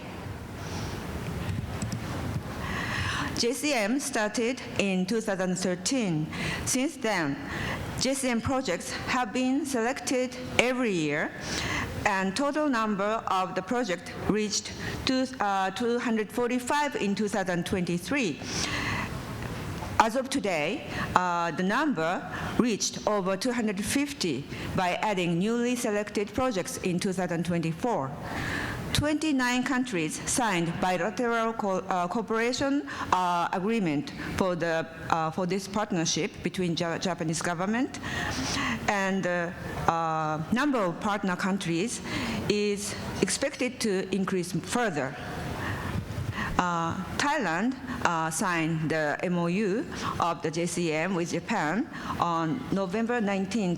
JCM started in 2013. Since then, JCM projects have been selected every year, and total number of the project reached 245 in 2023. As of today, the number reached over 250 by adding newly selected projects in 2024. 29 countries signed bilateral cooperation agreement for this partnership between Japanese government, and the number of partner countries is expected to increase further. Thailand signed the MOU of the JCM with Japan on November 19,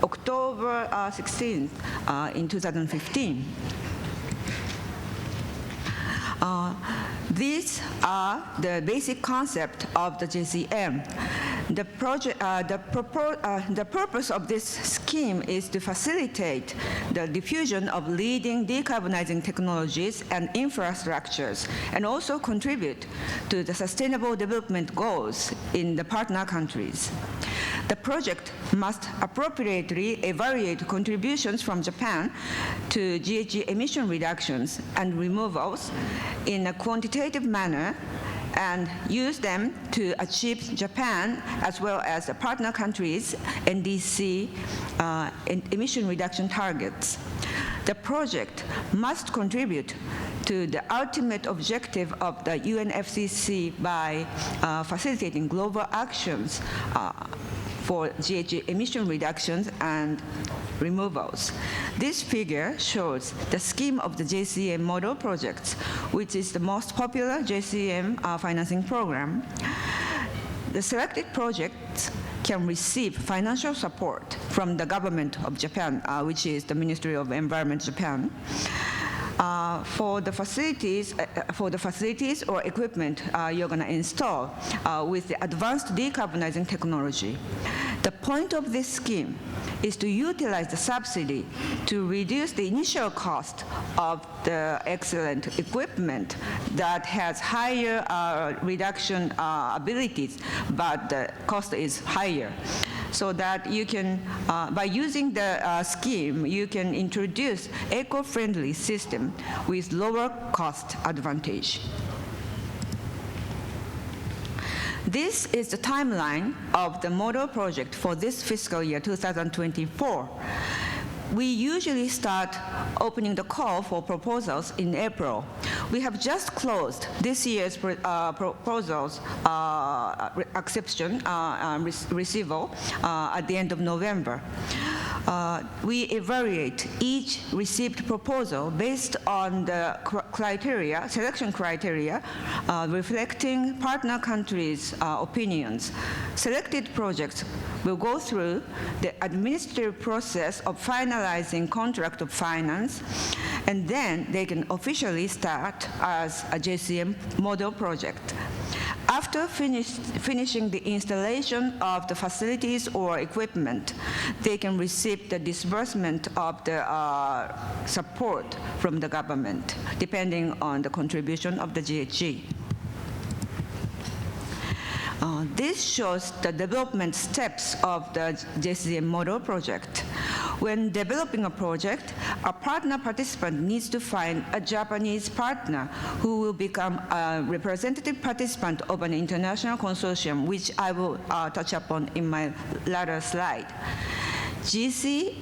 October 16th in 2015. These are the basic concept of the JCM. The purpose of this scheme is to facilitate the diffusion of leading decarbonizing technologies and infrastructures, and also contribute to the sustainable development goals in the partner countries. The project must appropriately evaluate contributions from Japan to GHG emission reductions and removals in a quantitative manner, and use them to achieve Japan as well as the partner countries' NDC emission reduction targets. The project must contribute to the ultimate objective of the UNFCCC by facilitating global actions for GHG emission reductions and removals. This figure shows the scheme of the JCM model projects, which is the most popular JCM financing program. The selected projects can receive financial support from the government of Japan, which is the Ministry of Environment Japan. for the facilities or equipment you're going to install with the advanced decarbonizing technology. The point of this scheme is to utilize the subsidy to reduce the initial cost of the excellent equipment that has higher reduction abilities, but the cost is higher. So that you can, by using the scheme, you can introduce eco-friendly system with lower cost advantage. This is the timeline of the model project for this fiscal year 2024. We usually start opening the call for proposals in April. We have just closed this year's proposals receival at the end of November. We evaluate each received proposal based on the selection criteria reflecting partner countries' opinions. Selected projects will go through the administrative process of finalizing contract of finance, and then they can officially start as a JCM model project. After finishing the installation of the facilities or equipment, they can receive the disbursement of the support from the government, depending on the contribution of the GHG. This shows the development steps of the JCM model project. When developing a project, a partner participant needs to find a Japanese partner who will become a representative participant of an international consortium, which I will touch upon in my latter slide. GC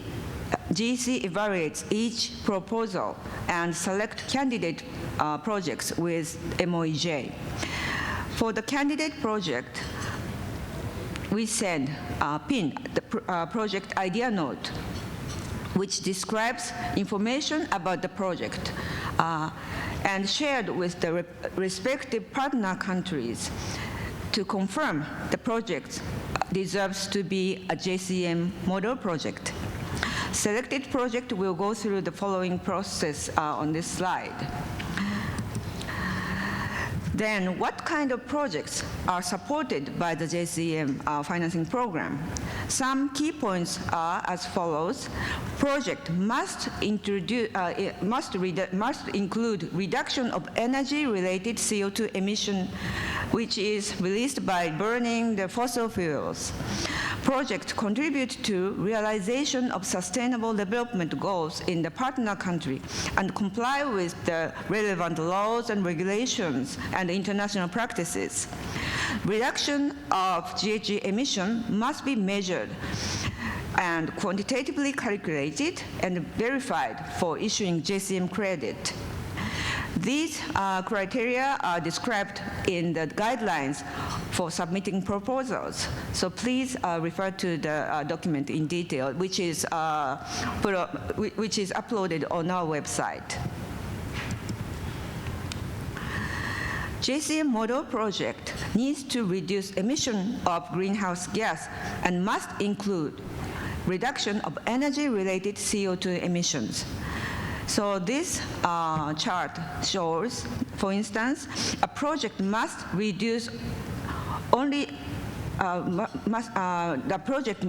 evaluates each proposal and select candidate projects with MOEJ. For the candidate project, we send PIN, the project idea note, which describes information about the project and shared with the respective partner countries to confirm the project deserves to be a JCM model project. Selected project will go through the following process on this slide. Then, what kind of projects are supported by the JCM financing program? Some key points are as follows. Project must include reduction of energy-related CO2 emission, which is released by burning the fossil fuels. Project contribute to realization of sustainable development goals in the partner country and comply with the relevant laws and regulations and international practices. Reduction of GHG emission must be measured and quantitatively calculated and verified for issuing JCM credit. These criteria are described in the guidelines for submitting proposals. So please refer to the document in detail, which is uploaded on our website. JCM model project needs to reduce emission of greenhouse gas and must include reduction of energy-related CO2 emissions. So this chart shows, for instance, a project must reduce only the project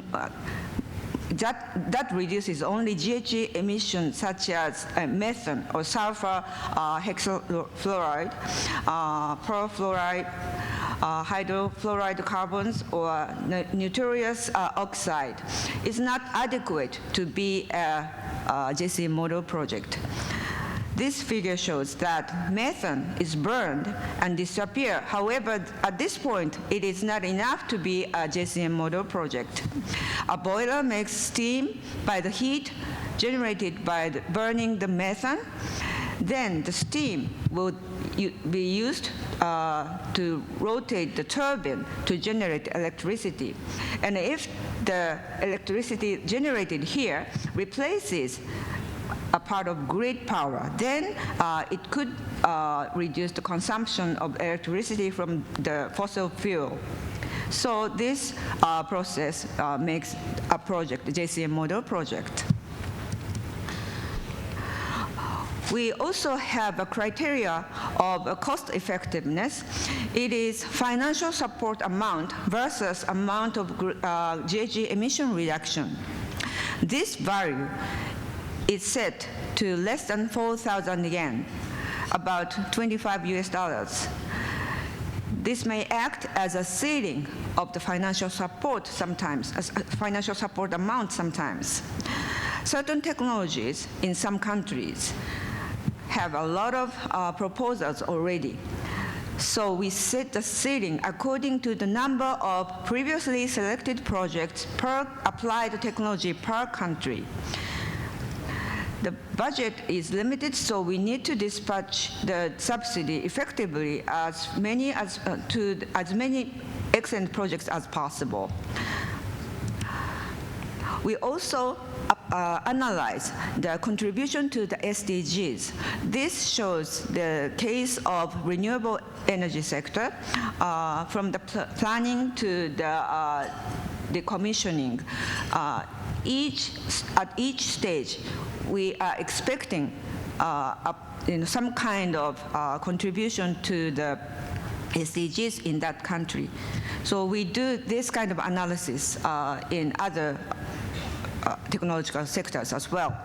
that reduces only GHG emissions such as methane or sulfur hexafluoride, perfluoride, hydrofluoride carbons, or nitrous oxide is not adequate to be a JCM model project. This figure shows that methane is burned and disappears. However, at this point, it is not enough to be a JCM model project. A boiler makes steam by the heat generated by burning the methane. Then the steam will be used to rotate the turbine to generate electricity. And if the electricity generated here replaces a part of grid power, then it could reduce the consumption of electricity from the fossil fuel. So this process makes a project, the JCM model project. we also have a criteria of cost effectiveness. It is financial support amount versus amount of GHG emission reduction. This value is set to less than 4,000 yen, about $25 US. This may act as a ceiling of the financial support sometimes, as a financial support amount sometimes. Certain technologies in some countries have a lot of proposals already. So we set the ceiling according to the number of previously selected projects per applied technology per country. The budget is limited, so we need to dispatch the subsidy effectively to as many excellent projects as possible. We also analyze the contribution to the SDGs. This shows the case of renewable energy sector from the planning to the commissioning. At each stage, we are expecting some kind of contribution to the SDGs in that country. So we do this kind of analysis in other technological sectors as well.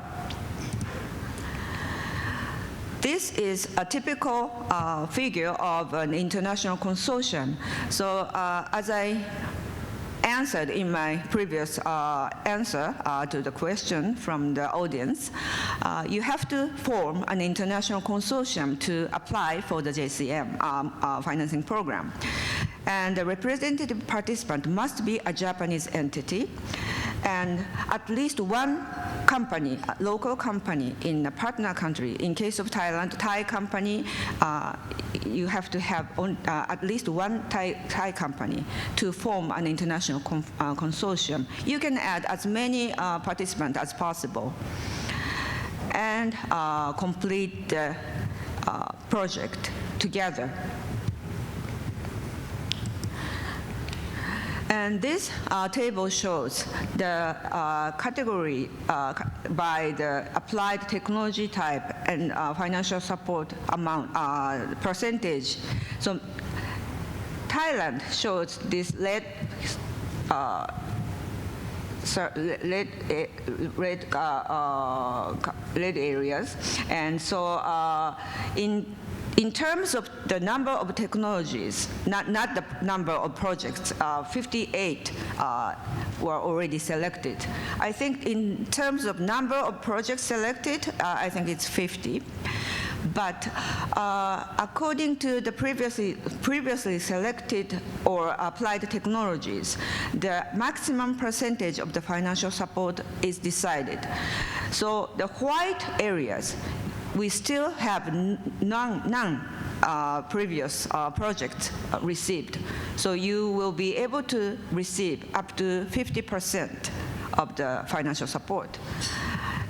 This is a typical figure of an international consortium. So as I answered in my previous answer to the question from the audience, you have to form an international consortium to apply for the JCM financing program. And the representative participant must be a Japanese entity, and at least one company, a local company in a partner country. In case of Thailand, Thai company, you have to have at least one Thai company to form an international consortium. You can add as many participants as possible and complete the project together. And this table shows the category by the applied technology type and financial support amount percentage. So Thailand shows this red areas, and so in terms of the number of technologies, not the number of projects, 58 were already selected. I think in terms of number of projects selected, I think it's 50. But according to the previously selected or applied technologies, the maximum percentage of the financial support is decided. So the white areas, we still have none previous projects received. So you will be able to receive up to 50% of the financial support.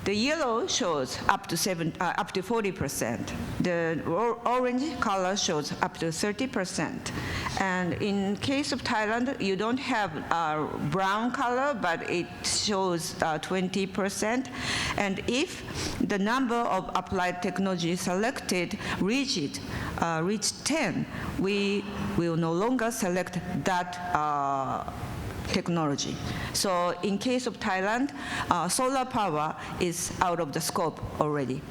The yellow shows up to 40%. The orange color shows up to 30%. And in case of Thailand, you don't have brown color, but it shows 20%. And if the number of applied technology selected reach 10, we will no longer select that technology. So in case of Thailand, solar power is out of the scope already.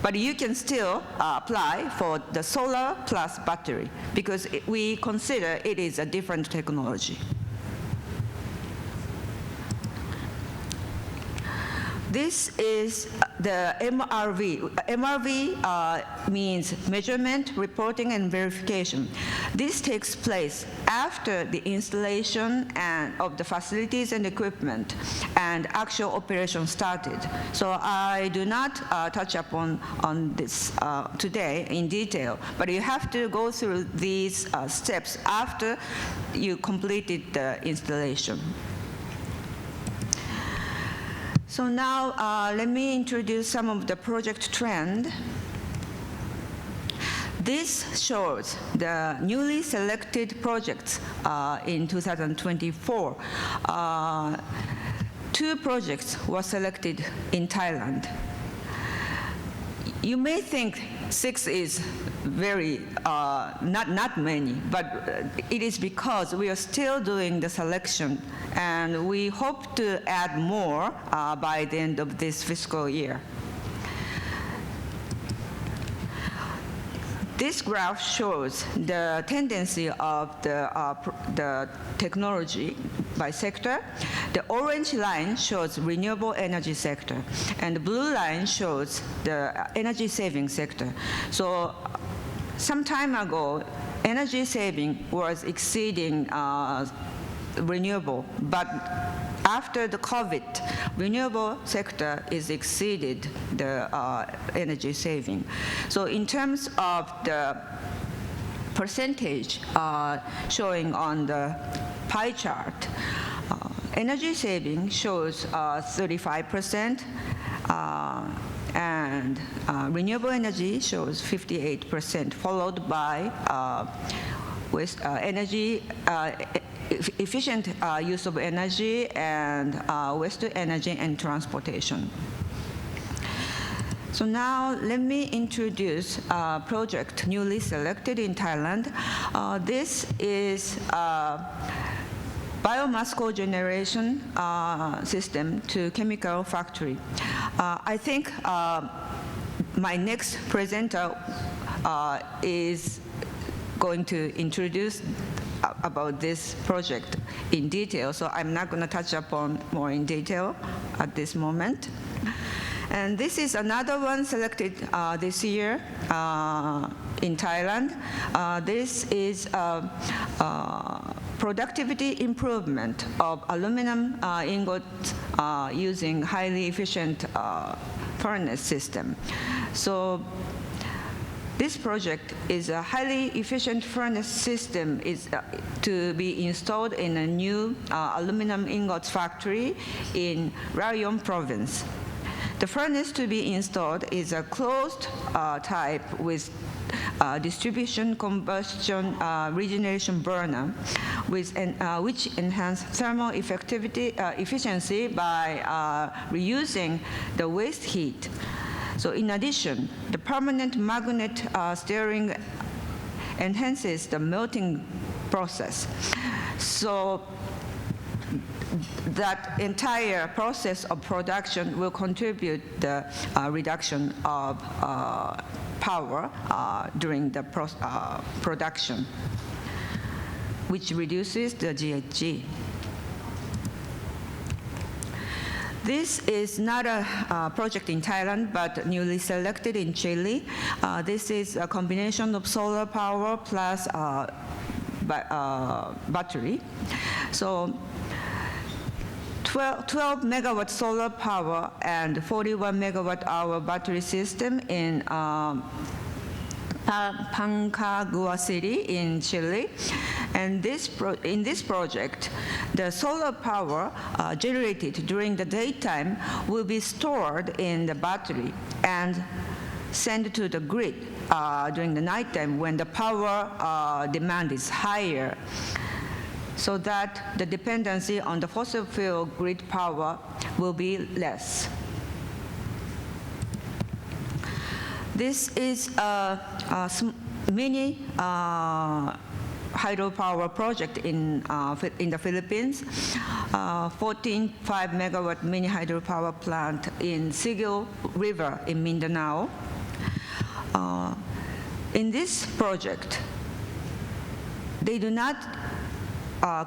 But you can still apply for the solar plus battery because we consider it is a different technology. This is the MRV. MRV means measurement, reporting, and verification. This takes place after the installation of the facilities and equipment and actual operation started. So I do not touch upon this today in detail, but you have to go through these steps after you completed the installation. So now let me introduce some of the project trend. This shows the newly selected projects in 2024. 2 projects were selected in Thailand. You may think 6 is very, not many, but it is because we are still doing the selection, and we hope to add more by the end of this fiscal year. This graph shows the tendency of the technology by sector. The orange line shows renewable energy sector, and the blue line shows the energy saving sector. So some time ago, energy saving was exceeding renewable, but after the COVID, renewable sector is exceeded the energy saving. So in terms of the percentage showing on the pie chart, energy saving shows 35%, and renewable energy shows 58%, followed by energy efficient use of energy and waste energy and transportation. So now let me introduce a project newly selected in Thailand. This is biomass cogeneration system to chemical factory. I think my next presenter is going to introduce about this project in detail, so I'm not going to touch upon more in detail at this moment. And this is another one selected this year in Thailand. This is productivity improvement of aluminum ingots using highly efficient furnace system. So this project is a highly efficient furnace system to be installed in a new aluminum ingots factory in Rayong province. The furnace to be installed is a closed type with distribution combustion regeneration burner, which enhance thermal efficiency by reusing the waste heat. So in addition, the permanent magnet steering enhances the melting process. So that entire process of production will contribute the reduction of power during the production, which reduces the GHG. This is not a project in Thailand, but newly selected in Chile. This is a combination of solar power plus battery. So 12 megawatt solar power and 41 megawatt hour battery system in Pancagua City in Chile. And in this project, the solar power generated during the daytime will be stored in the battery and sent to the grid during the nighttime when the power demand is higher, so that the dependency on the fossil fuel grid power will be less. This is a mini hydropower project in the Philippines, 14.5 megawatt mini hydropower plant in Sigil River in Mindanao. In this project, they do not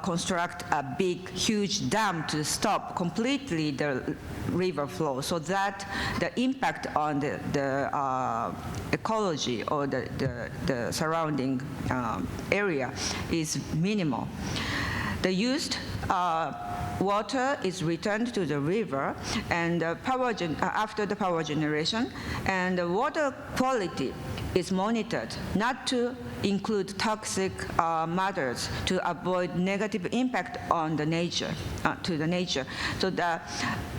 construct a big, huge dam to stop completely the river flow, so that the impact on the ecology or the surrounding area is minimal. The used water is returned to the river, and after the power generation, and the water quality is monitored not to include toxic matters to avoid negative impact on the nature, So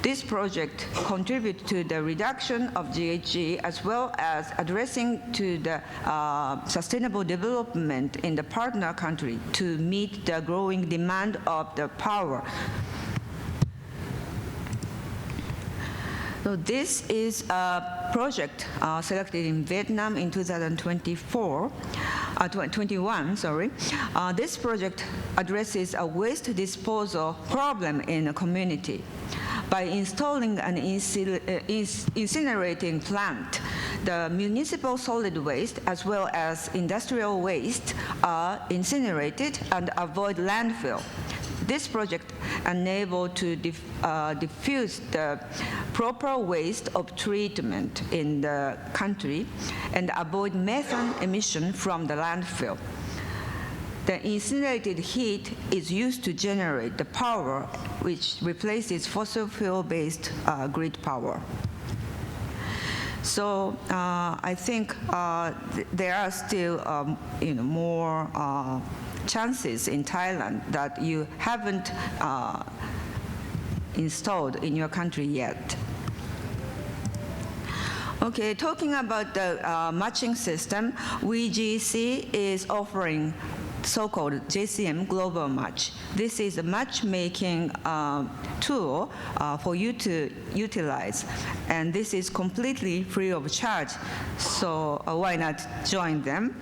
this project contributes to the reduction of GHG as well as addressing to the sustainable development in the partner country to meet the growing demand of the power. So this is a project selected in Vietnam in 2021, this project addresses a waste disposal problem in a community. By installing an incinerating plant, the municipal solid waste as well as industrial waste are incinerated and avoid landfill. This project enabled to diffuse the proper waste of treatment in the country and avoid methane emission from the landfill. The incinerated heat is used to generate the power which replaces fossil fuel-based grid power. So I think there are still more chances in Thailand that you haven't installed in your country yet. Okay, talking about the matching system, WeGC is offering so-called JCM Global Match. This is a matchmaking tool for you to utilize, and this is completely free of charge, so why not join them?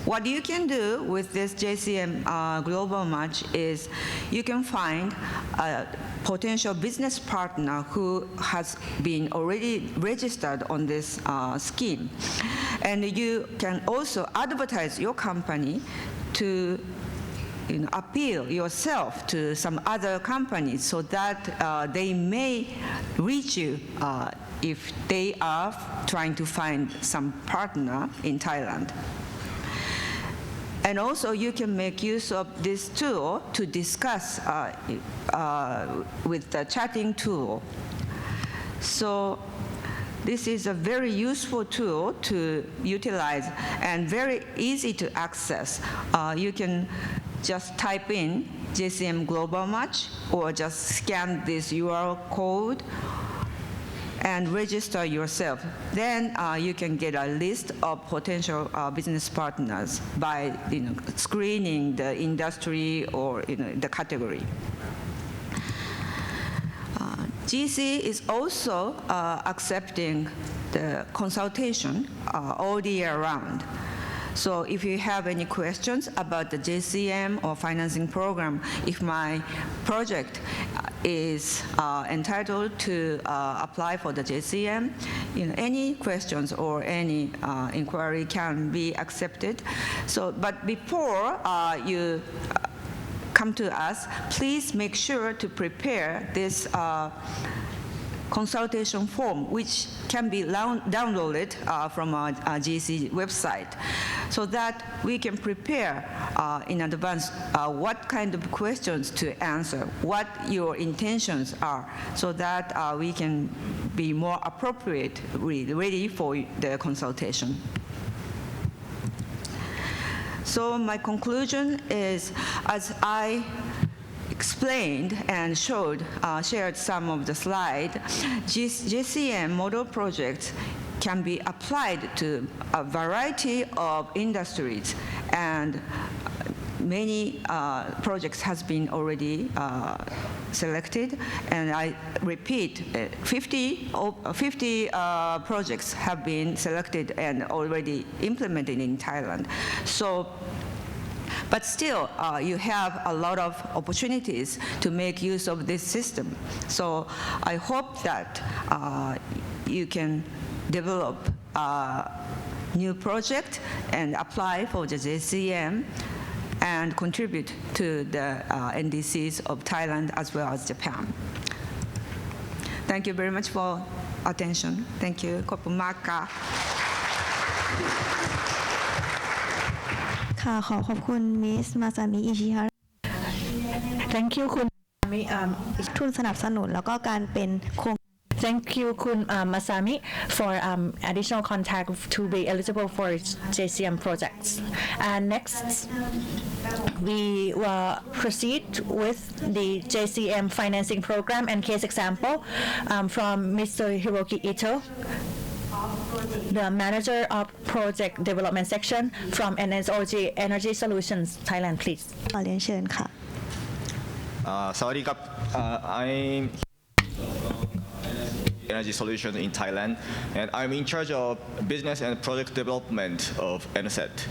What you can do with this JCM Global Match is you can find a potential business partner who has been already registered on this scheme. And you can also advertise your company to appeal yourself to some other companies so that they may reach you if they are trying to find some partner in Thailand. And also, you can make use of this tool to discuss with the chatting tool. So this is a very useful tool to utilize and very easy to access. You can just type in JCM Global Match or just scan this URL code and register yourself. Then you can get a list of potential business partners by screening the industry or the category. GC is also accepting the consultation all the year round. So if you have any questions about the JCM or financing program, if my project is entitled to apply for the JCM, any questions or any inquiry can be accepted. So, but before you come to us, please make sure to prepare this consultation form, which can be downloaded from our GC website, so that we can prepare in advance what kind of questions to answer, what your intentions are, so that we can be more appropriate, ready for the consultation. So my conclusion is, as I explained and shared some of the slides, JCM model projects can be applied to a variety of industries, and many projects has been already selected, and I repeat, 50 projects have been selected and already implemented in Thailand. So, but still, you have a lot of opportunities to make use of this system. So I hope that you can develop a new project and apply for the JCM and contribute to the NDCs of Thailand as well as Japan. Thank you very much for attention. Thank you. ขอบคุณมากค่ะ ค่ะขอบคุณมิสมาซามิอิชิฮาระ Thank you คุณ ทุนสนับสนุนแล้วก็การเป็นโครง Thank you, Kun Masami, for additional contact to be eligible for JCM projects. And next, we will proceed with the JCM financing program and case example from Mr. Hiroki Ito, the manager of project development section from MOEJ Energy Solutions Thailand, please. ขอเรียนเชิญค่ะ สวัสดีครับ I'm energy solutions in Thailand, and I'm in charge of business and product development of NSET.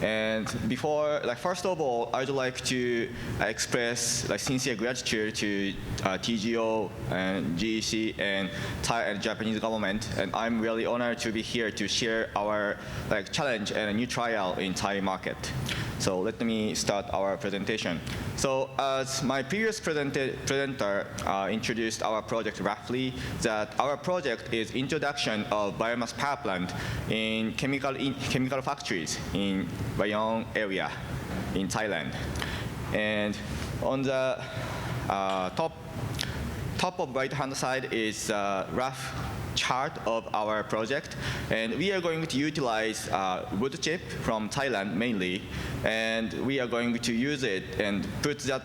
And before, first of all, I'd like to express sincere gratitude to TGO and GEC and Thai and Japanese government, and I'm really honored to be here to share our challenge and a new trial in Thai market. So let me start our presentation. So as my previous presenter introduced our project roughly, that our project is introduction of biomass power plant in chemical factories in Rayong area in Thailand. And on the top of right-hand side is a rough chart of our project, and we are going to utilize wood chip from Thailand mainly, and we are going to use it and put that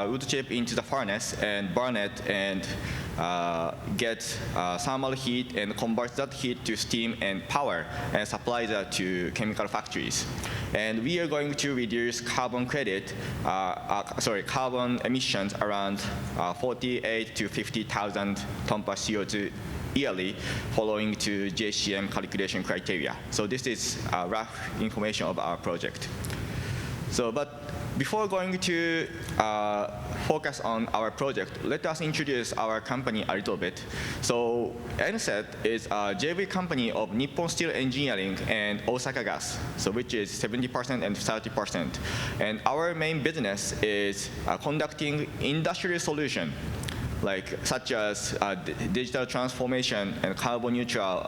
wood chip into the furnace and burn it and get thermal heat and convert that heat to steam and power and supply that to chemical factories. And we are going to reduce carbon emissions around 48 to 50,000 tons per CO2 yearly, following to JCM calculation criteria. So this is rough information of our project. So, but before going to focus on our project, let us introduce our company a little bit. So NSET is a JV company of Nippon Steel Engineering and Osaka Gas, so which is 70% and 30%. And our main business is conducting industrial solution, such as digital transformation and carbon neutral,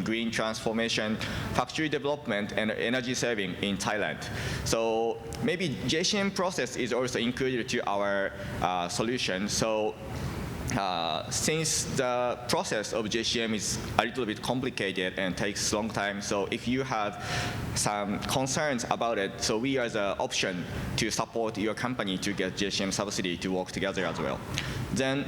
green transformation, factory development, and energy saving in Thailand. So maybe JCM process is also included to our solution. So since the process of JCM is a little bit complicated and takes a long time, so if you have some concerns about it, so we are the option to support your company to get JCM subsidy to work together as well. Then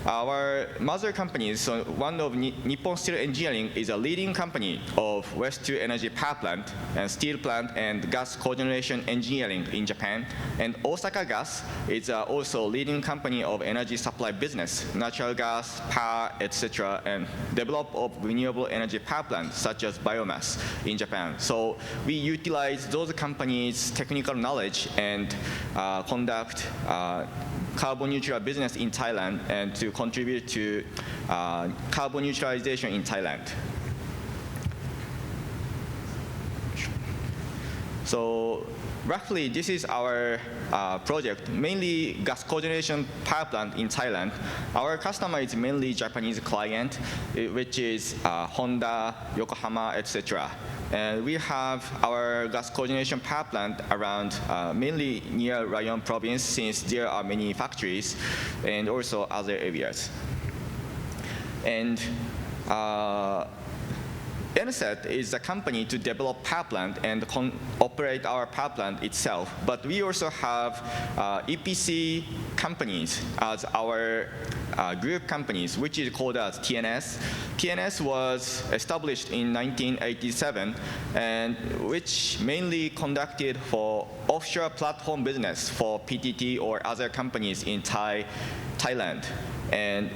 our mother companies, so one of Nippon Steel Engineering is a leading company of waste-to-energy power plant and steel plant and gas cogeneration engineering in Japan. And Osaka Gas is also leading company of energy supply business, natural gas, power, etc., and develop of renewable energy power plants such as biomass in Japan. So we utilize those companies' technical knowledge and conduct carbon neutral business in Thailand and to contribute to carbon neutralization in Thailand. So roughly, this is our project, mainly gas cogeneration power plant in Thailand. Our customer is mainly Japanese client, which is Honda, Yokohama, etc. And we have our gas cogeneration power plant around mainly near Rayong province, since there are many factories and also other areas. And NSET is a company to develop power plant and operate our power plant itself, but we also have EPC companies as our group companies, which is called as TNS. TNS was established in 1987, and which mainly conducted for offshore platform business for PTT or other companies in Thailand. And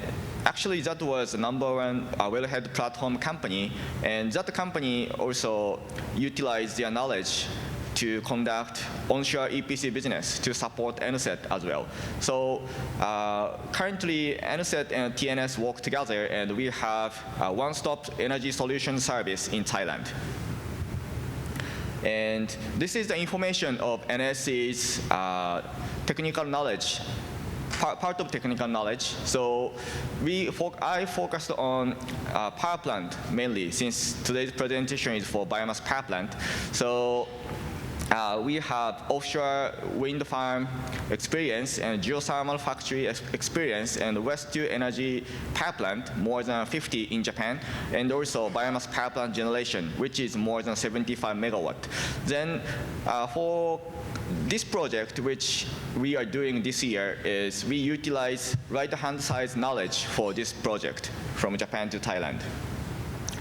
actually, that was the #1 wellhead platform company, and that company also utilized their knowledge to conduct onshore EPC business to support NSET as well. So currently, NSET and TNS work together, and we have a one-stop energy solution service in Thailand. And this is the information of NSC's technical knowledge, part of technical knowledge. So I focused on power plant mainly, since today's presentation is for biomass power plant. So we have offshore wind farm experience and geothermal factory experience and waste-to-energy power plant, more than 50 in Japan, and also biomass power plant generation, which is more than 75 megawatt. Then for this project, which we are doing this year, is we utilize right-hand side knowledge for this project from Japan to Thailand.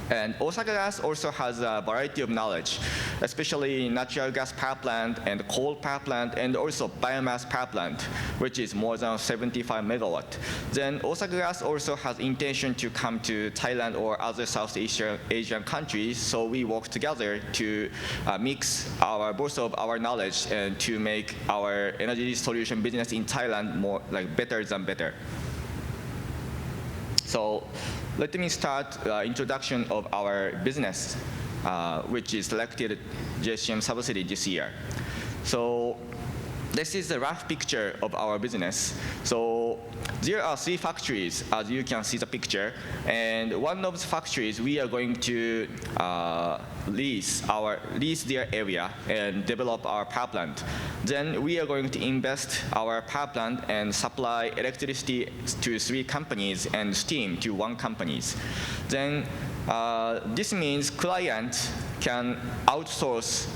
And Osaka Gas also has a variety of knowledge, especially natural gas power plant and coal power plant and also biomass power plant, which is more than 75 megawatt. Then Osaka Gas also has intention to come to Thailand or other Southeast Asian countries, so we work together to mix both of our knowledge and to make our energy solution business in Thailand more better than better. So let me start introduction of our business, which is selected JCM subsidy this year. So this is a rough picture of our business. So there are 3 factories, as you can see the picture, and one of the factories we are going to lease their area and develop our power plant. Then we are going to invest our power plant and supply electricity to 3 companies and steam to 1 company. Then this means client can outsource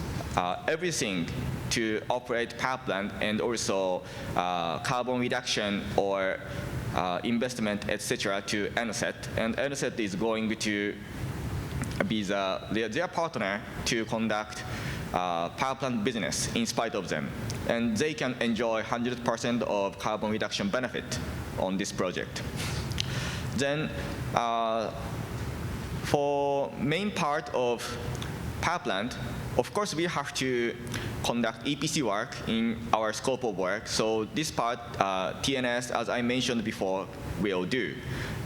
everything to operate power plant and also carbon reduction or investment, etc., to NSET. And NSET is going to be their partner to conduct power plant business in spite of them. And they can enjoy 100% of carbon reduction benefit on this project. Then for main part of power plant, of course, we have to conduct EPC work in our scope of work. So this part, TNS, as I mentioned before, will do.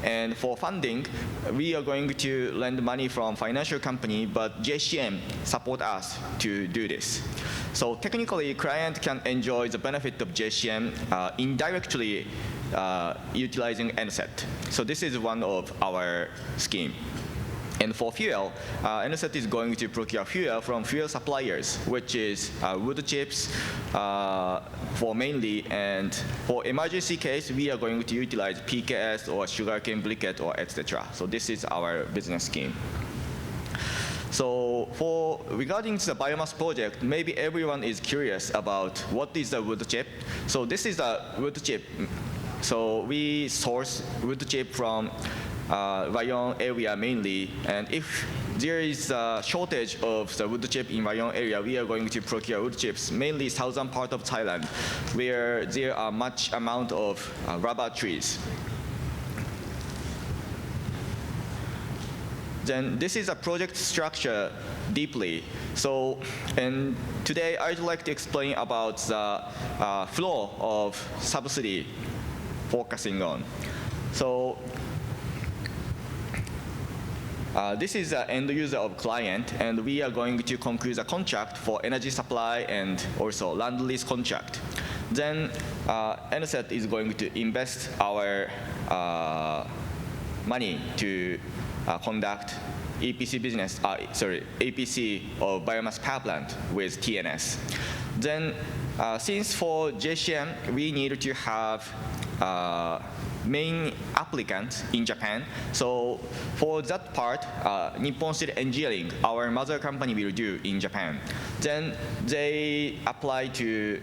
And for funding, we are going to lend money from financial company, but JCM support us to do this. So technically, client can enjoy the benefit of JCM indirectly utilizing NSET. So this is one of our scheme. And for fuel, NSET is going to procure fuel from fuel suppliers, which is wood chips for mainly, and for emergency case, we are going to utilize PKS or sugarcane briquette or etc. So this is our business scheme. So regarding the biomass project, maybe everyone is curious about what is the wood chip. So this is a wood chip. So we source wood chip from Rayong area mainly, and if there is a shortage of the wood chip in Rayong area, we are going to procure wood chips, mainly southern part of Thailand, where there are much amount of rubber trees. Then this is a project structure deeply. So, and today I'd like to explain about the flow of subsidy focusing on. So this is the end user of client, and we are going to conclude a contract for energy supply and also land lease contract. Then NSET is going to invest our money to conduct EPC business, EPC of biomass power plant with TNS. Then since for JCM, we need to have main applicant in Japan. So for that part, Nippon Steel Engineering, our mother company, will do in Japan. Then they apply to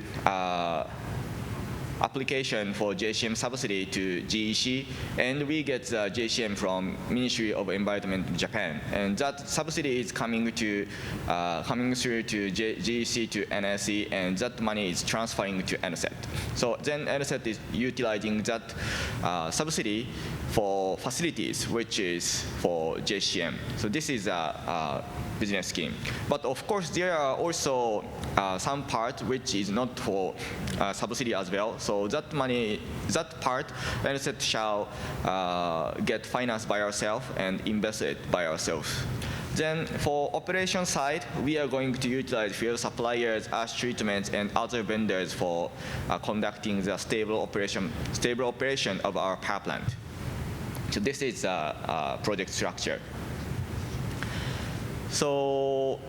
application for JCM subsidy to GEC, and we get the JCM from Ministry of Environment in Japan. And that subsidy is coming through to GEC to NSE, and that money is transferring to NSET. So then NSET is utilizing that subsidy for facilities, which is for JCM. So this is a business scheme. But of course, there are also some part which is not for subsidy as well. So that money, that part, NSET shall get financed by ourselves and invest it by ourselves. Then for operation side, we are going to utilize fuel suppliers, ash treatments, and other vendors for conducting the stable operation of our power plant. So this is a project structure. So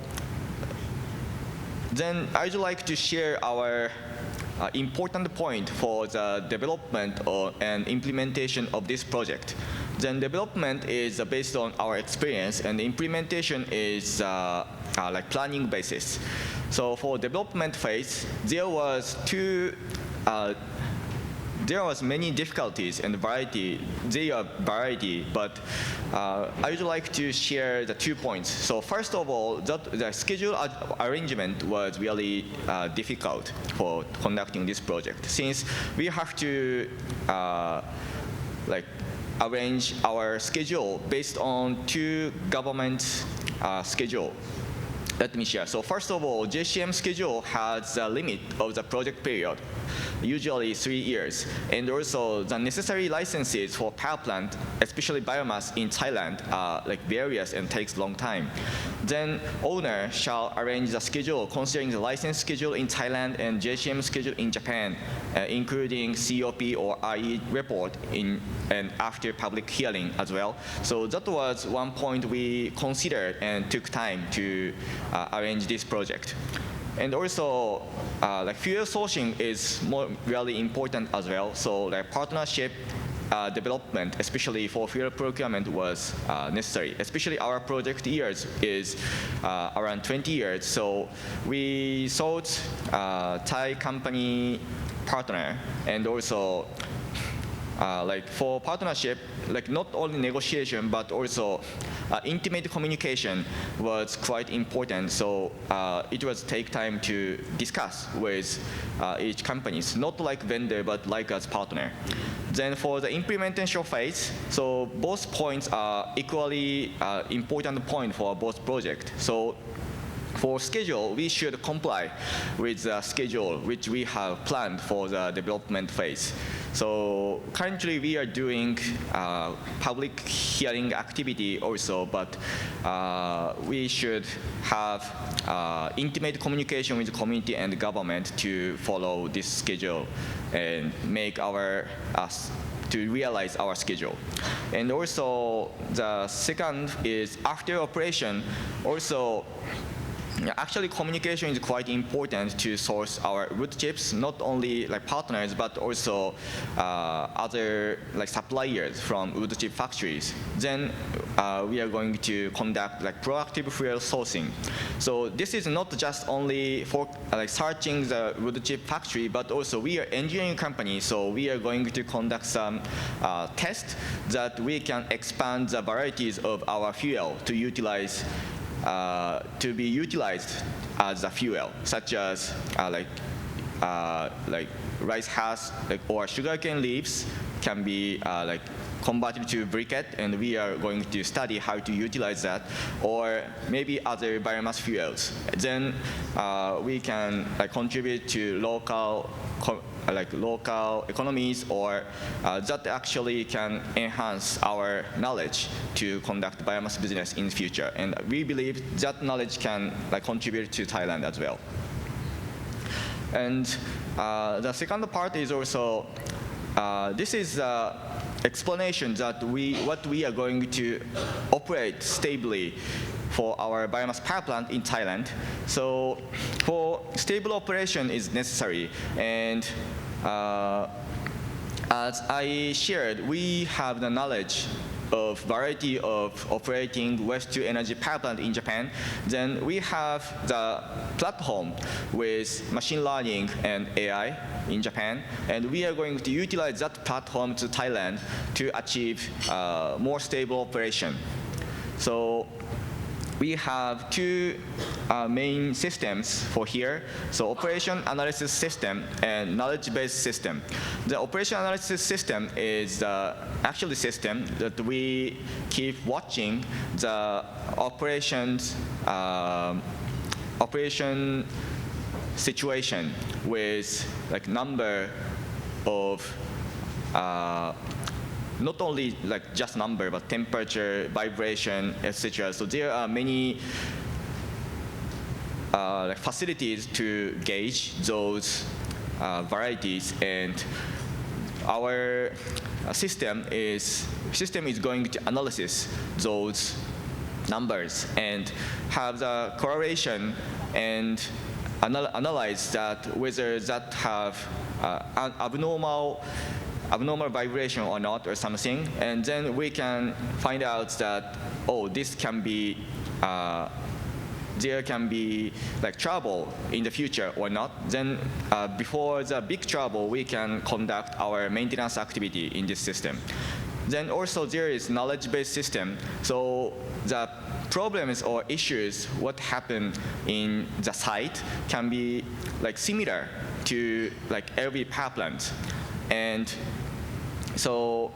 then I'd like to share our important point for the development and implementation of this project. Then development is based on our experience, and implementation is like planning basis. So for development phase, there was two there was many difficulties and variety. They are variety, but I would like to share the 2 points. So first of all, the schedule arrangement was really difficult for conducting this project, since we have to arrange our schedule based on 2 government schedule. Let me share. So first of all, JCM schedule has a limit of the project period, usually 3 years. And also the necessary licenses for power plant, especially biomass in Thailand, are various and takes long time. Then owner shall arrange the schedule considering the license schedule in Thailand and JCM schedule in Japan, including COP or IE report and after public hearing as well. So that was one point we considered and took time to arrange this project. And also, fuel sourcing is really important as well. So partnership development, especially for fuel procurement, was necessary. Especially our project years is around 20 years. So we sought Thai company partner, and also for partnership, not only negotiation, but also intimate communication was quite important. So it was take time to discuss with each companies, not like vendor, but like as partner. Then for the implementation phase, so both points are equally important point for both projects. So for schedule, we should comply with the schedule which we have planned for the development phase. So currently we are doing public hearing activity also, but we should have intimate communication with the community and the government to follow this schedule and make to realize our schedule. And also the second is after operation, also actually communication is quite important to source our wood chips, not only partners, but also other suppliers from wood chip factories. Then we are going to conduct proactive fuel sourcing. So this is not just only for searching the wood chip factory, but also we are engineering company, so we are going to conduct some tests that we can expand the varieties of our fuel to utilize to be utilized as a fuel, such as rice husk or sugarcane leaves can be converted to briquette, and we are going to study how to utilize that, or maybe other biomass fuels. Then we can contribute to local economies, or that actually can enhance our knowledge to conduct biomass business in the future. And we believe that knowledge can contribute to Thailand as well. And the second part is also, this is explanation that what we are going to operate stably for our biomass power plant in Thailand. So for stable operation is necessary, and as I shared, we have the knowledge of variety of operating waste-to-energy power plant in Japan. Then we have the platform with machine learning and AI in Japan, and we are going to utilize that platform to Thailand to achieve more stable operation. So we have 2 main systems for here. So operation analysis system and knowledge-based system. The operation analysis system is the actual system that we keep watching the operation situation with number of not only just number, but temperature, vibration, etc. So there are many facilities to gauge those varieties, and our system is going to analyze those numbers and have the correlation and analyze that whether that have an abnormal vibration or not, or something, and then we can find out that, oh, this can be there can be like trouble in the future or not, then before the big trouble, we can conduct our maintenance activity in this system. Then also there is knowledge-based system. So the problems or issues what happen in the site can be like similar to like every power plant. And so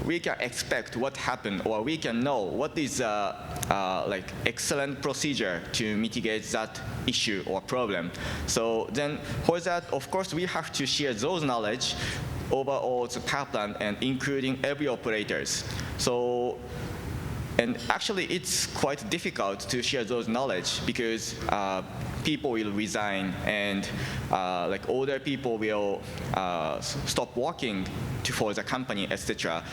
we can expect what happened, or we can know what is like excellent procedure to mitigate that issue or problem. So then for that, of course, we have to share those knowledge overall the power plant and including every operators. So, and actually it's quite difficult to share those knowledge because people will resign and like older people will stop working for the company, etc.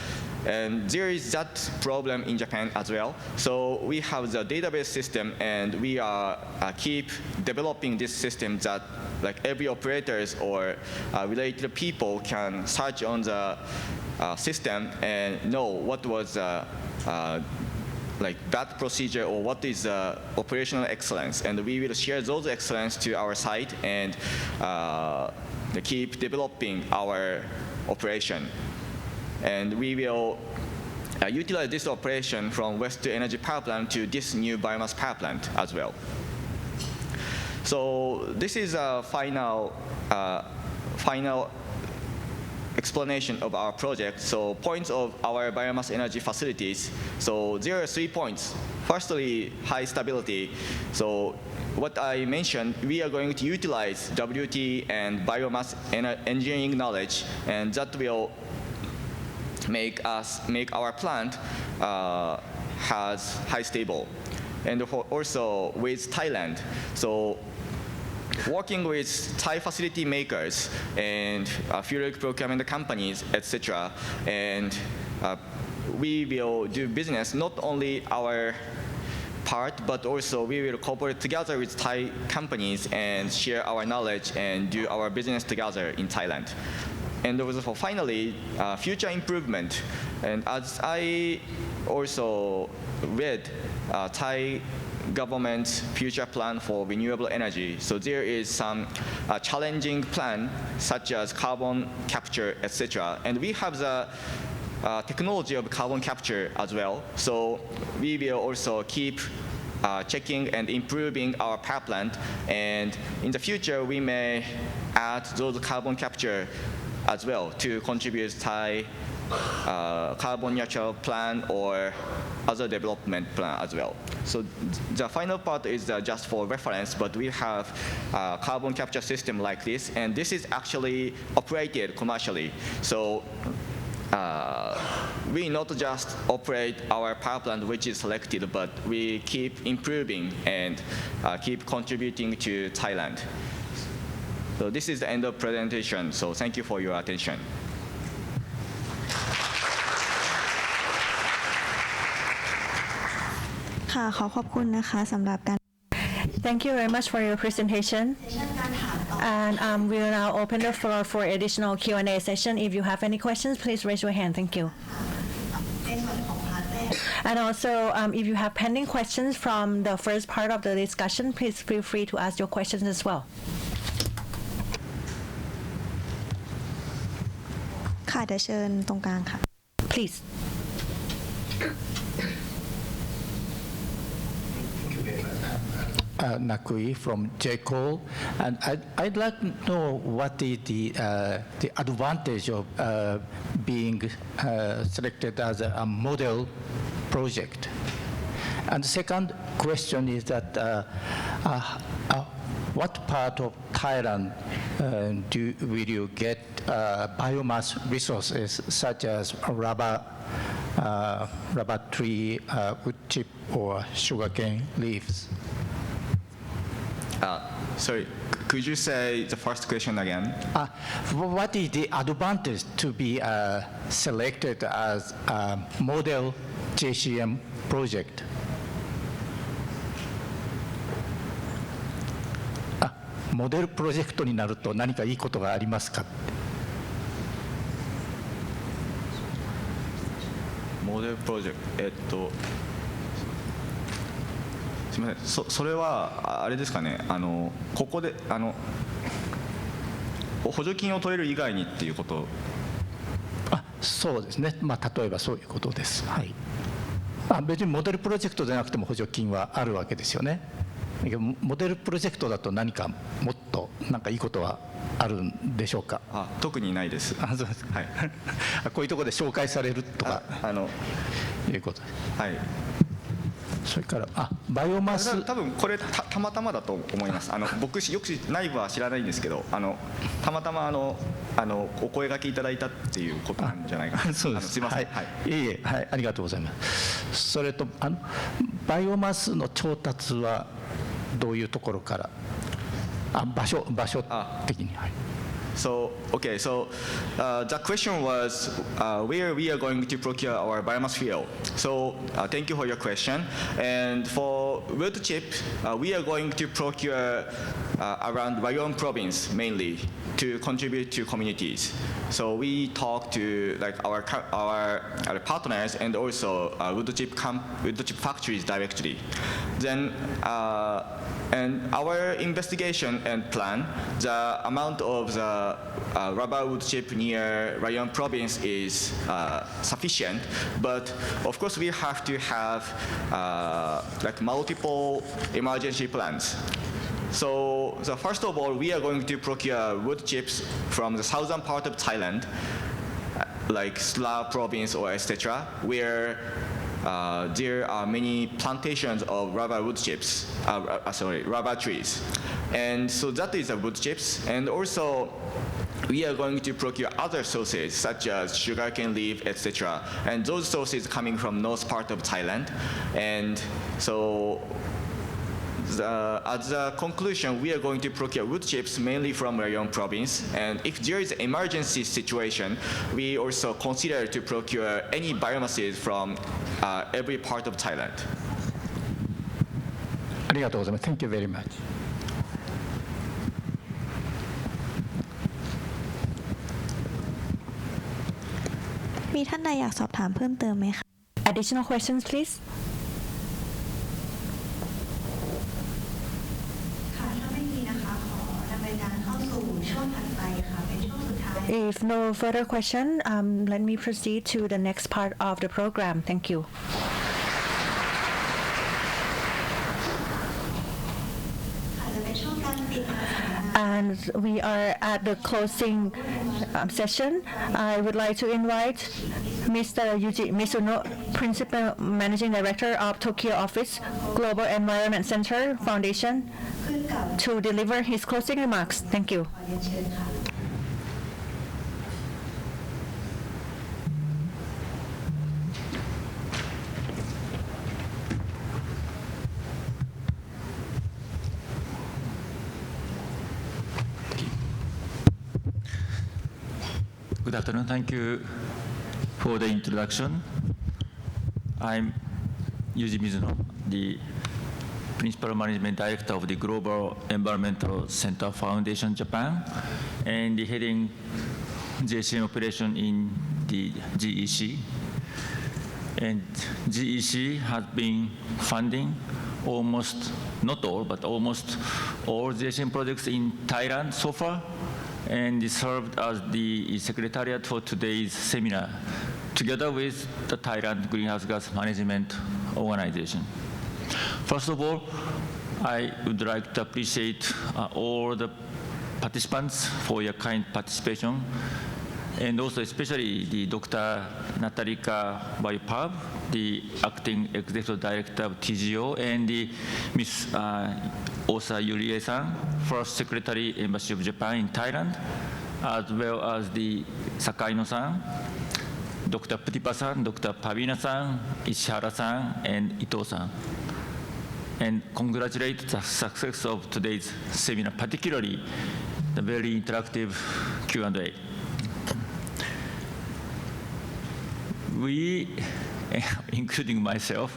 And there is that problem in Japan as well. So we have the database system, and we are keep developing this system that like every operators or related people can search on the system and know what was like that procedure or what is operational excellence, and we will share those excellence to our site and keep developing our operation. And we will utilize this operation from waste to energy power plant to this new biomass power plant as well. So this is a final explanation of our project. So points of our biomass energy facilities. So there are 3 points. Firstly, high stability. So what I mentioned, we are going to utilize WT and biomass engineering knowledge, and that will make our plant has high stable. And also with Thailand. So working with Thai facility makers and fuel procurement companies, etc. And we will do business, not only our part, but also we will cooperate together with Thai companies and share our knowledge and do our business together in Thailand. And also finally, future improvement. And as I also read Thai government's future plan for renewable energy. So there is some challenging plan such as carbon capture, etc. And we have the technology of carbon capture as well. So we will also keep checking and improving our power plant. And in the future, we may add those carbon capture as well to contribute Thai carbon neutral plan or other development plan as well. So the final part is just for reference, but we have a carbon capture system like this, and this is actually operated commercially. So we not just operate our power plant which is selected, but we keep improving and keep contributing to Thailand. So this is the end of presentation. So thank you for your attention. Thank you very much for your presentation. And we will now open the floor for additional Q&A session. If you have any questions, please raise your hand. Thank you. And also, if you have pending questions from the first part of the discussion, please feel free to ask your questions as well. Please. Nakui from JCO, and I'd like to know what is the advantage of being selected as a model project. And the second question is that what part of Thailand will you get biomass resources such as rubber tree, wood chip, or sugarcane leaves? Sorry, could you say the first question again? What is the advantage to be selected as a model JCM project? Model project になると何かいいことがありますか? Model project. すみみません、それはあれですかね、ここで補助金を取れる以外にっていうこと。そうですね、例えばそういうことです。はい、別にモデルプロジェクトでなくても補助金はあるわけですよね。モデルプロジェクトだと何かもっとなんかいいことはあるんでしょうか。特にないです。そうです、はい、こういうところで紹介されるとかいうことです。はい、それからバイオマス、多分これたまたまだと思います。僕よく内部は知らないんですけど、たまたまお声掛けいただいたっていうことなんじゃないかな。そうです。すみません。はい、いえいえ、はい、ありがとうございます。それとバイオマスの調達はどういうところから、場所的に。はい。So, okay, so the question was where we are going to procure our biomass fuel. So thank you for your question. And for wood chip, we are going to procure around Rayong province mainly to contribute to communities. So we talk to like our partners and also wood chip factories directly. Then and our investigation and plan, the amount of the rubber wood chip near Rayong province is sufficient, but of course we have to have like multiple emergency plans. So first of all, we are going to procure wood chips from the southern part of Thailand, like Sla province or etc., where there are many plantations of rubber wood chips, rubber trees. And so that is the wood chips. And also, we are going to procure other sources, such as sugarcane leaf, etc. And those sources coming from north part of Thailand. And so, as a conclusion, we are going to procure wood chips mainly from Rayong province. And if there is an emergency situation, we also consider to procure any biomasses from every part of Thailand. ありがとうございます。Thank you very much. Additional questions, please. If no further question, let me proceed to the next part of the program. Thank you. And we are at the closing session. I would like to invite Mr. Yuji Mizuno, Principal Managing Director of Tokyo Office Global Environment Center Foundation, to deliver his closing remarks. Thank you. Good afternoon. Thank you for the introduction. I'm Yuji Mizuno, the Principal Management Director of the Global Environmental Center Foundation Japan, and the heading JCM operation in the GEC. And GEC has been funding almost, not all, but almost all JCM projects in Thailand so far, and served as the secretariat for today's seminar, together with the Thailand Greenhouse Gas Management Organization. First of all, I would like to appreciate all the participants for your kind participation, and also especially the Dr. Natalika Bayupav, the Acting Executive Director of TGO, and the Ms. Osa Yurie-san, First Secretary, Embassy of Japan in Thailand, as well as the Sakaino-san, Dr. Putipa-san, Dr. Pavina-san, Ishihara-san, and Ito-san. And congratulate the success of today's seminar, particularly the very interactive Q&A. We, including myself,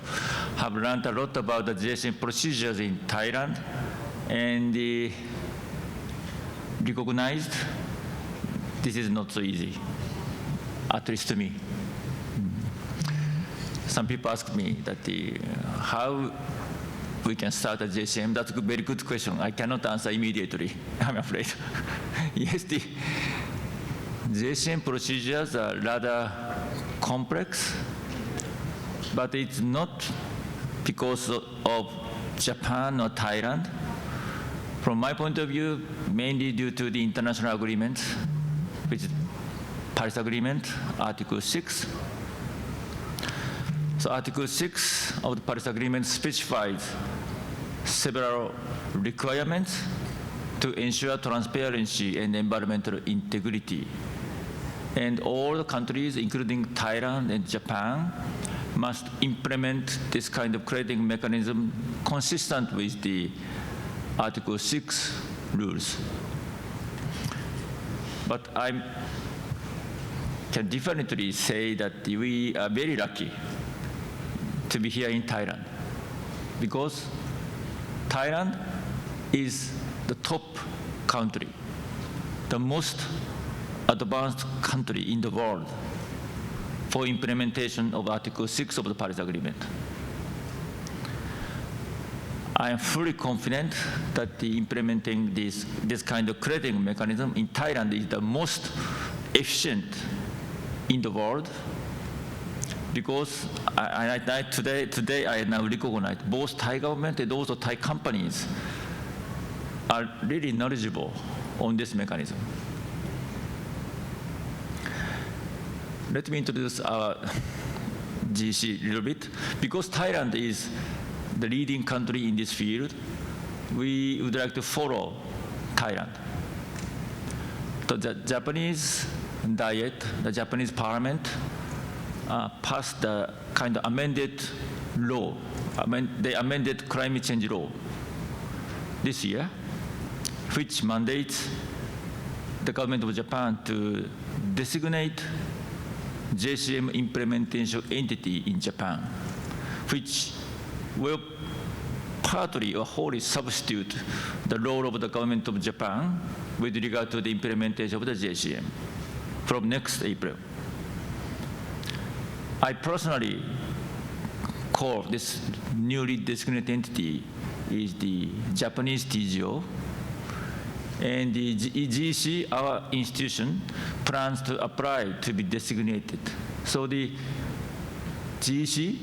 have learned a lot about the JCM procedures in Thailand, and recognized this is not so easy, at least to me. Some people ask me that how we can start at JCM? That's a very good question. I cannot answer immediately, I'm afraid. Yes, the JCM procedures are rather complex, but it's not because of Japan or Thailand. From my point of view, mainly due to the international agreements, which is Paris Agreement, Article 6. So Article 6 of the Paris Agreement specifies several requirements to ensure transparency and environmental integrity. And all the countries, including Thailand and Japan, must implement this kind of crediting mechanism consistent with the Article 6 rules. But I can definitely say that we are very lucky to be here in Thailand, because Thailand is the top country, the most advanced country in the world for implementation of Article 6 of the Paris Agreement. I am fully confident that implementing this kind of crediting mechanism in Thailand is the most efficient in the world, because today I now recognize both Thai government and also Thai companies are really knowledgeable on this mechanism. Let me introduce our GC a little bit. Because Thailand is the leading country in this field, we would like to follow Thailand. So the Japanese Diet, the Japanese Parliament, passed the kind of amended law. They amended climate change law this year, which mandates the government of Japan to designate JCM implementation entity in Japan, which will partly or wholly substitute the role of the government of Japan with regard to the implementation of the JCM from next April. I personally call this newly designated entity is the Japanese TGO, and the GC, our institution, plans to apply to be designated. So the GC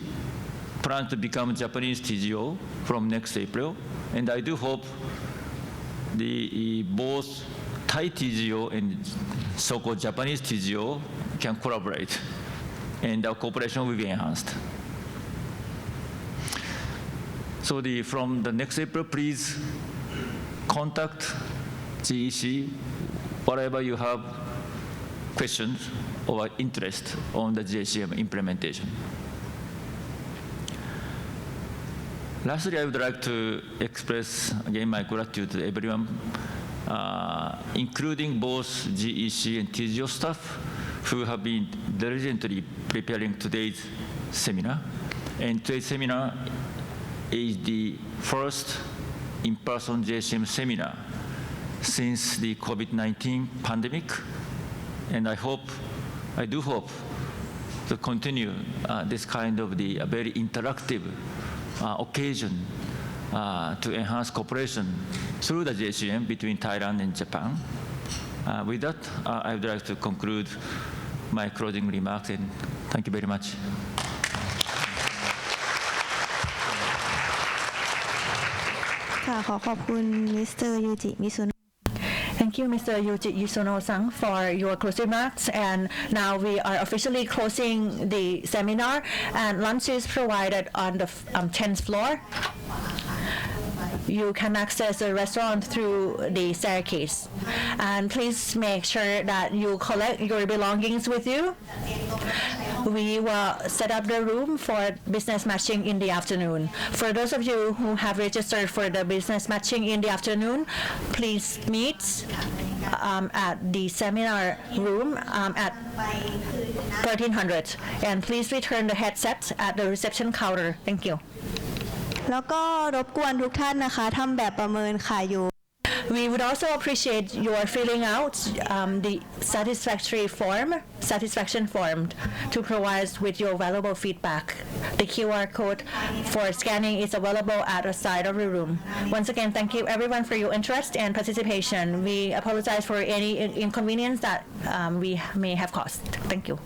plans to become Japanese TGO from next April, and I do hope both Thai TGO and so-called Japanese TGO can collaborate, and our cooperation will be enhanced. So from the next April, please contact GEC whatever you have questions or interest on the JCM implementation. Lastly, I would like to express again my gratitude to everyone, including both GEC and TGO staff who have been diligently preparing today's seminar. And today's seminar is the first in-person JCM seminar since the COVID-19 pandemic, and I do hope to continue this kind of very interactive occasion to enhance cooperation through the JCM between Thailand and Japan. With that, I would like to conclude my closing remarks, and thank you very much. Thank you, Mr. Yuji Yusuno-san, for your closing remarks. And now we are officially closing the seminar, and lunch is provided on the 10th floor. You can access the restaurant through the staircase. And please make sure that you collect your belongings with you. We will set up the room for business matching in the afternoon. For those of you who have registered for the business matching in the afternoon, please meet at the seminar room at 1300. And please return the headset at the reception counter. Thank you. แล้วก็รบกวนทุกท่านนะคะทำแบบประเมินค่ะอยู่ We would also appreciate your filling out the satisfaction form to provide us with your valuable feedback. The QR code for scanning is available at the side of the room. Once again, thank you everyone for your interest and participation. We apologize for any inconvenience that we may have caused. Thank you.